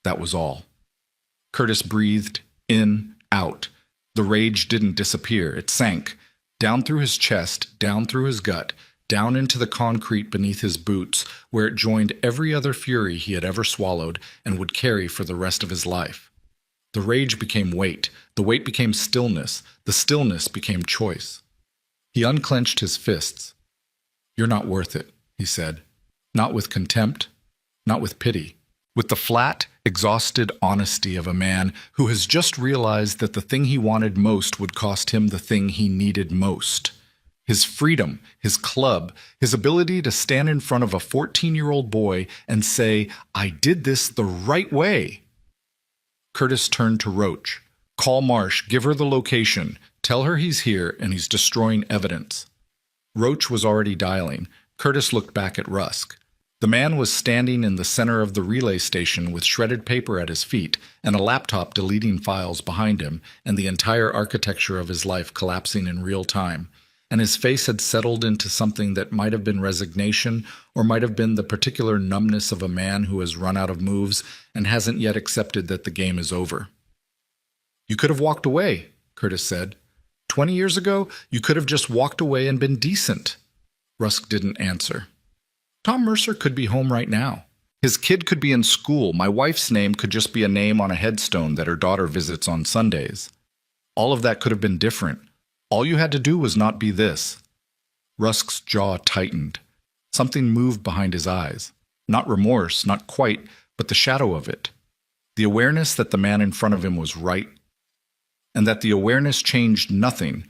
That was all. Curtis breathed in, out. The rage didn't disappear. It sank. Down through his chest, down through his gut, down into the concrete beneath his boots, where it joined every other fury he had ever swallowed and would carry for the rest of his life. The rage became weight. The weight became stillness. The stillness became choice. He unclenched his fists. "You're not worth it," he said. Not with contempt, not with pity. With the flat, exhausted honesty of a man who has just realized that the thing he wanted most would cost him the thing he needed most. His freedom, his club, his ability to stand in front of a 14-year-old boy and say, "I did this the right way." Curtis turned to Roach. "Call Marsh, give her the location. Tell her he's here and he's destroying evidence." Roach was already dialing. Curtis looked back at Rusk. The man was standing in the center of the relay station with shredded paper at his feet and a laptop deleting files behind him, and the entire architecture of his life collapsing in real time. And his face had settled into something that might have been resignation or might have been the particular numbness of a man who has run out of moves and hasn't yet accepted that the game is over. "You could have walked away," Curtis said. 20 years ago, you could have just walked away and been decent." Rusk didn't answer. "Tom Mercer could be home right now. His kid could be in school. My wife's name could just be a name on a headstone that her daughter visits on Sundays. All of that could have been different. All you had to do was not be this." Rusk's jaw tightened. Something moved behind his eyes. Not remorse, not quite, but the shadow of it. The awareness that the man in front of him was right, and that the awareness changed nothing,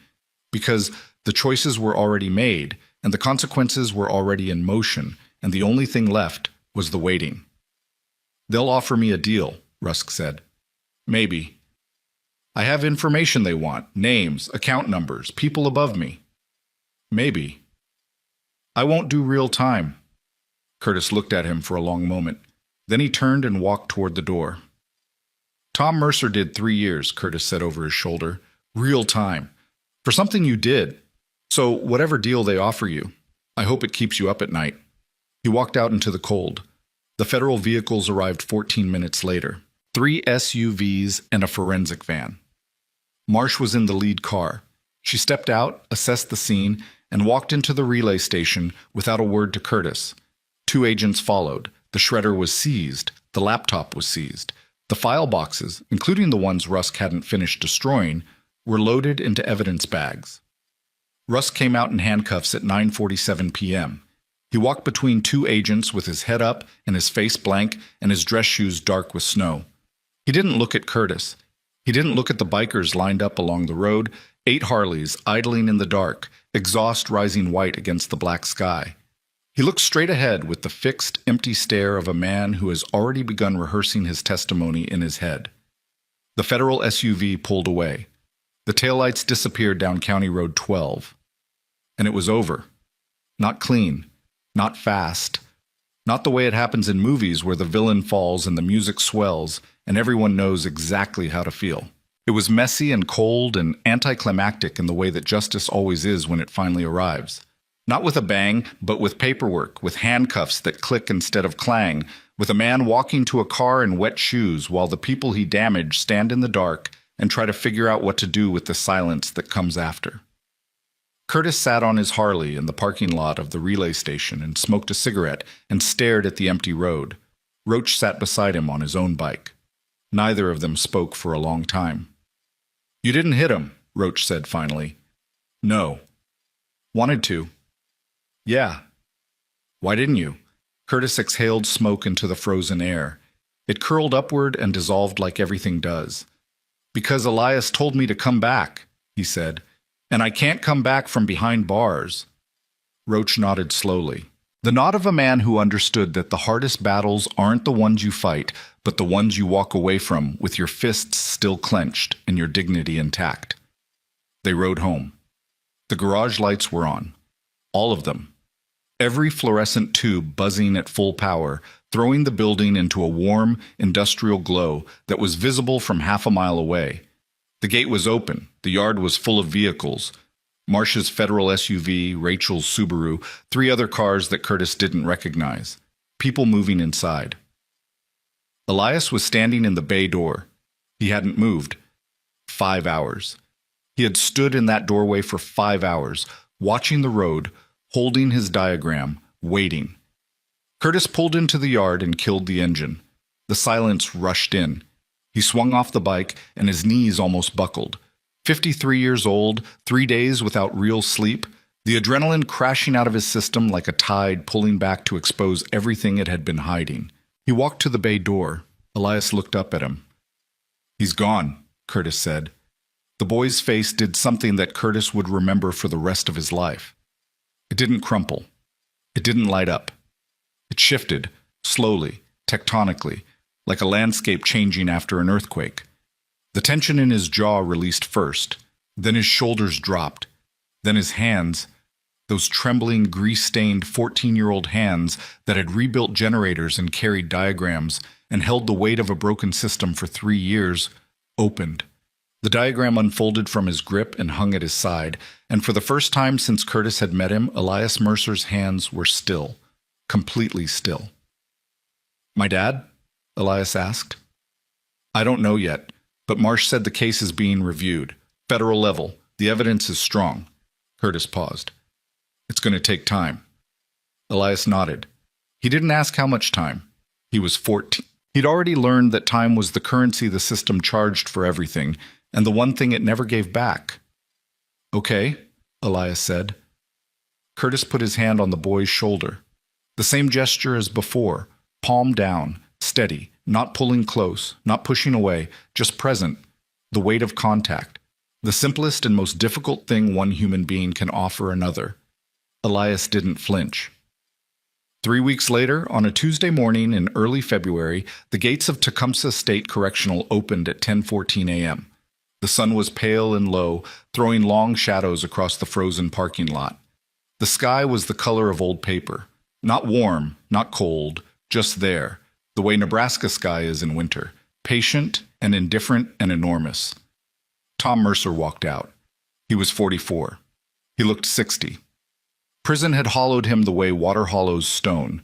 because the choices were already made, and the consequences were already in motion, and the only thing left was the waiting. "They'll offer me a deal," Rusk said. "Maybe. I have information they want, names, account numbers, people above me. Maybe. I won't do real time." Curtis looked at him for a long moment. Then he turned and walked toward the door. "Tom Mercer did 3 years," Curtis said over his shoulder. "Real time. For something you did. So whatever deal they offer you, I hope it keeps you up at night." He walked out into the cold. The federal vehicles arrived 14 minutes later. 3 SUVs and a forensic van. Marsh was in the lead car. She stepped out, assessed the scene, and walked into the relay station without a word to Curtis. 2 agents followed. The shredder was seized. The laptop was seized. The file boxes, including the ones Rusk hadn't finished destroying, were loaded into evidence bags. Rusk came out in handcuffs at 9:47 p.m. He walked between 2 agents with his head up and his face blank and his dress shoes dark with snow. He didn't look at Curtis. He didn't look at the bikers lined up along the road, 8 Harleys idling in the dark, exhaust rising white against the black sky. He looked straight ahead with the fixed, empty stare of a man who has already begun rehearsing his testimony in his head. The federal SUV pulled away. The taillights disappeared down County Road 12. And it was over. Not clean. Not fast. Not the way it happens in movies where the villain falls and the music swells and everyone knows exactly how to feel. It was messy and cold and anticlimactic in the way that justice always is when it finally arrives. Not with a bang, but with paperwork, with handcuffs that click instead of clang, with a man walking to a car in wet shoes while the people he damaged stand in the dark and try to figure out what to do with the silence that comes after. Curtis sat on his Harley in the parking lot of the relay station and smoked a cigarette and stared at the empty road. Roach sat beside him on his own bike. Neither of them spoke for a long time. "You didn't hit him," Roach said finally. "No." "Wanted to." "Yeah." "Why didn't you?" Curtis exhaled smoke into the frozen air. It curled upward and dissolved like everything does. "Because Elias told me to come back," he said. "And I can't come back from behind bars." Roach nodded slowly. The nod of a man who understood that the hardest battles aren't the ones you fight, but the ones you walk away from with your fists still clenched and your dignity intact. They rode home. The garage lights were on. All of them. Every fluorescent tube buzzing at full power, throwing the building into a warm, industrial glow that was visible from half a mile away. The gate was open. The yard was full of vehicles. Marsh's federal SUV, Rachel's Subaru, 3 other cars that Curtis didn't recognize. People moving inside. Elias was standing in the bay door. He hadn't moved. 5 hours. He had stood in that doorway for 5 hours, watching the road, holding his diagram, waiting. Curtis pulled into the yard and killed the engine. The silence rushed in. He swung off the bike, and his knees almost buckled. 53 years old, 3 days without real sleep, the adrenaline crashing out of his system like a tide pulling back to expose everything it had been hiding. He walked to the bay door. Elias looked up at him. "He's gone," Curtis said. The boy's face did something that Curtis would remember for the rest of his life. It didn't crumple. It didn't light up. It shifted, slowly, tectonically, like a landscape changing after an earthquake. The tension in his jaw released first, then his shoulders dropped, then his hands, those trembling, grease-stained 14-year-old hands that had rebuilt generators and carried diagrams and held the weight of a broken system for 3 years, opened. The diagram unfolded from his grip and hung at his side, and for the first time since Curtis had met him, Elias Mercer's hands were still, completely still. "My dad?" Elias asked. "I don't know yet, but Marsh said the case is being reviewed. Federal level. The evidence is strong." Curtis paused. "It's going to take time." Elias nodded. He didn't ask how much time. He was 14. He'd already learned that time was the currency the system charged for everything, and the one thing it never gave back. "Okay," Elias said. Curtis put his hand on the boy's shoulder. The same gesture as before, palm down, steady, not pulling close, not pushing away, just present, the weight of contact, the simplest and most difficult thing one human being can offer another. Elias didn't flinch. 3 weeks later, on a Tuesday morning in early February, the gates of Tecumseh State Correctional opened at 10:14 a.m. The sun was pale and low, throwing long shadows across the frozen parking lot. The sky was the color of old paper. Not warm, not cold, just there, the way Nebraska sky is in winter, patient and indifferent and enormous. Tom Mercer walked out. He was 44. He looked 60. Prison had hollowed him the way water hollows stone,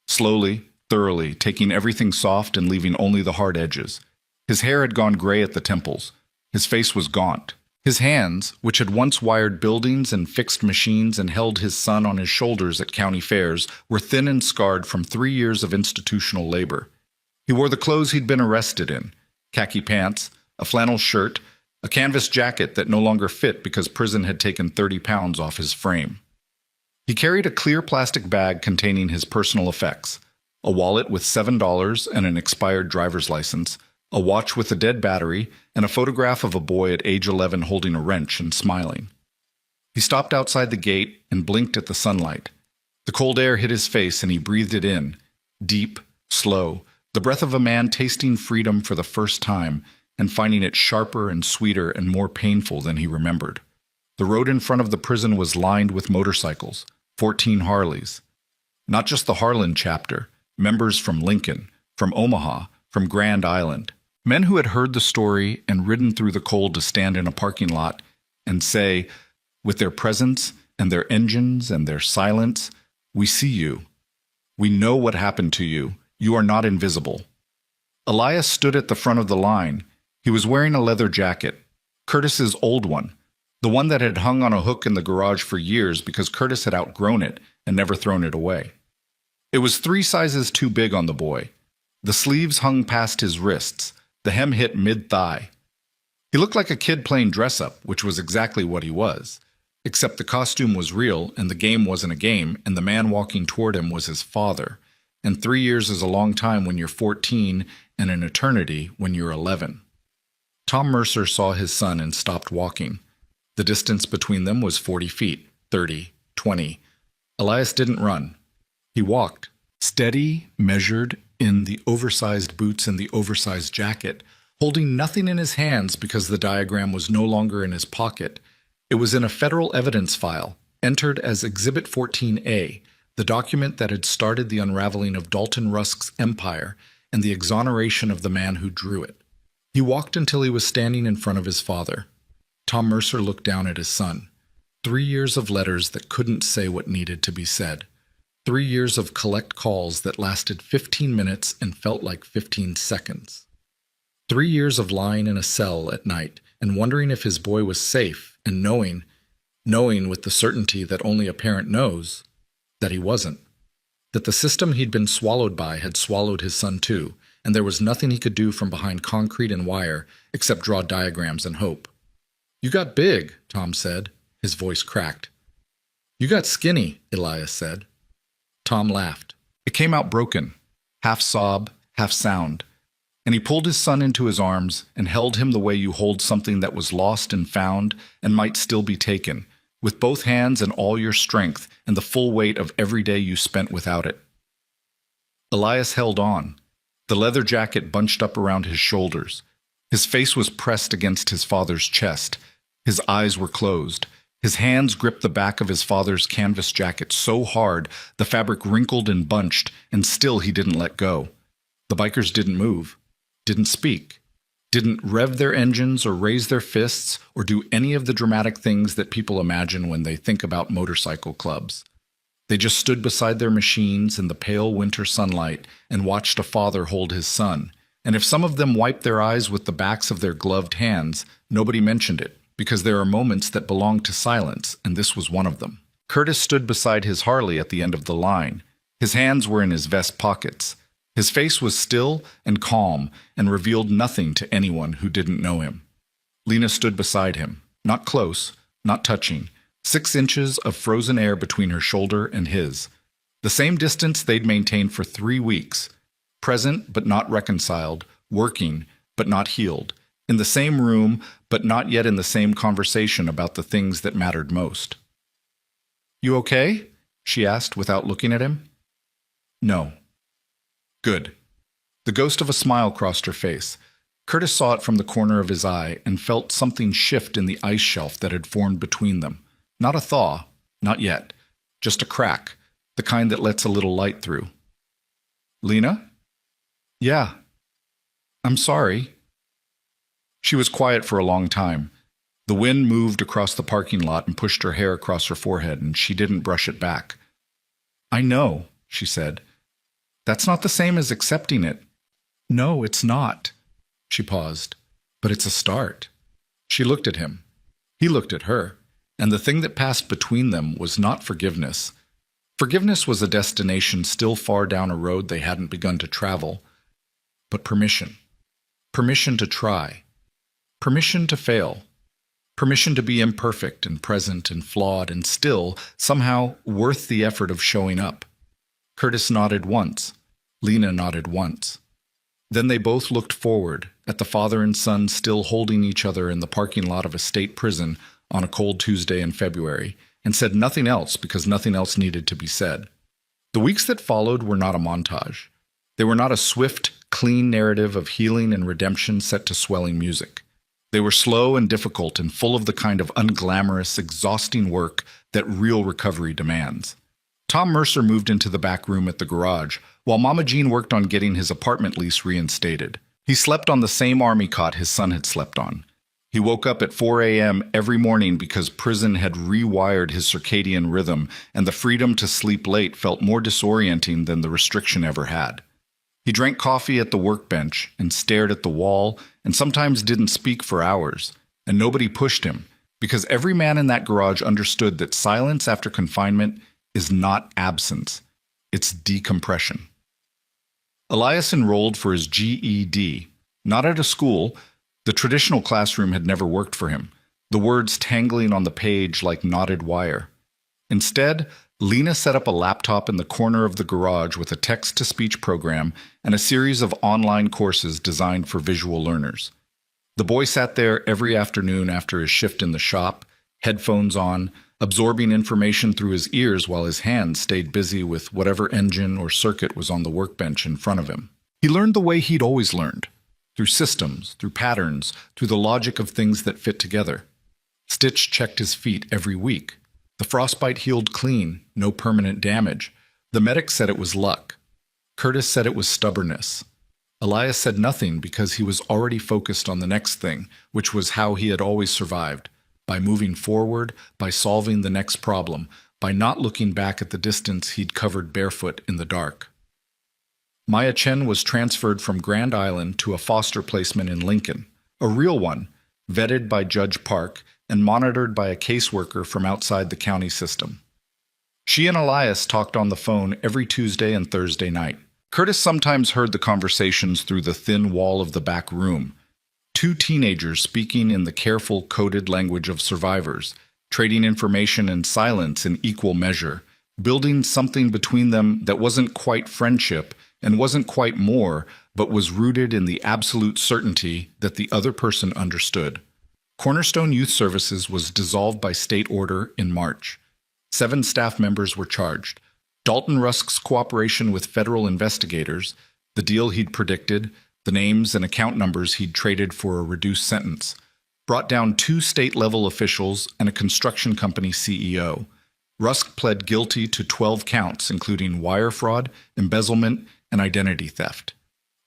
slowly, thoroughly, taking everything soft and leaving only the hard edges. His hair had gone gray at the temples. His face was gaunt. His hands, which had once wired buildings and fixed machines and held his son on his shoulders at county fairs, were thin and scarred from 3 years of institutional labor. He wore the clothes he'd been arrested in: khaki pants, a flannel shirt, a canvas jacket that no longer fit because prison had taken 30 pounds off his frame. He carried a clear plastic bag containing his personal effects: a wallet with $7 and an expired driver's license, a watch with a dead battery, and a photograph of a boy at age 11 holding a wrench and smiling. He stopped outside the gate and blinked at the sunlight. The cold air hit his face and he breathed it in, deep, slow, the breath of a man tasting freedom for the first time and finding it sharper and sweeter and more painful than he remembered. The road in front of the prison was lined with motorcycles, 14 Harleys. Not just the Harlan chapter, members from Lincoln, from Omaha, from Grand Island. Men who had heard the story and ridden through the cold to stand in a parking lot and say, with their presence and their engines and their silence, "We see you. We know what happened to you. You are not invisible." Elias stood at the front of the line. He was wearing a leather jacket, Curtis's old one, the one that had hung on a hook in the garage for years because Curtis had outgrown it and never thrown it away. It was 3 sizes too big on the boy. The sleeves hung past his wrists. The hem hit mid-thigh. He looked like a kid playing dress-up, which was exactly what he was. Except the costume was real, and the game wasn't a game, and the man walking toward him was his father. And 3 years is a long time when you're 14, and an eternity when you're 11. Tom Mercer saw his son and stopped walking. The distance between them was 40 feet, 30, 20. Elias didn't run. He walked, steady, measured, in the oversized boots and the oversized jacket, holding nothing in his hands because the diagram was no longer in his pocket. It was in a federal evidence file, entered as Exhibit 14A, the document that had started the unraveling of Dalton Rusk's empire and the exoneration of the man who drew it. He walked until he was standing in front of his father. Tom Mercer looked down at his son. 3 years of letters that couldn't say what needed to be said. 3 years of collect calls that lasted 15 minutes and felt like 15 seconds. 3 years of lying in a cell at night and wondering if his boy was safe and knowing with the certainty that only a parent knows, that he wasn't. That the system he'd been swallowed by had swallowed his son too, and there was nothing he could do from behind concrete and wire except draw diagrams and hope. "You got big," Tom said. His voice cracked. "You got skinny," Elias said. Tom laughed. It came out broken, half sob, half sound, and he pulled his son into his arms and held him the way you hold something that was lost and found and might still be taken, with both hands and all your strength and the full weight of every day you spent without it. Elias held on, the leather jacket bunched up around his shoulders. His face was pressed against his father's chest. His eyes were closed. His hands gripped the back of his father's canvas jacket so hard the fabric wrinkled and bunched, and still he didn't let go. The bikers didn't move, didn't speak, didn't rev their engines or raise their fists or do any of the dramatic things that people imagine when they think about motorcycle clubs. They just stood beside their machines in the pale winter sunlight and watched a father hold his son. And if some of them wiped their eyes with the backs of their gloved hands, nobody mentioned it, because there are moments that belong to silence, and this was one of them. Curtis stood beside his Harley at the end of the line. His hands were in his vest pockets. His face was still and calm and revealed nothing to anyone who didn't know him. Lena stood beside him, not close, not touching, 6 inches of frozen air between her shoulder and his. The same distance they'd maintained for 3 weeks. Present but not reconciled, working but not healed, in the same room but not yet in the same conversation about the things that mattered most. "You okay?" she asked without looking at him. "No." "Good." The ghost of a smile crossed her face. Curtis saw it from the corner of his eye and felt something shift in the ice shelf that had formed between them. Not a thaw, not yet, just a crack, the kind that lets a little light through. "Lena?" "Yeah. I'm sorry." She was quiet for a long time. The wind moved across the parking lot and pushed her hair across her forehead, and she didn't brush it back. "I know," she said. "That's not the same as accepting it." "No, it's not." She paused. "But it's a start." She looked at him. He looked at her. And the thing that passed between them was not forgiveness. Forgiveness was a destination still far down a road they hadn't begun to travel. But permission. Permission to try. Permission to fail. Permission to be imperfect and present and flawed and still, somehow, worth the effort of showing up. Curtis nodded once. Lena nodded once. Then they both looked forward, at the father and son still holding each other in the parking lot of a state prison on a cold Tuesday in February, and said nothing else because nothing else needed to be said. The weeks that followed were not a montage. They were not a swift, clean narrative of healing and redemption set to swelling music. They were slow and difficult and full of the kind of unglamorous, exhausting work that real recovery demands. Tom Mercer moved into the back room at the garage, while Mama Jean worked on getting his apartment lease reinstated. He slept on the same army cot his son had slept on. He woke up at 4 a.m. every morning because prison had rewired his circadian rhythm, and the freedom to sleep late felt more disorienting than the restriction ever had. He drank coffee at the workbench and stared at the wall and sometimes didn't speak for hours, and nobody pushed him, because every man in that garage understood that silence after confinement is not absence, it's decompression. Elias enrolled for his GED, not at a school. The traditional classroom had never worked for him, the words tangling on the page like knotted wire. Instead, Lena set up a laptop in the corner of the garage with a text-to-speech program and a series of online courses designed for visual learners. The boy sat there every afternoon after his shift in the shop, headphones on, absorbing information through his ears while his hands stayed busy with whatever engine or circuit was on the workbench in front of him. He learned the way he'd always learned. Through systems, through patterns, through the logic of things that fit together. Stitch checked his feet every week. The frostbite healed clean, no permanent damage. The medic said it was luck. Curtis said it was stubbornness. Elias said nothing because he was already focused on the next thing, which was how he had always survived, by moving forward, by solving the next problem, by not looking back at the distance he'd covered barefoot in the dark. Maya Chen was transferred from Grand Island to a foster placement in Lincoln, a real one, vetted by Judge Park and monitored by a caseworker from outside the county system. She and Elias talked on the phone every Tuesday and Thursday night. Curtis sometimes heard the conversations through the thin wall of the back room. Two teenagers speaking in the careful, coded language of survivors, trading information and silence in equal measure, building something between them that wasn't quite friendship and wasn't quite more, but was rooted in the absolute certainty that the other person understood. Cornerstone Youth Services was dissolved by state order in March. 7 staff members were charged. Dalton Rusk's cooperation with federal investigators, the deal he'd predicted, the names and account numbers he'd traded for a reduced sentence, brought down 2 state-level officials and a construction company CEO. Rusk pled guilty to 12 counts, including wire fraud, embezzlement, and identity theft.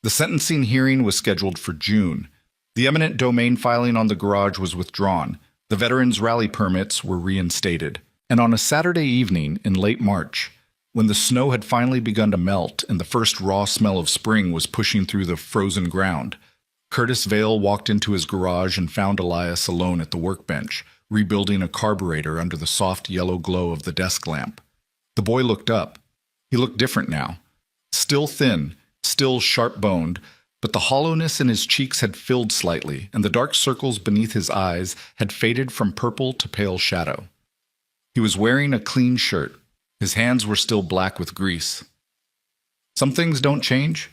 The sentencing hearing was scheduled for June. The eminent domain filing on the garage was withdrawn. The veterans' rally permits were reinstated. And on a Saturday evening in late March, when the snow had finally begun to melt and the first raw smell of spring was pushing through the frozen ground, Curtis Vale walked into his garage and found Elias alone at the workbench, rebuilding a carburetor under the soft yellow glow of the desk lamp. The boy looked up. He looked different now. Still thin, still sharp-boned, but the hollowness in his cheeks had filled slightly, and the dark circles beneath his eyes had faded from purple to pale shadow. He was wearing a clean shirt. His hands were still black with grease. Some things don't change.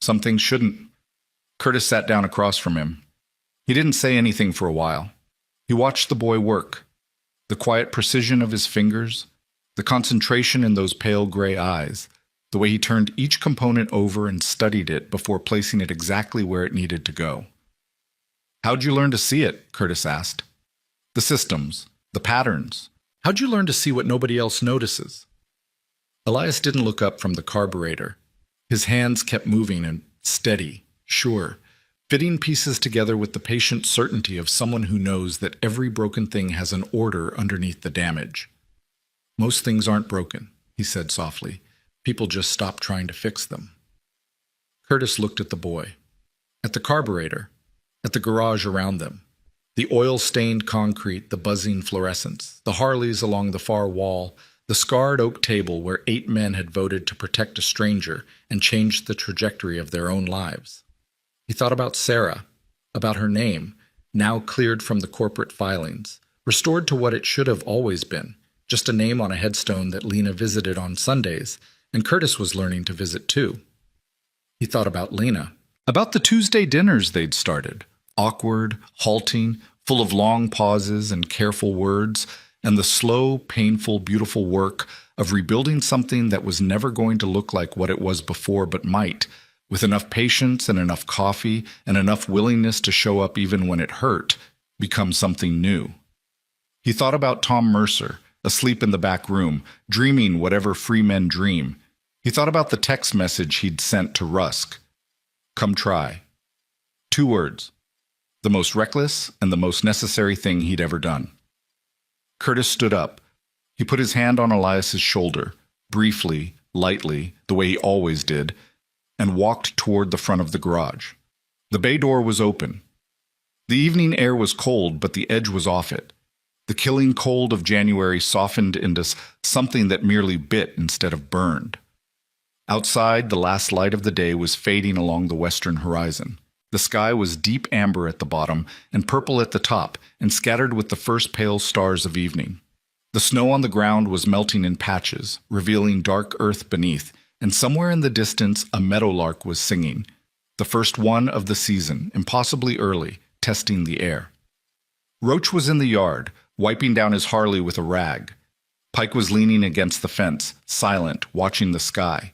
Some things shouldn't. Curtis sat down across from him. He didn't say anything for a while. He watched the boy work. The quiet precision of his fingers, the concentration in those pale gray eyes, the way he turned each component over and studied it before placing it exactly where it needed to go. "How'd you learn to see it?" Curtis asked. "The systems, the patterns. How'd you learn to see what nobody else notices?" Elias didn't look up from the carburetor. His hands kept moving and steady, sure, fitting pieces together with the patient certainty of someone who knows that every broken thing has an order underneath the damage. "Most things aren't broken," he said softly. "People just stop trying to fix them." Curtis looked at the boy, at the carburetor, at the garage around them. The oil-stained concrete, the buzzing fluorescents, the Harleys along the far wall, the scarred oak table where 8 men had voted to protect a stranger and changed the trajectory of their own lives. He thought about Sarah, about her name, now cleared from the corporate filings, restored to what it should have always been, just a name on a headstone that Lena visited on Sundays, and Curtis was learning to visit too. He thought about Lena, about the Tuesday dinners they'd started, awkward, halting, full of long pauses and careful words, and the slow, painful, beautiful work of rebuilding something that was never going to look like what it was before but might, with enough patience and enough coffee and enough willingness to show up even when it hurt, become something new. He thought about Tom Mercer, asleep in the back room, dreaming whatever free men dream. He thought about the text message he'd sent to Rusk. "Come try." 2 words. The most reckless and the most necessary thing he'd ever done. Curtis stood up. He put his hand on Elias's shoulder, briefly, lightly, the way he always did, and walked toward the front of the garage. The bay door was open. The evening air was cold, but the edge was off it. The killing cold of January softened into something that merely bit instead of burned. Outside, the last light of the day was fading along the western horizon. The sky was deep amber at the bottom and purple at the top, and scattered with the first pale stars of evening. The snow on the ground was melting in patches, revealing dark earth beneath, and somewhere in the distance a meadowlark was singing, the first one of the season, impossibly early, testing the air. Roach was in the yard, wiping down his Harley with a rag. Pike was leaning against the fence, silent, watching the sky.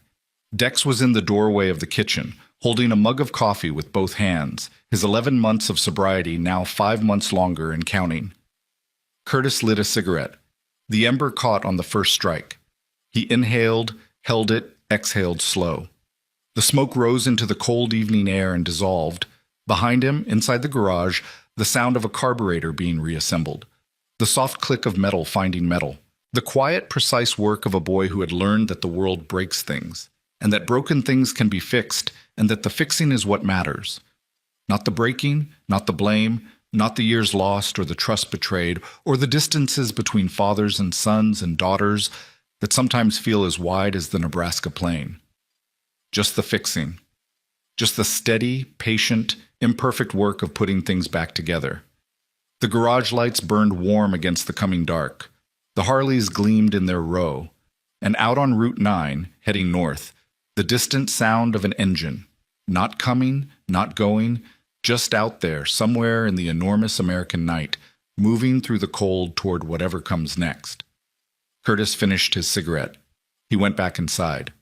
Dex was in the doorway of the kitchen, holding a mug of coffee with both hands, his 11 months of sobriety now 5 months longer and counting. Curtis lit a cigarette. The ember caught on the first strike. He inhaled, held it, exhaled slow. The smoke rose into the cold evening air and dissolved. Behind him, inside the garage, the sound of a carburetor being reassembled. The soft click of metal finding metal. The quiet, precise work of a boy who had learned that the world breaks things, and that broken things can be fixed, and that the fixing is what matters. Not the breaking, not the blame, not the years lost or the trust betrayed, or the distances between fathers and sons and daughters that sometimes feel as wide as the Nebraska plain. just the fixing. Just the steady, patient, imperfect work of putting things back together. The garage lights burned warm against the coming dark. The Harleys gleamed in their row. And out on Route 9, heading north, the distant sound of an engine. Not coming, not going, just out there, somewhere in the enormous American night, moving through the cold toward whatever comes next. Curtis finished his cigarette. He went back inside.